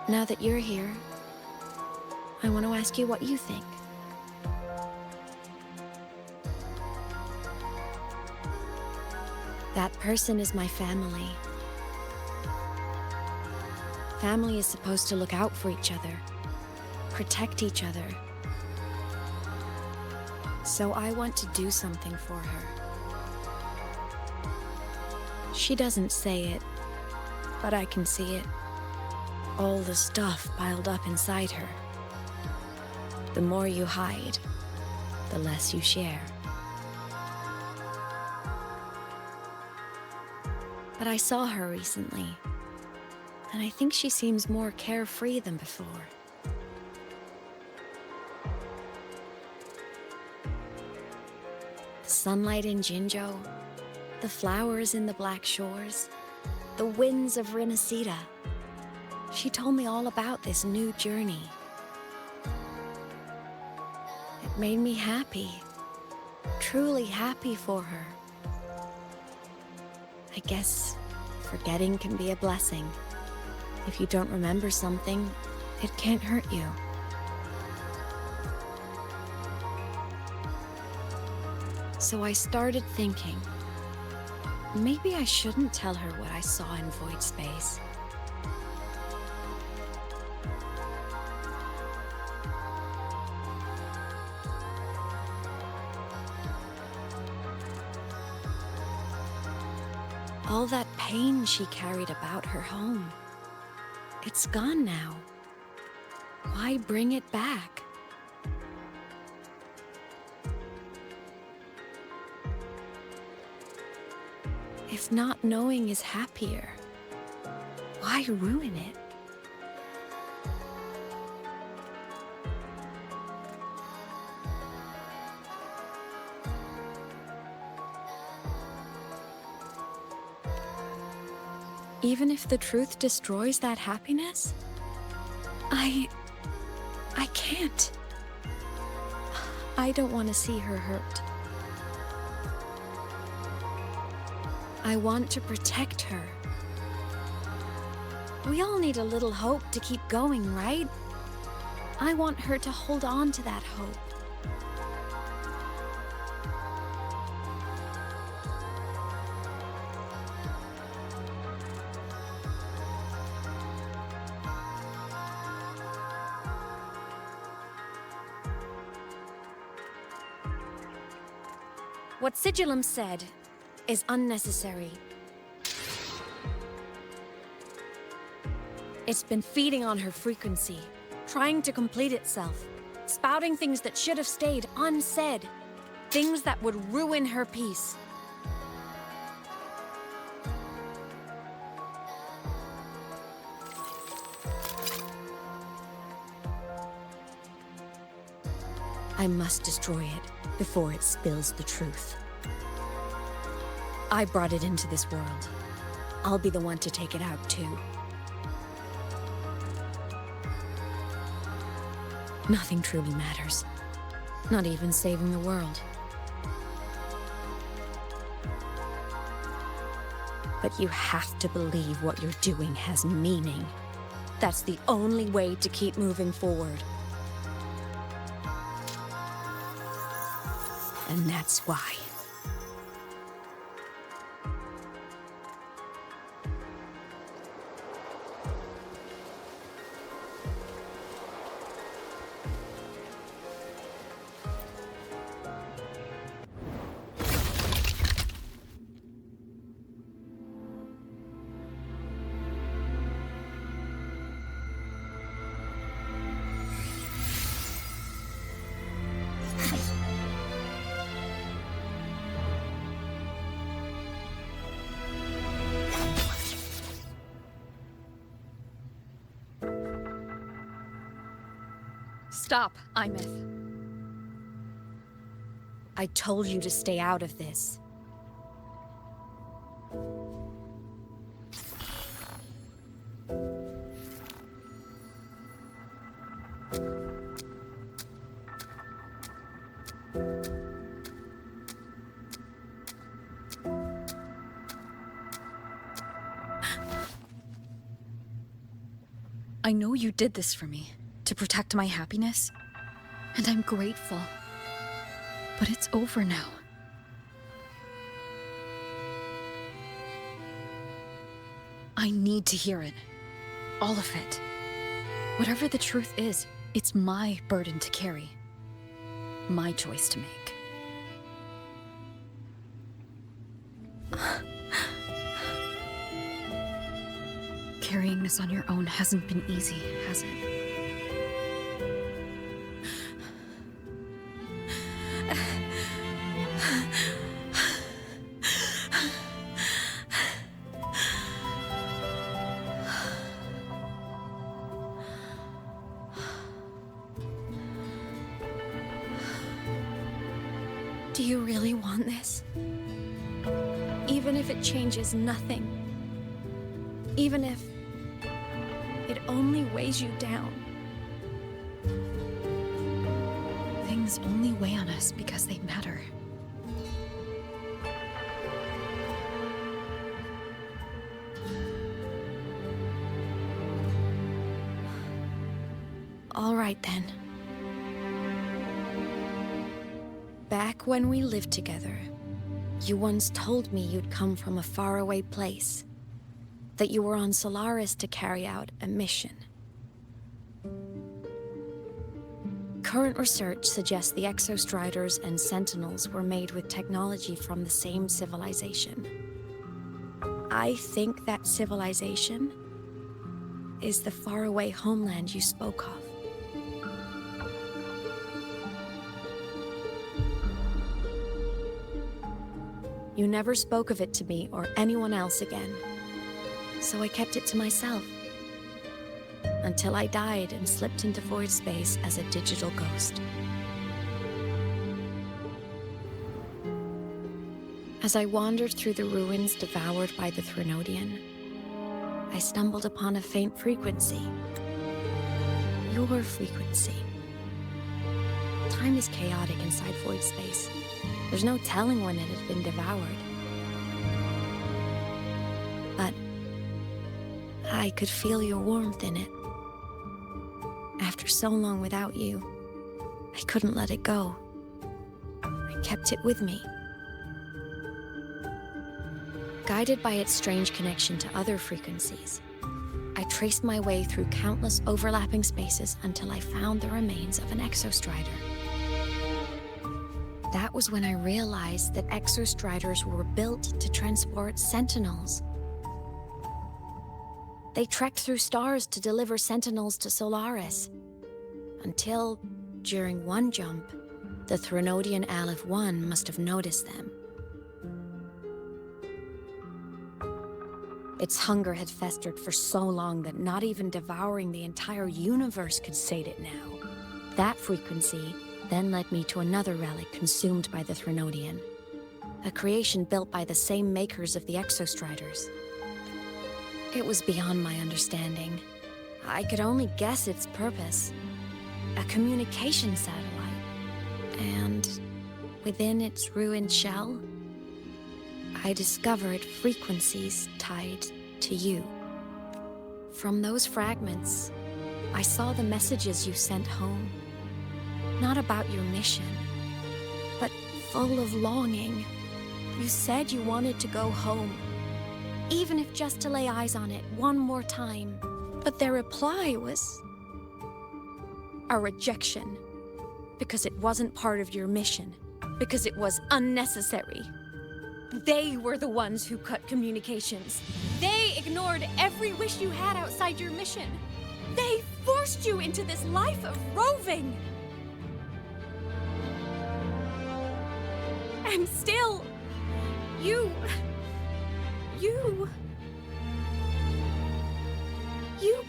Now that you're here, I want to ask you what you think. That person is my family. Family is supposed to look out for each other, protect each other. So I want to do something for her. She doesn't say it, but I can see it. All the stuff piled up inside her. The more you hide, the less you share. But I saw her recently, and I think she seems more carefree than before. The sunlight in Jinzhou, the flowers in the Black Shores, the winds of Rinasita. She told me all about this new journey. It made me happy, truly happy for her. I guess forgetting can be a blessing. If you don't remember something, it can't hurt you. So I started thinking, maybe I shouldn't tell her what I saw in void space. All that pain she carried about her home, it's gone now. Why bring it back? If not knowing is happier, why ruin it? Even if the truth destroys that happiness, I can't. I don't want to see her hurt. I want to protect her. We all need a little hope to keep going, right? I want her to hold on to that hope. What Sigillum said is unnecessary. It's been feeding on her frequency, trying to complete itself, spouting things that should have stayed unsaid, things that would ruin her peace. I must destroy it before it spills the truth. I brought it into this world. I'll be the one to take it out too. Nothing truly matters. Not even saving the world. But you have to believe what you're doing has meaning. That's the only way to keep moving forward. And that's why. Stop, aemeath. I told you to stay out of this. I know you did this for me, to protect my happiness, and I'm grateful. But it's over now. I need to hear it. All of it. Whatever the truth is, it's my burden to carry. My choice to make. Carrying this on your own hasn't been easy, has it? Do you really want this? Even if it changes nothing? Even if it only weighs you down? Things only weigh on us because they matter. All right then. Back when we lived together, you once told me you'd come from a faraway place. That you were on Solaris to carry out a mission. Current research suggests the Exostriders and Sentinels were made with technology from the same civilization. I think that civilization is the faraway homeland you spoke of. You never spoke of it to me or anyone else again. So I kept it to myself. Until I died and slipped into void space as a digital ghost. As I wandered through the ruins devoured by the Threnodian, I stumbled upon a faint frequency. Your frequency. Time is chaotic inside void space. There's no telling when it had been devoured. But I could feel your warmth in it. After so long without you, I couldn't let it go. I kept it with me. Guided by its strange connection to other frequencies, I traced my way through countless overlapping spaces until I found the remains of an Exostrider. That was when I realized that Exostriders were built to transport Sentinels. They trekked through stars to deliver Sentinels to Solaris. Until, during one jump, the Threnodian Aleph 1 must have noticed them. Its hunger had festered for so long that not even devouring the entire universe could sate it now. That frequency then led me to another relic consumed by the Threnodian, a creation built by the same makers of the Exostriders. It was beyond my understanding. I could only guess its purpose. A communication satellite. And within its ruined shell, I discovered frequencies tied to you. From those fragments, I saw the messages you sent home. Not about your mission, but full of longing. You said you wanted to go home, even if just to lay eyes on it one more time. But their reply was a rejection, because it wasn't part of your mission, because it was unnecessary. They were the ones who cut communications. They ignored every wish you had outside your mission. They forced you into this life of roving. And still, you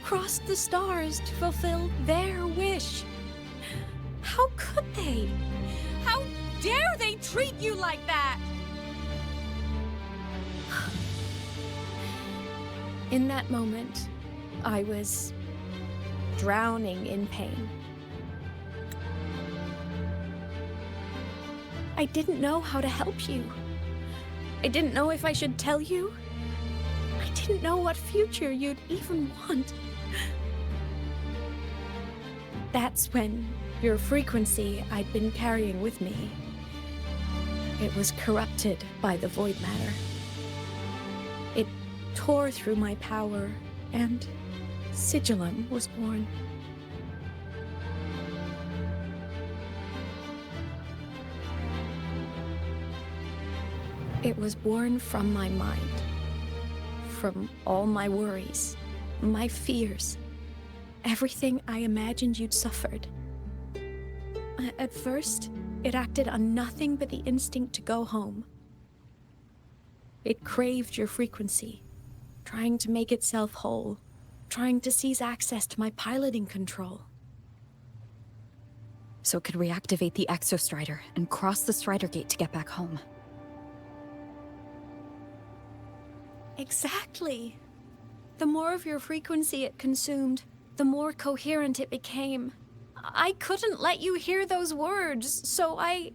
crossed the stars to fulfill their wish. How could they? How dare they treat you like that? In that moment, I was drowning in pain. I didn't know how to help you. I didn't know if I should tell you. I didn't know what future you'd even want. That's when your frequency I'd been carrying with me, it was corrupted by the void matter. It tore through my power, and sigillum was born. It was born from my mind, from all my worries, my fears, everything I imagined you'd suffered. At first, it acted on nothing but the instinct to go home. It craved your frequency, trying to make itself whole, trying to seize access to my piloting control. So it could reactivate the exostrider and cross the Strider Gate to get back home. Exactly. The more of your frequency it consumed, the more coherent it became. I couldn't let you hear those words, so I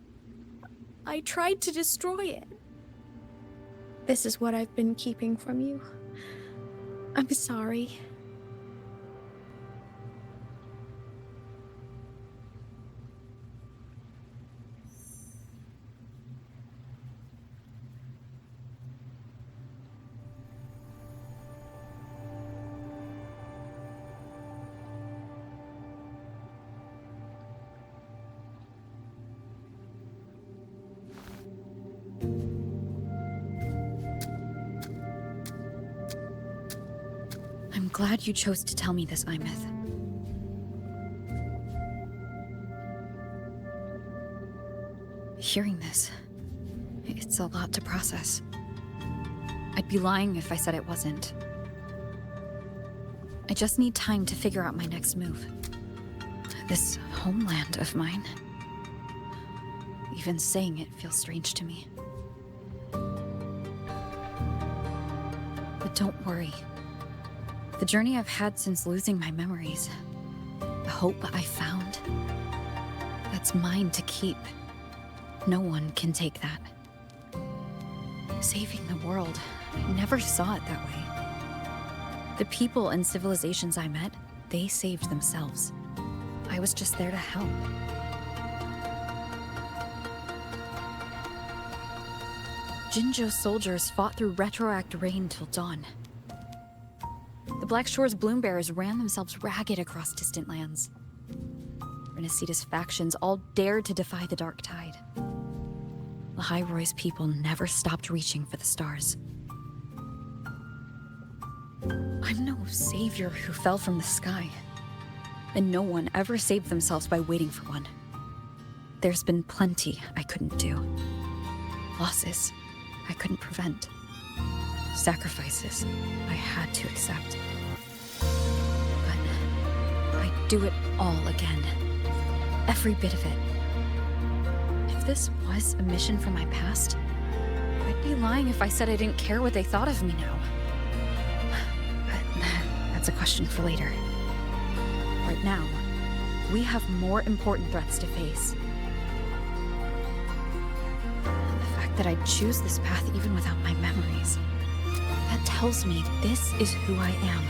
tried to destroy it. This is what I've been keeping from you. I'm sorry. I'm glad you chose to tell me this, aemeath. Hearing this, it's a lot to process. I'd be lying if I said it wasn't. I just need time to figure out my next move. This homeland of mine. Even saying it feels strange to me. But don't worry. The journey I've had since losing my memories, the hope I found, that's mine to keep. No one can take that. Saving the world, I never saw it that way. The people and civilizations I met, they saved themselves. I was just there to help. Jinzhou soldiers fought through retroact rain till dawn. The Black Shore's bloom bearers ran themselves ragged across distant lands. Renacita's factions all dared to defy the dark tide. Lahai-Roy's people never stopped reaching for the stars. I'm no savior who fell from the sky, and no one ever saved themselves by waiting for one. There's been plenty I couldn't do. Losses I couldn't prevent. Sacrifices I had to accept. But I'd do it all again. Every bit of it. If this was a mission from my past, I'd be lying if I said I didn't care what they thought of me now. But that's a question for later. Right now, we have more important threats to face. The fact that I'd choose this path even without my memories, that tells me this is who I am.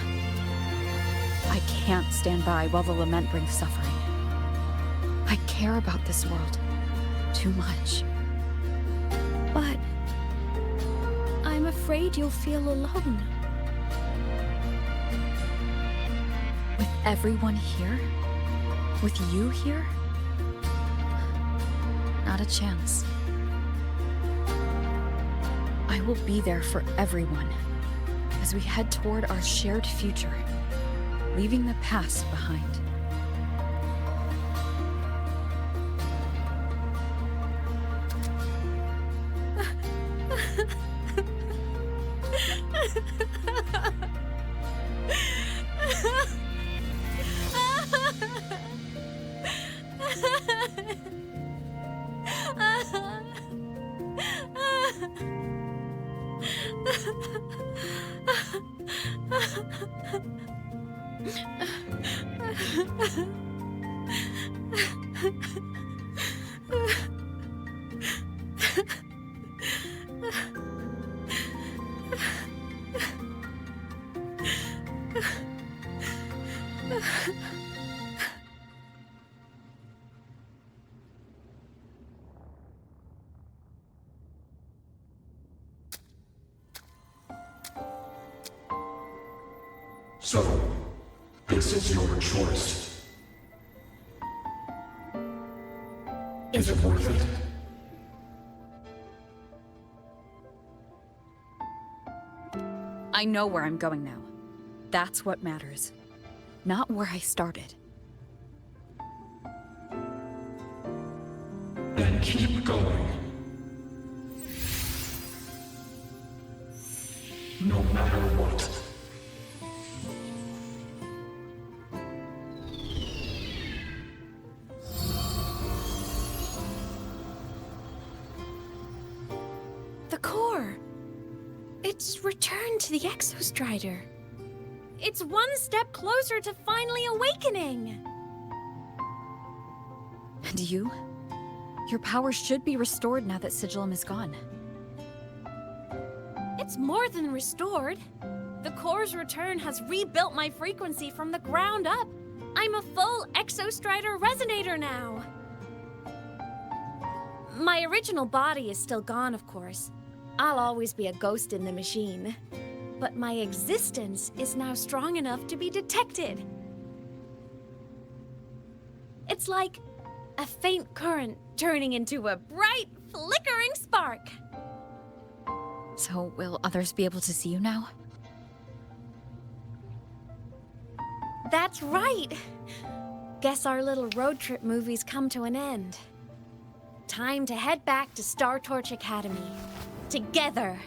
I can't stand by while the lament brings suffering. I care about this world too much. But I'm afraid you'll feel alone. With everyone here? With you here? Not a chance. I will be there for everyone as we head toward our shared future, leaving the past behind. So, this is your choice. Is it worth it? I know where I'm going now. That's what matters. Not where I started. Then keep going. No matter what. The core! It's returned to the Exostrider. It's one step closer to finally awakening! And you? Your powers should be restored now that Sigillum is gone. It's more than restored. The core's return has rebuilt my frequency from the ground up. I'm a full Exostrider resonator now. My original body is still gone, of course. I'll always be a ghost in the machine. But my existence is now strong enough to be detected. It's like a faint current turning into a bright, flickering spark. So, will others be able to see you now? That's right! Guess our little road trip movie's come to an end. Time to head back to Star Torch Academy. Together!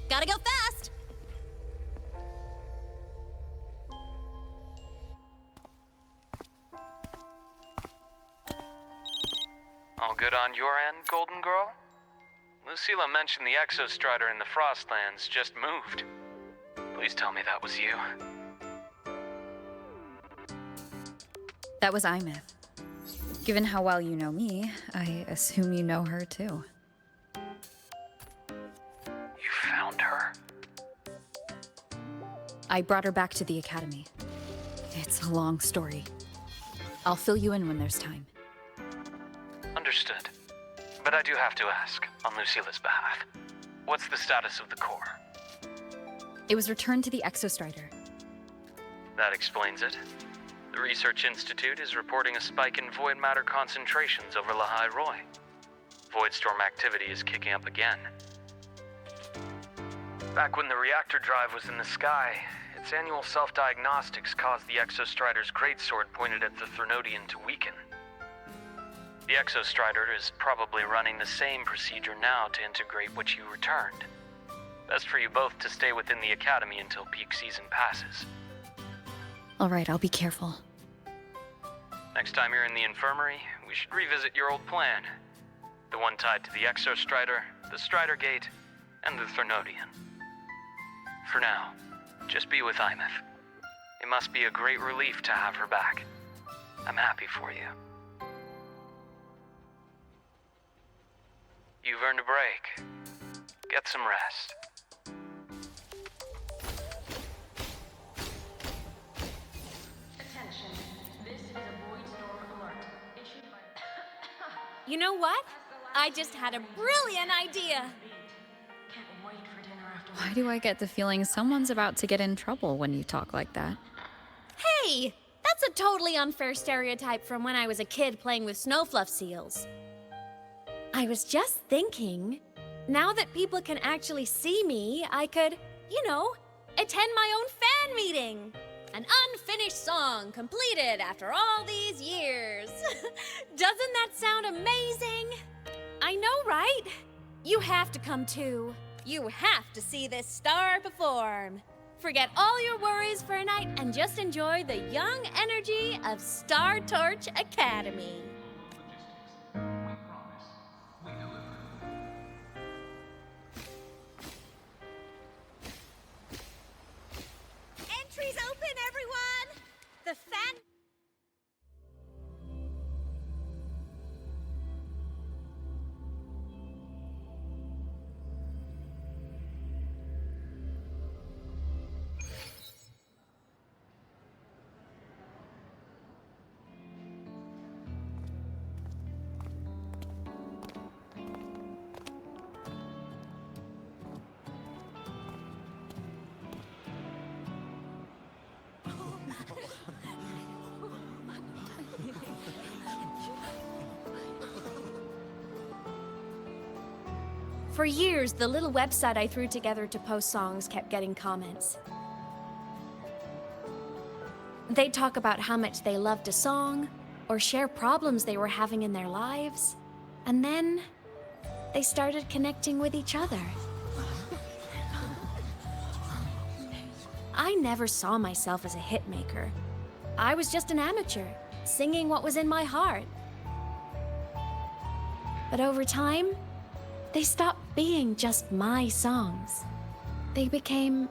Gotta go fast! All good on your end, Golden Girl? Lucilla mentioned the Exostrider in the Frostlands just moved. Please tell me that was you. That was aemeath. Given how well you know me, I assume you know her too. You found her? I brought her back to the Academy. It's a long story. I'll fill you in when there's time. Understood. But I do have to ask, on Lucilla's behalf, what's the status of the core? It was returned to the Exostrider. That explains it. The Research Institute is reporting a spike in void matter concentrations over Lahai Roy. Voidstorm activity is kicking up again. Back when the reactor drive was in the sky, its annual self-diagnostics caused the Exostrider's greatsword pointed at the Threnodian to weaken. The Exostrider is probably running the same procedure now to integrate what you returned. Best for you both to stay within the Academy until peak season passes. All right, I'll be careful. Next time you're in the infirmary, we should revisit your old plan. The one tied to the Exostrider, the Strider Gate, and the Threnodian. For now, just be with aemeath. It must be a great relief to have her back. I'm happy for you. You've earned a break. Get some rest. Attention. This is a void storm alert. You know what? I just had a brilliant idea. Why do I get the feeling someone's about to get in trouble when you talk like that? Hey, that's a totally unfair stereotype from when I was a kid playing with snowfluff seals. I was just thinking, now that people can actually see me, I could, attend my own fan meeting. An unfinished song completed after all these years. Doesn't that sound amazing? I know, right? You have to come too. You have to see this star perform. Forget all your worries for a night and just enjoy the young energy of Star Torch Academy. Entries open, everyone! The fan... For years, the little website I threw together to post songs kept getting comments. They'd talk about how much they loved a song, or share problems they were having in their lives, and then they started connecting with each other. I never saw myself as a hitmaker. I was just an amateur, singing what was in my heart. But over time, they stopped being just my songs. They became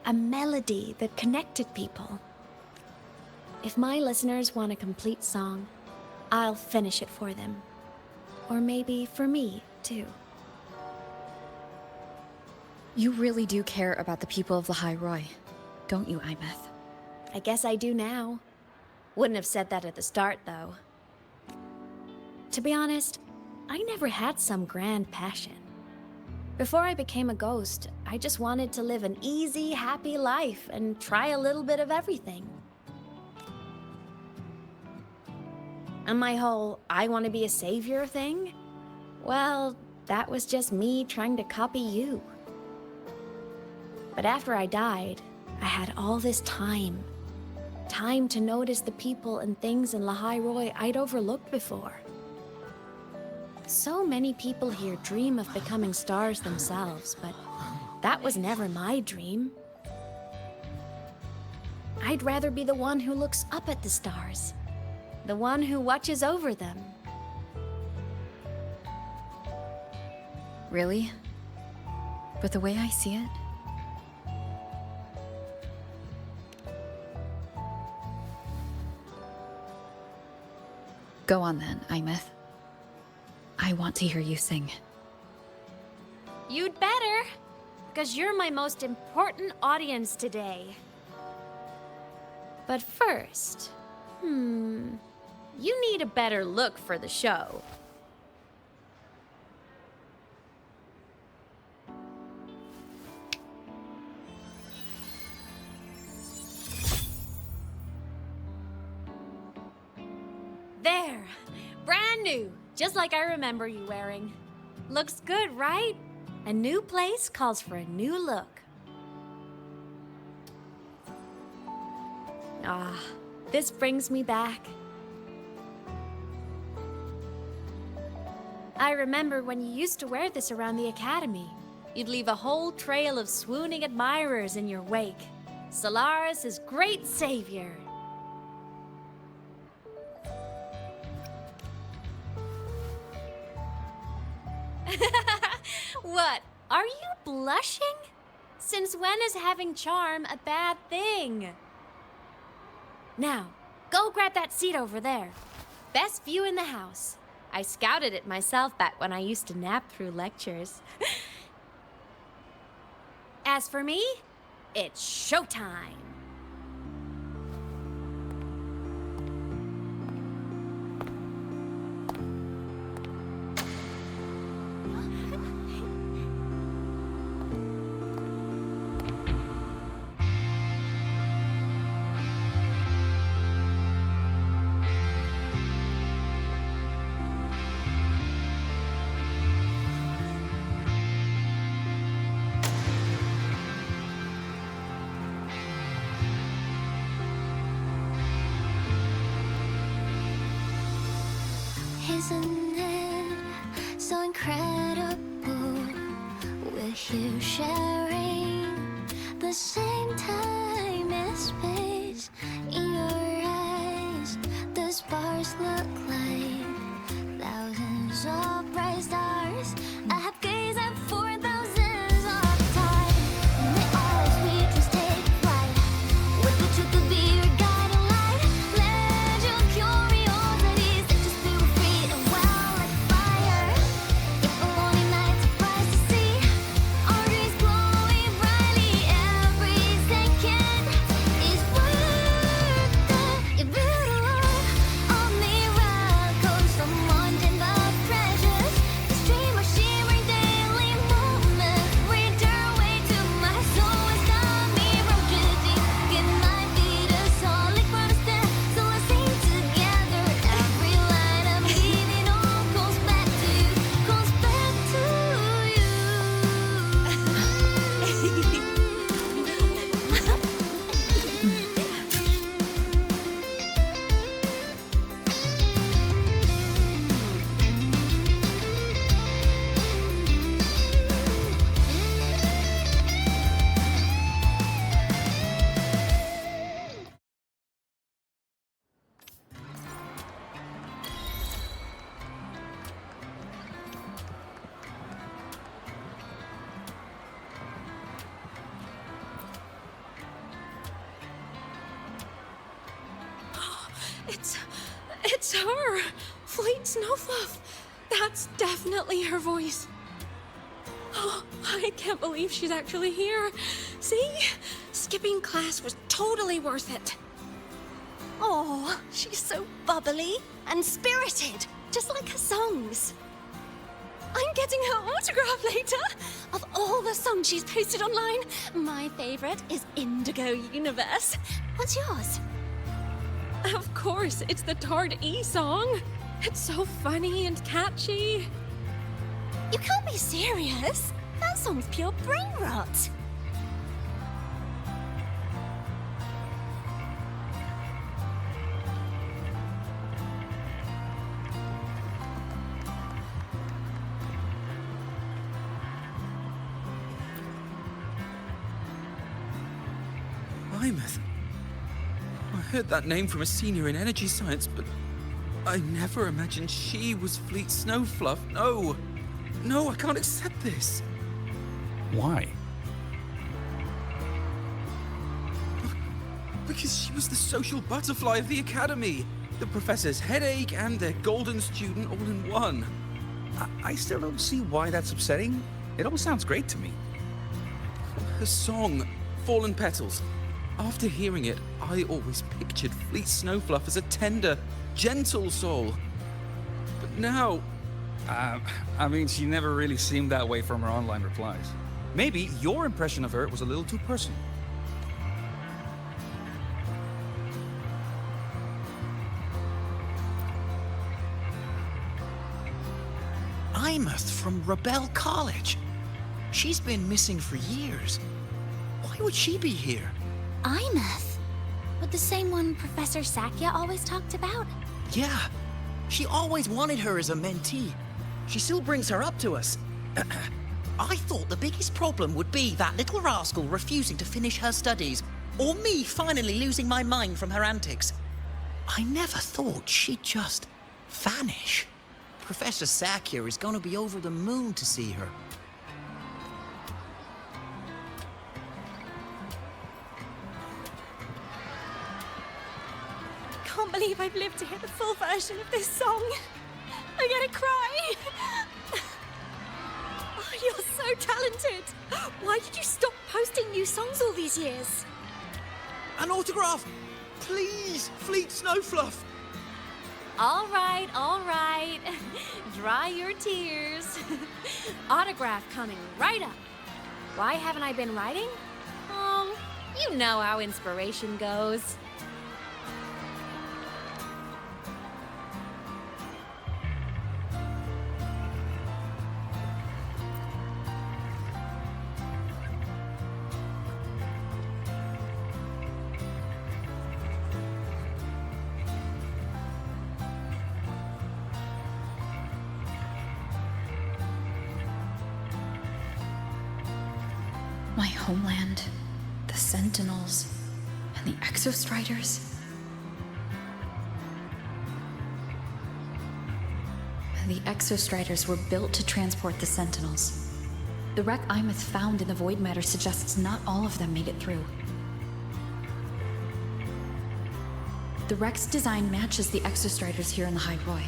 a melody that connected people. If my listeners want a complete song, I'll finish it for them. Or maybe for me, too. You really do care about the people of Lahai Roi, don't you, aemeath? I guess I do now. Wouldn't have said that at the start, though. To be honest, I never had some grand passion. Before I became a ghost, I just wanted to live an easy, happy life and try a little bit of everything. And my whole I want to be a savior thing? Well, that was just me trying to copy you. But after I died, I had all this time. Time to notice the people and things in Lahai Roi I'd overlooked before. So many people here dream of becoming stars themselves, but that was never my dream. I'd rather be the one who looks up at the stars, the one who watches over them. Really? But the way I see it, go on then, aemeath. I want to hear you sing. You'd better, because you're my most important audience today. But first, you need a better look for the show. There, brand new. Just like I remember you wearing. Looks good, right? A new place calls for a new look. Ah, this brings me back. I remember when you used to wear this around the academy. You'd leave a whole trail of swooning admirers in your wake. Solaris' great savior. What? Are you blushing? Since when is having charm a bad thing? Now, go grab that seat over there. Best view in the house. I scouted it myself back when I used to nap through lectures. As for me, it's showtime. Isn't it so incredible? We're here sharing the same time and space. In your eyes, the stars look like thousands of bright stars. I have gazed at for thousands of time. May all sweetness take flight. With the truth to be your guiding light. Let your curiosity set your spirit free and well like fire. If a lonely night surprised to see our dreams glowing brightly, every second is worth it. You're beautiful, a miracle, someone in the precious. The stream of shimmering daily moments return way to my soul. It's got me from deep in my feet, a solid constant. So I sing together. Every line I'm leaving all goes back to you, goes back to you. It's her! Fleet Snowfluff! That's definitely her voice. Oh, I can't believe she's actually here. See? Skipping class was totally worth it. Oh, she's so bubbly and spirited, just like her songs. I'm getting her autograph later. Of all the songs she's posted online, my favorite is Indigo Universe. What's yours? Of course, it's the Tard E song. It's so funny and catchy. You can't be serious. That song's pure brain rot. Aemeath. I heard that name from a senior in energy science, but I never imagined she was Fleet Snowfluff. No, I can't accept this. Why? Because she was the social butterfly of the academy, the professor's headache and their golden student all in one. I still don't see why that's upsetting. It all sounds great to me. Her song, Fallen Petals. After hearing it, I always pictured Fleet Snowfluff as a tender, gentle soul. But now... I mean, she never really seemed that way from her online replies. Maybe your impression of her was a little too personal. Aemeath from Rebel College. She's been missing for years. Why would she be here? Aemeath? But the same one Professor Sakya always talked about? Yeah, she always wanted her as a mentee. She still brings her up to us. I thought the biggest problem would be that little rascal refusing to finish her studies, or me finally losing my mind from her antics. I never thought she'd just vanish. Professor Sakya is going to be over the moon to see her. Can't believe I've lived to hear the full version of this song. I'm gonna cry. Oh, you're so talented. Why did you stop posting new songs all these years? An autograph! Please, Fleet Snowfluff! All right. Dry your tears. Autograph coming right up. Why haven't I been writing? You know how inspiration goes. My homeland, the Sentinels, and the Exostriders. The Exostriders were built to transport the Sentinels. The wreck aemeath found in the void matter suggests not all of them made it through. The wreck's design matches the Exostriders here in the High Roy,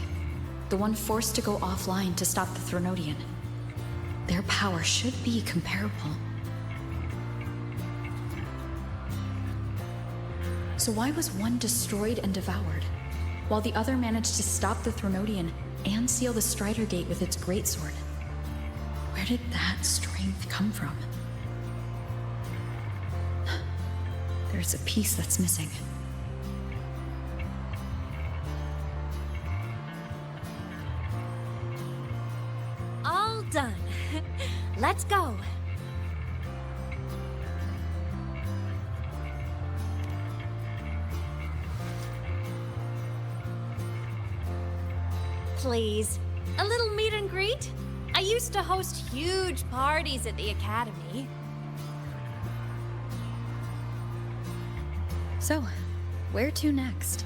the one forced to go offline to stop the Threnodian. Their power should be comparable. So why was one destroyed and devoured, while the other managed to stop the Threnodian and seal the Strider Gate with its greatsword? Where did that strength come from? There's a piece that's missing. All done. Let's go. Please, a little meet and greet? I used to host huge parties at the Academy. So, where to next?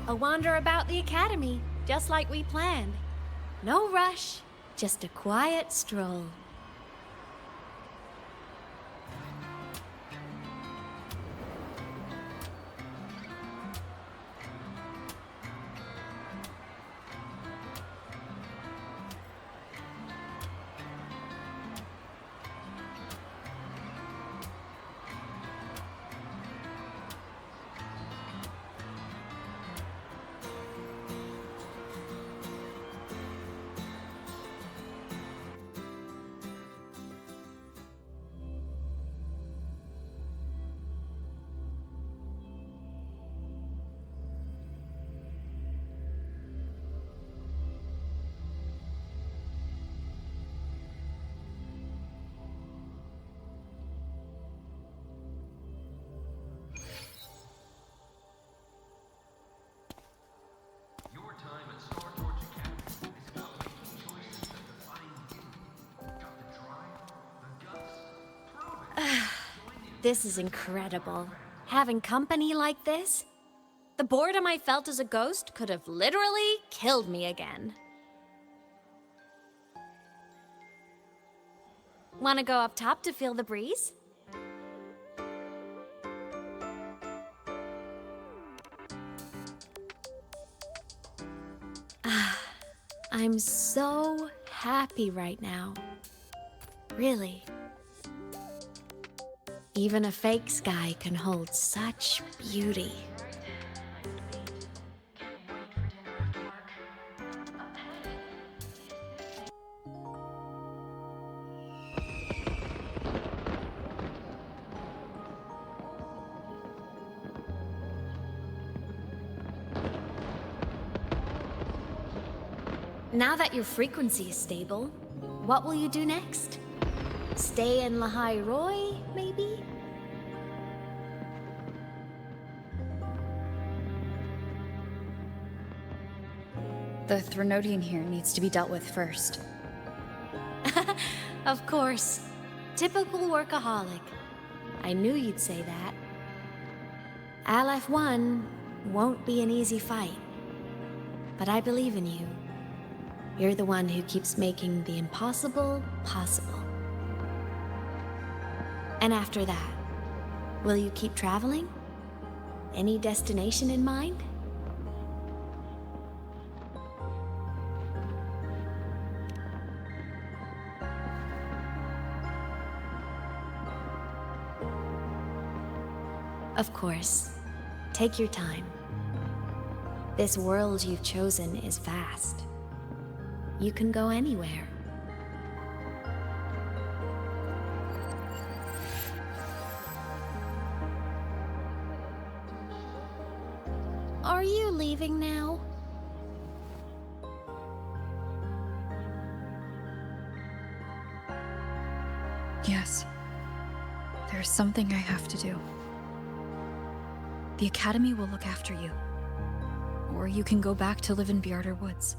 A wander about the Academy, just like we planned. No rush, just a quiet stroll. This is incredible. Having company like this? The boredom I felt as a ghost could have literally killed me again. Wanna go up top to feel the breeze? I'm so happy right now. Really. Even a fake sky can hold such beauty. Now that your frequency is stable, what will you do next? Stay in La High Roy, maybe? The Threnodian here needs to be dealt with first. Of course. Typical workaholic. I knew you'd say that. Aleph-1 won't be an easy fight. But I believe in you. You're the one who keeps making the impossible possible. And after that, will you keep traveling? Any destination in mind? Of course. Take your time. This world you've chosen is vast. You can go anywhere. Are you leaving now? Yes. There's something I have to do. The Academy will look after you. Or you can go back to live in Bjarder Woods.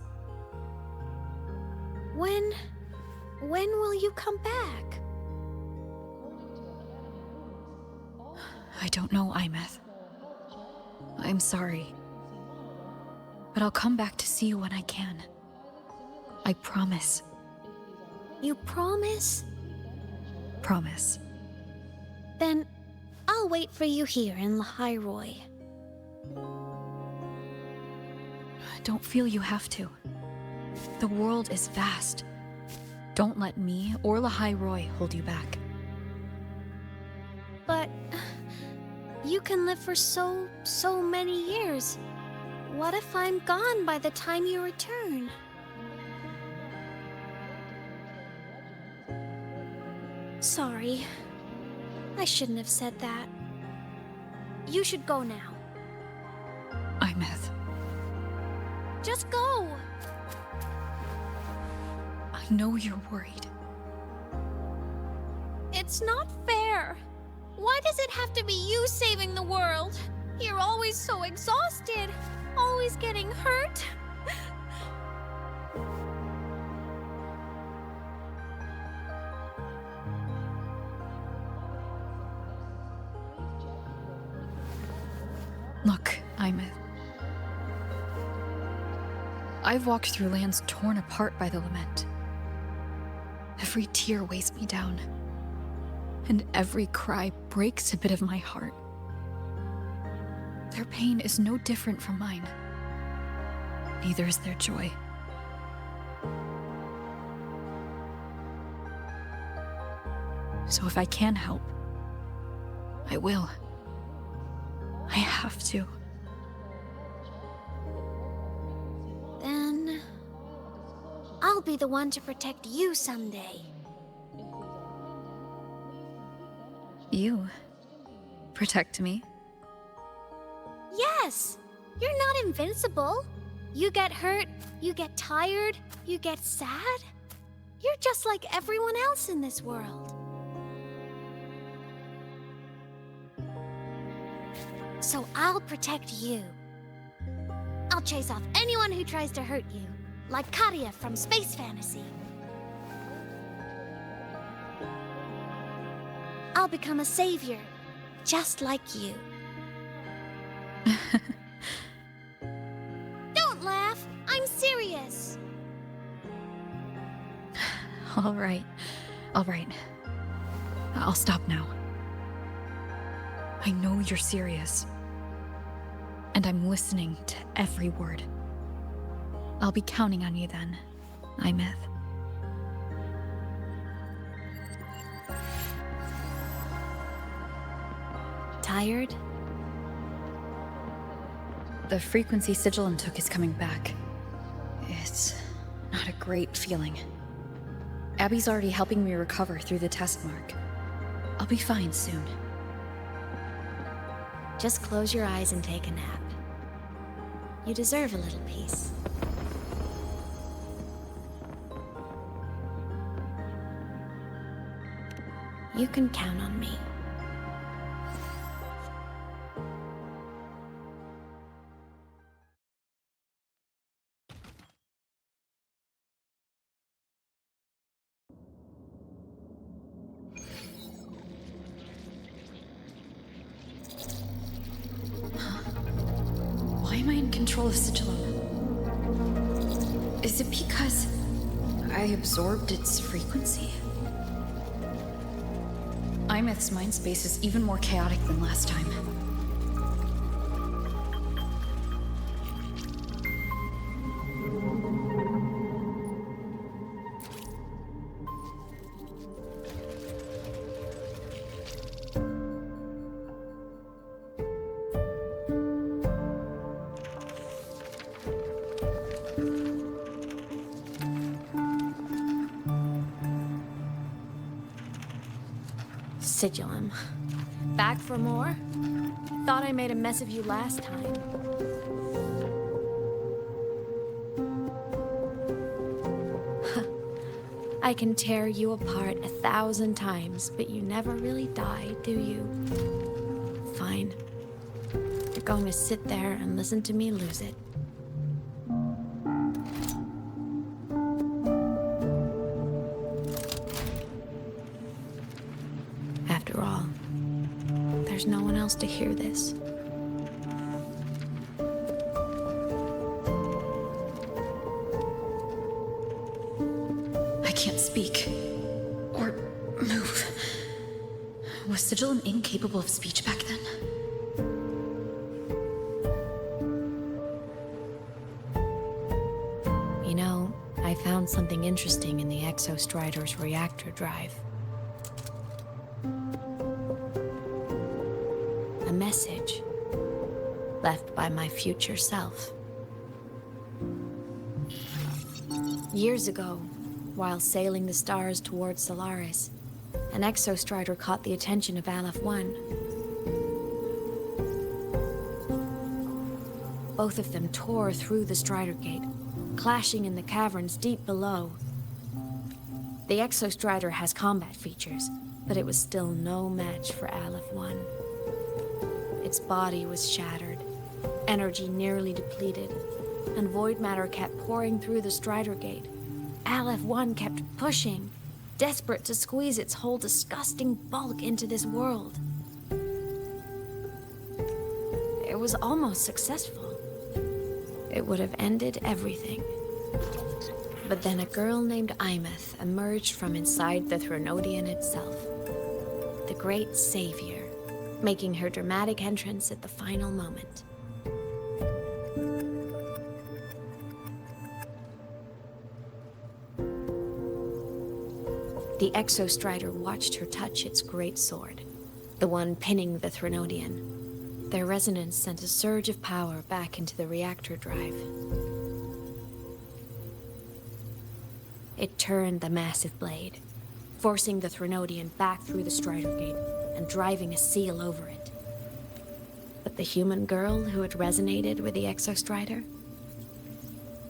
When when will you come back? I don't know, aemeath. I'm sorry. But I'll come back to see you when I can. I promise. You promise? Promise. Then I'll wait for you here in Lahairoi. Don't feel you have to. The world is vast. Don't let me or Lahairoi hold you back. But you can live for so many years. What if I'm gone by the time you return? Sorry. I shouldn't have said that. You should go now. aemeath. Just go! I know you're worried. It's not fair. Why does it have to be you saving the world? You're always so exhausted, always getting hurt. Look, aemeath. I've walked through lands torn apart by the lament. Every tear weighs me down, and every cry breaks a bit of my heart. Their pain is no different from mine. Neither is their joy. So if I can help, I will. I have to. Then I'll be the one to protect you someday. You protect me? Yes! You're not invincible. You get hurt, you get tired, you get sad. You're just like everyone else in this world. So I'll protect you. I'll chase off anyone who tries to hurt you, like Karia from Space Fantasy. I'll become a savior, just like you. Don't laugh! I'm serious! All right. All right. I'll stop now. I know you're serious. And I'm listening to every word. I'll be counting on you then, aemeath. Tired? The frequency sigillum took is coming back. It's not a great feeling. Abby's already helping me recover through the test mark. I'll be fine soon. Just close your eyes and take a nap. You deserve a little peace. You can count on me. Why am I in control of sigillum? Is it because I absorbed its frequency? aemeath's mind space is even more chaotic than last time. Sigillum. Back for more? Thought I made a mess of you last time. I can tear you apart 1,000 times, but you never really die, do you? Fine. You're going to sit there and listen to me lose it. there's no one else to hear this. I can't speak. Or move. Was sigillum incapable of speech back then? You know, I found something interesting in the Exostrider's reactor drive. A message left by my future self. Years ago, while sailing the stars towards Solaris, an Exostrider caught the attention of Aleph 1. Both of them tore through the Strider Gate, clashing in the caverns deep below. The Exostrider has combat features, but it was still no match for Aleph 1. Its body was shattered, energy nearly depleted, and void matter kept pouring through the Strider Gate. Aleph 1 kept pushing, desperate to squeeze its whole disgusting bulk into this world. It was almost successful. It would have ended everything. But then a girl named Aemeath emerged from inside the Threnodian itself. The great savior, making her dramatic entrance at the final moment. The Exostrider watched her touch its great sword, the one pinning the Threnodian. Their resonance sent a surge of power back into the reactor drive. It turned the massive blade, forcing the Threnodian back through the Strider Gate and driving a seal over it. But the human girl who had resonated with the Exostrider?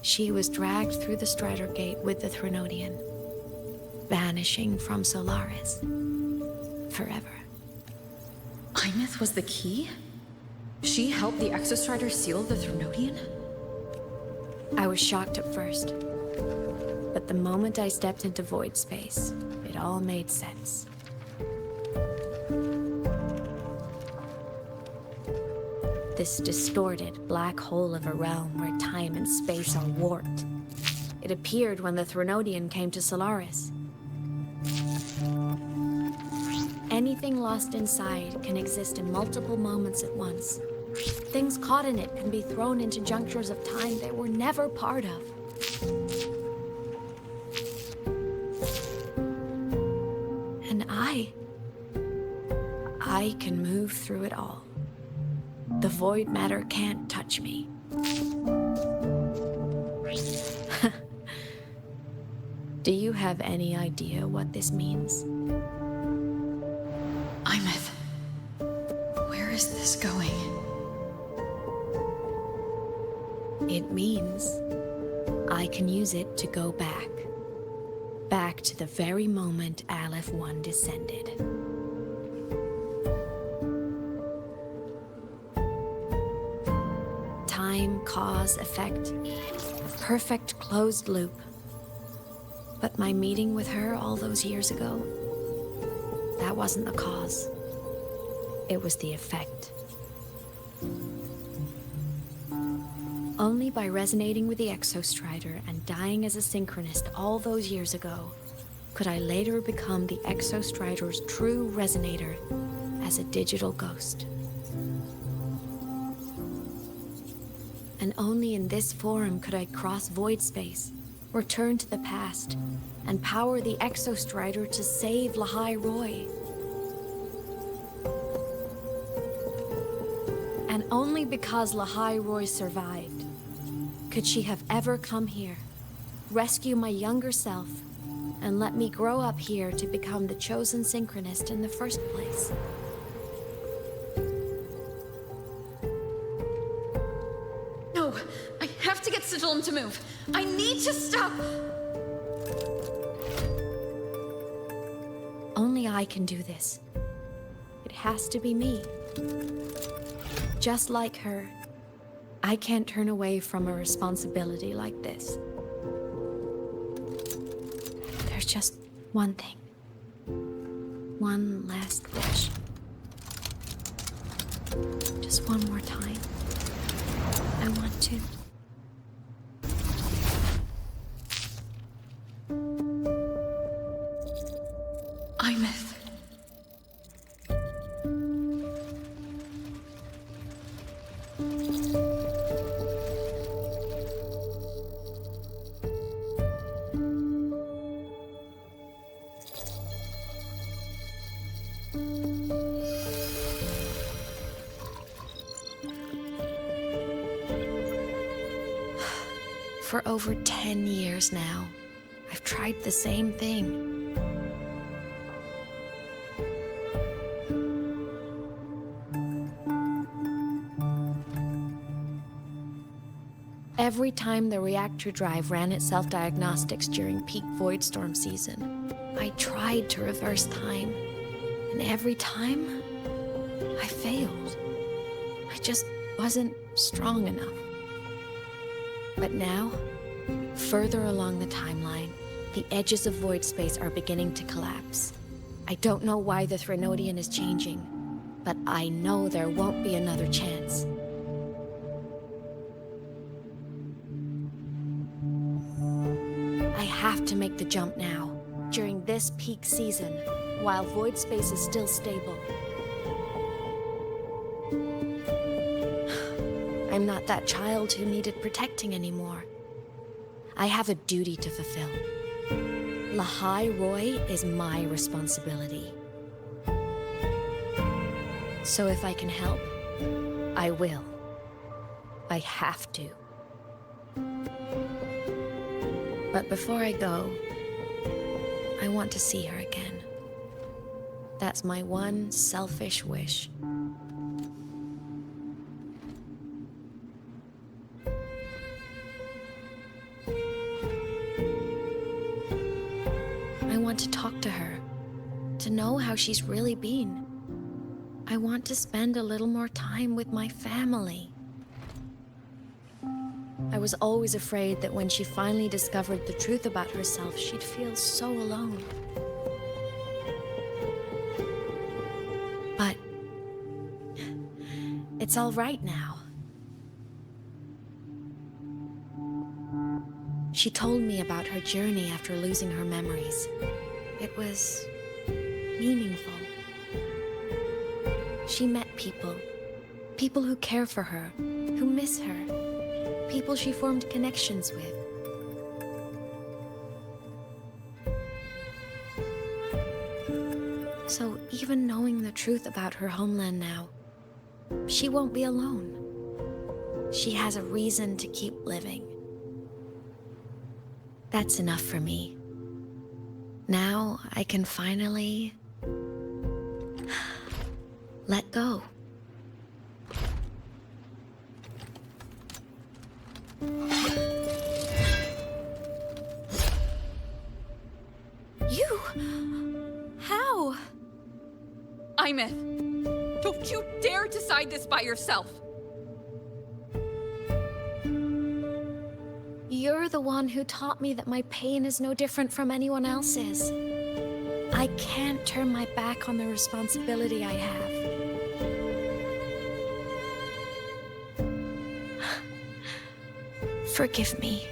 She was dragged through the Strider Gate with the Threnodian, vanishing from Solaris forever. Aemeath was the key? She helped the Exostrider seal the Threnodian? I was shocked at first, but the moment I stepped into void space, it all made sense. This distorted black hole of a realm where time and space are warped. It appeared when the Threnodian came to Solaris. Anything lost inside can exist in multiple moments at once. Things caught in it can be thrown into junctures of time they were never part of. And I can move through it all. The void matter can't touch me. Do you have any idea what this means? Aemeath, where is this going? It means I can use it to go back. Back to the very moment Aleph 1 descended. Time, cause, effect. A perfect closed loop. But my meeting with her all those years ago, that wasn't the cause. It was the effect. Only by resonating with the Exostrider and dying as a synchronist all those years ago, could I later become the Exostrider's true resonator as a digital ghost. And only in this form could I cross void space, return to the past, and power the Exostrider to save Lahai Roy. And only because Lahai Roy survived could she have ever come here, rescue my younger self, and let me grow up here to become the chosen synchronist in the first place. No, I have to get sigillum to move. I need to stop. Only I can do this. It has to be me. Just like her, I can't turn away from a responsibility like this. There's just one thing. One last wish. Just one more time. I want to. Aemeath. For over 10 years now, I've tried the same thing. Every time the reactor drive ran its self-diagnostics during peak void storm season, I tried to reverse time, and every time, I failed. I just wasn't strong enough. But now, further along the timeline, the edges of void space are beginning to collapse. I don't know why the Threnodian is changing, but I know there won't be another chance. I have to make the jump now, during this peak season, while void space is still stable. I'm not that child who needed protecting anymore. I have a duty to fulfill. Lahai Roy is my responsibility. So if I can help, I will. I have to. But before I go, I want to see her again. That's my one selfish wish. I want to talk to her, to know how she's really been. I want to spend a little more time with my family. I was always afraid that when she finally discovered the truth about herself, she'd feel so alone. But it's all right now. She told me about her journey after losing her memories. It was meaningful. She met people who care for her, who miss her, people she formed connections with. So even knowing the truth about her homeland now, she won't be alone. She has a reason to keep living. That's enough for me. Now I can finally let go. You? How? Aemeath, don't you dare decide this by yourself! You're the one who taught me that my pain is no different from anyone else's. I can't turn my back on the responsibility I have. Forgive me.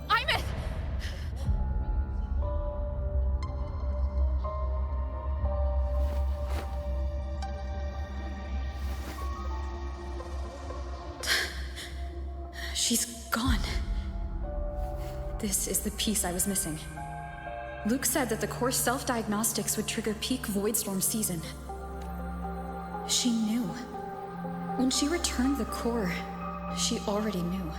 Aemeath! She's gone. This is the piece I was missing. Luuk said that the core self-diagnostics would trigger peak void storm season. She knew. When she returned the core, she already knew.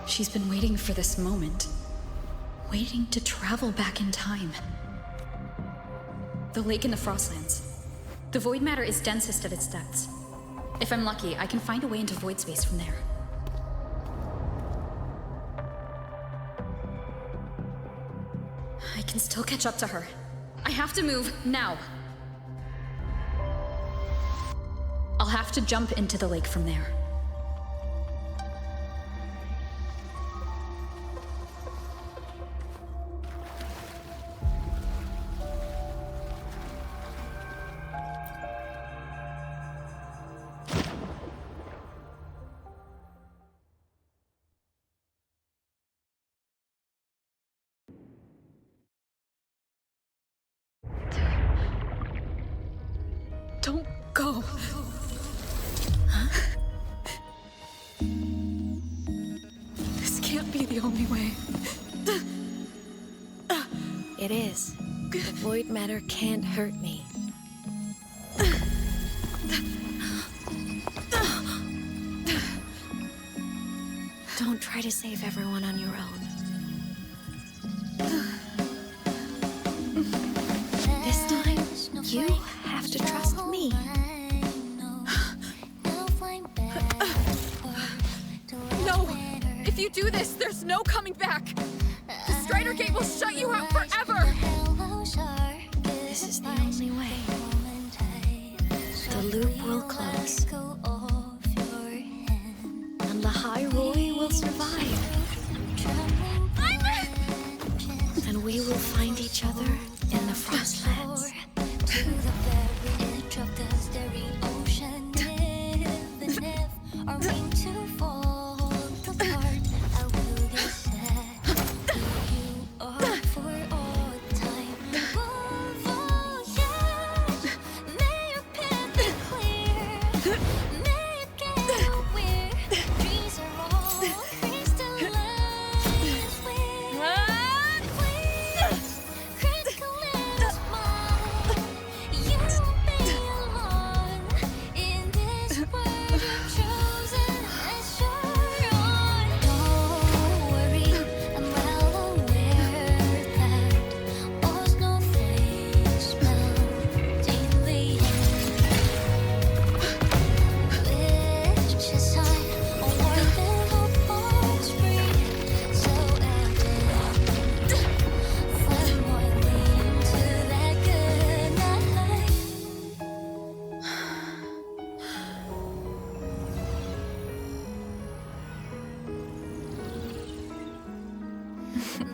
She's been waiting for this moment. Waiting to travel back in time. The lake in the Frostlands. The void matter is densest at its depths. If I'm lucky, I can find a way into void space from there. I can still catch up to her. I have to move, now. I'll have to jump into the lake from there. Don't go. This can't be the only way. It is. The void matter can't hurt me. Don't try to save everyone on your own. This time, you have to trust me. No! If you do this, there's no coming back! The Strider Gate will shut you out forever! This is the only way. The loop will close. And the High Roy will survive. And we will find each other in the Frostlands. To the very edge of the starry ocean. Even if our wing to fall apart, I will be sad. You are for all time. Voyage, may your path be clear. May you get where dreams are all crystallized. Please, critical little smile. You won't be alone in this world you've chosen as your own. Don't worry, I'm well aware that all snowflakes melt daily. Which is high, a world that hope holds free. So evident, find more leading to that good night.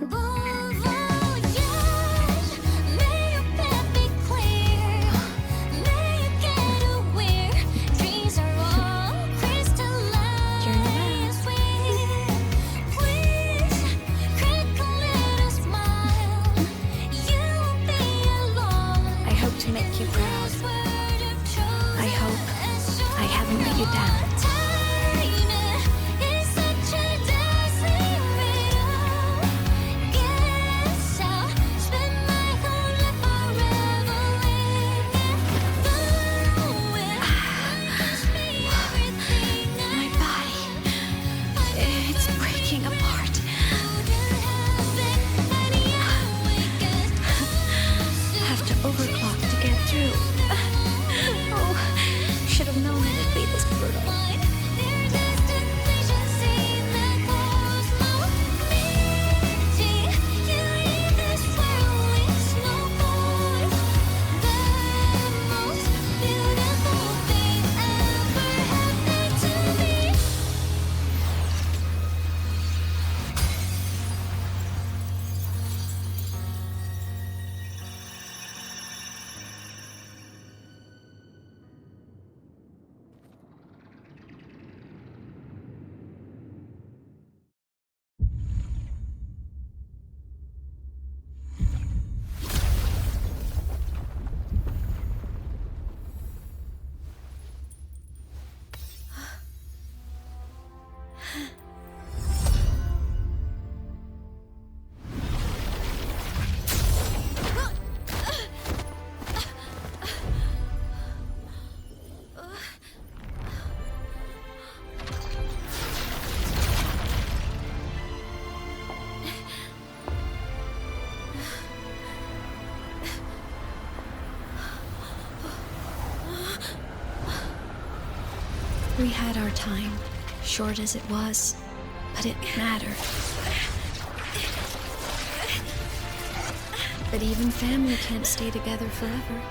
Voyage, may your path be clear. May you get where dreams are all crystallized. Please, critical little smile. You won't be alone. I hope to make you proud. I hope I haven't let you down. Time is such a dazzling riddle. Guess I'll spend my whole life unraveling it. Must be everything My body, it's breaking apart. Have to overclock to get through. Oh, should have known it'd be this brutal. We had our time, short as it was, but it mattered. But even family can't stay together forever.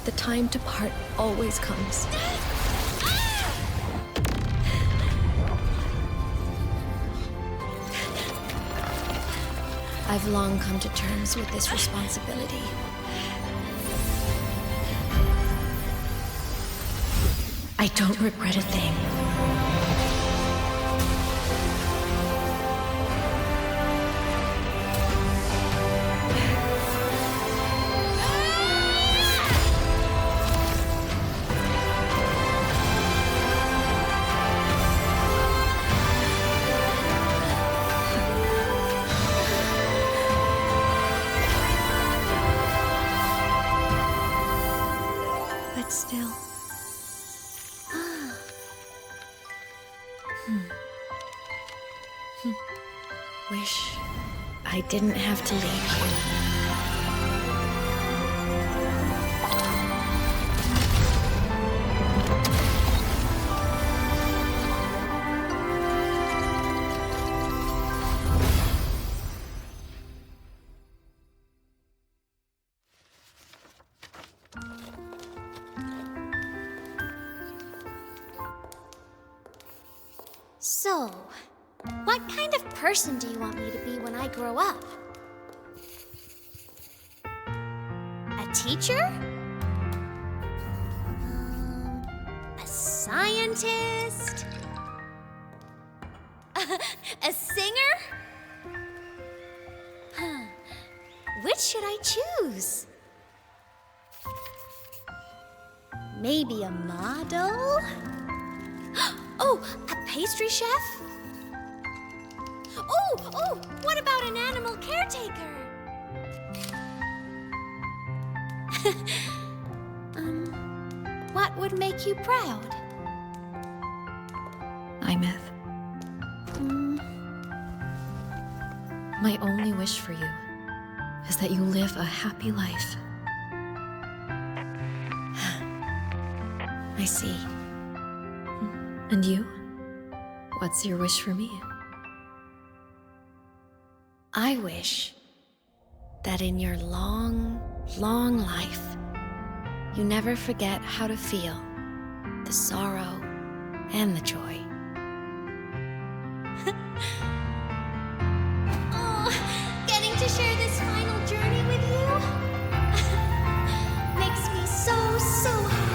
The time to part always comes. I've long come to terms with this responsibility. I don't regret a thing. still. Wish I didn't have to leave you. So, what kind of person do you want me to be when I grow up? A teacher? A scientist? A singer? Which should I choose? Maybe a model? Oh, a pastry chef? Oh, what about an animal caretaker? What would make you proud? Aemeath. My only wish for you is that you live a happy life. I see. And you? What's your wish for me? I wish that in your long, long life, you never forget how to feel the sorrow and the joy. Oh, getting to share this final journey with you makes me so happy.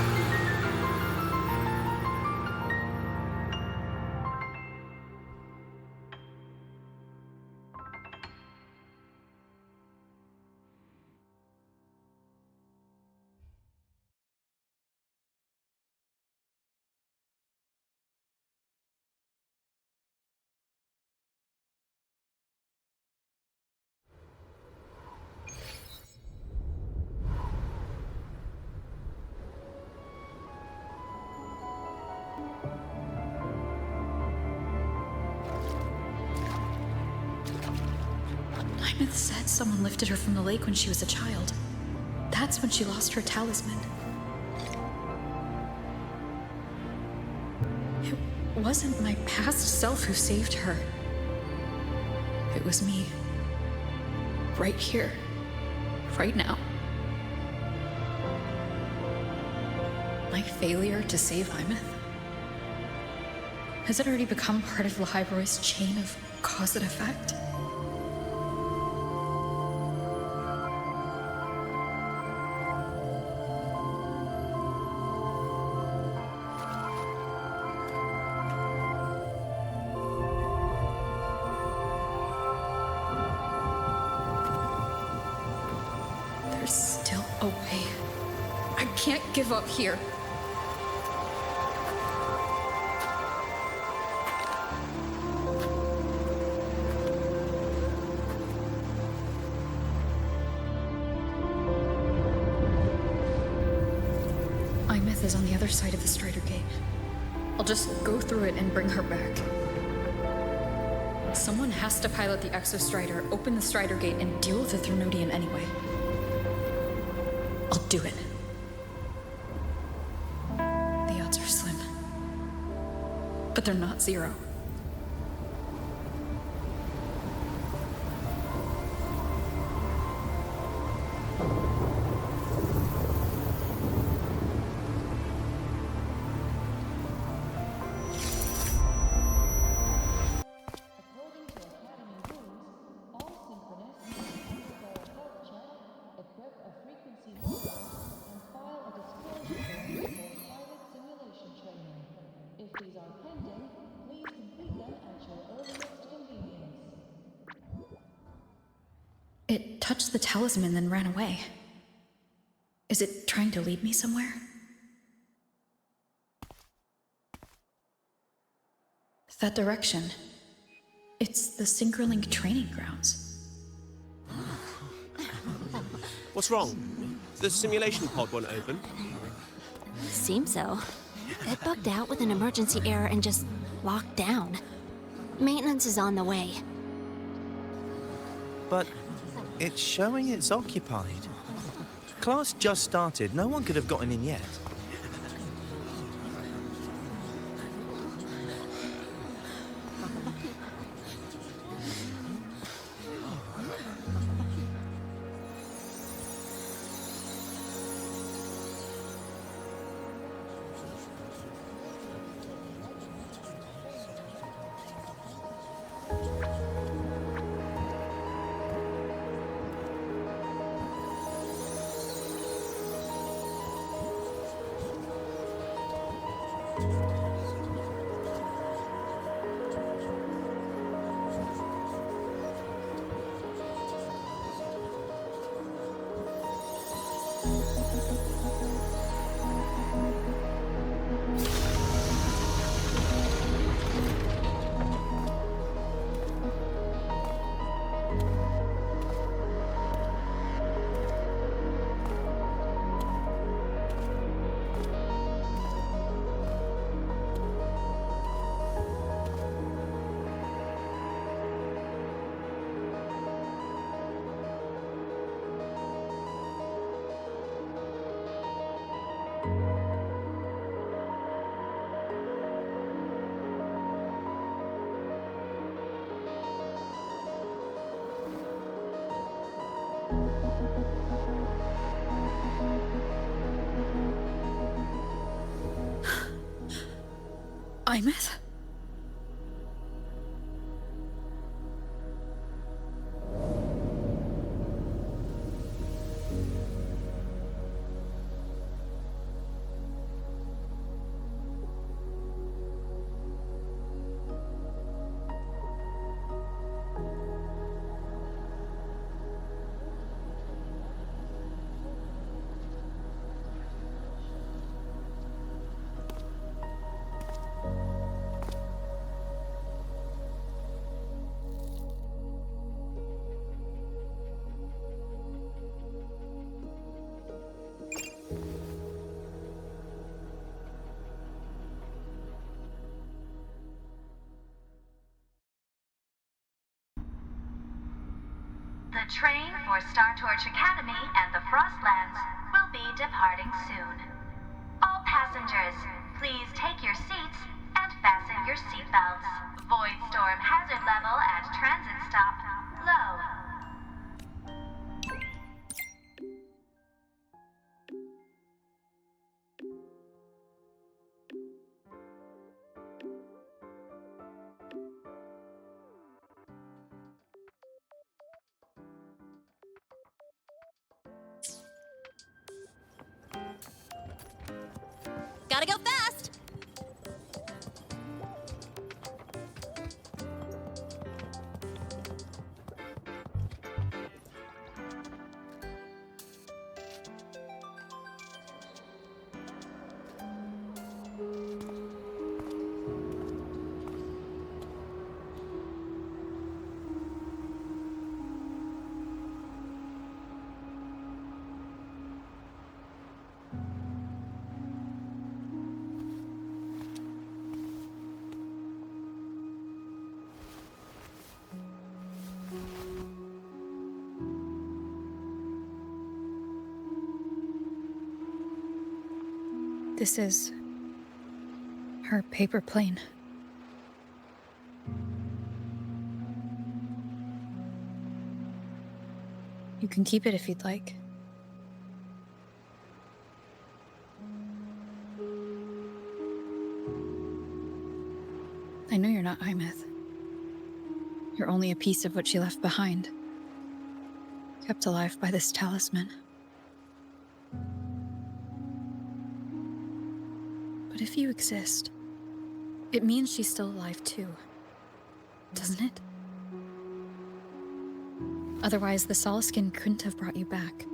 Aemeath said someone lifted her from the lake when she was a child. That's when she lost her talisman. It wasn't my past self who saved her. It was me. Right here. Right now. My failure to save Aemeath? Has it already become part of Lahiroy's chain of cause and effect? There's still a way. I can't give up here. Aemeath is on the other side of the Strider Gate. I'll just go through it and bring her back. Someone has to pilot the Exostrider, open the Strider Gate, and deal with the Threnodian anyway. I'll do it. The odds are slim. But they're not zero. It touched the talisman and then ran away. Is it trying to lead me somewhere? That direction. It's the Synchronlink training grounds. What's wrong? The simulation pod won't open. Seems so. It bugged out with an emergency error and just locked down. Maintenance is on the way. But it's showing it's occupied. Class just started. No one could have gotten in yet. Aemeath? The train for Star Torch Academy and the Frostlands will be departing soon. All passengers, please take your seats and fasten your seatbelts. Void storm hazard level at transit stop low. Gotta go fast! This is her paper plane. You can keep it if you'd like. I know you're not Aemeath. You're only a piece of what she left behind, kept alive by this talisman. But if you exist, it means she's still alive too, doesn't it? Otherwise, the Solaskin couldn't have brought you back.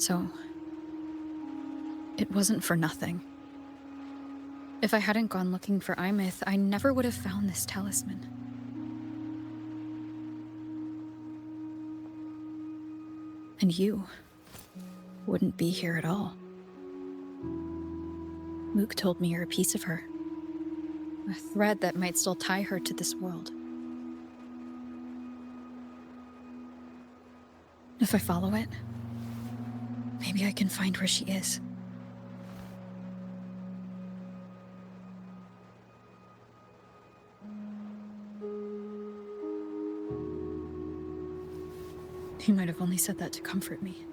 So, it wasn't for nothing. If I hadn't gone looking for aemeath, I never would have found this talisman. And you wouldn't be here at all. Luuk told me you're a piece of her. A thread that might still tie her to this world. If I follow it, maybe I can find where she is. He might have only said that to comfort me.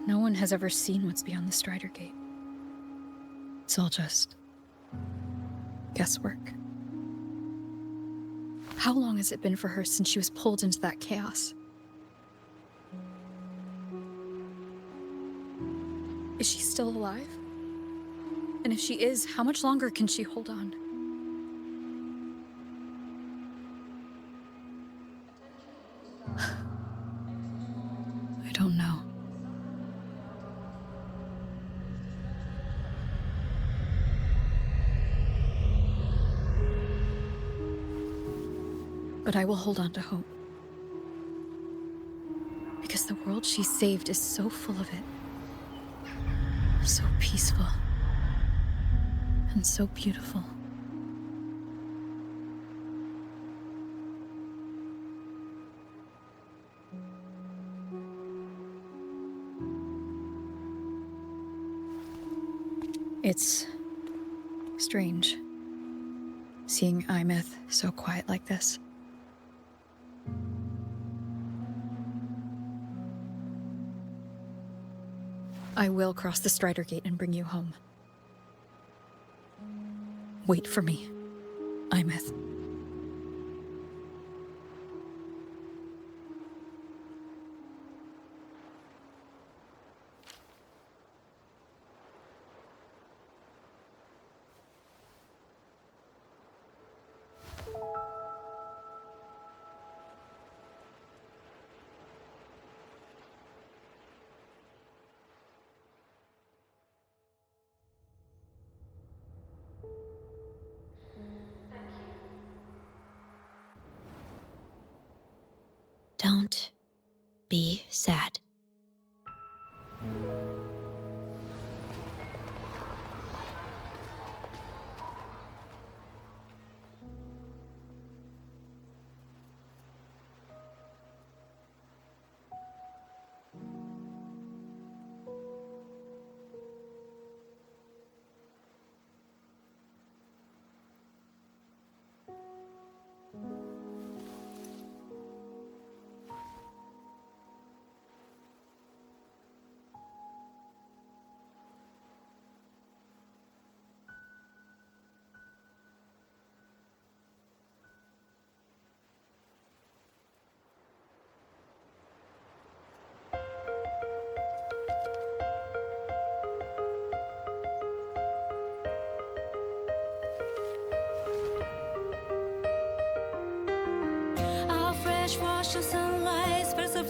No one has ever seen what's beyond the Strider Gate. It's all just guesswork. How long has it been for her since she was pulled into that chaos? Is she still alive? And if she is, how much longer can she hold on? I don't know. But I will hold on to hope. Because the world she saved is so full of it. So peaceful. And so beautiful. It's strange, seeing aemeath so quiet like this. I will cross the Strider Gate and bring you home. Wait for me, aemeath. Don't be sad. Our fresh wash of sunlight spreads the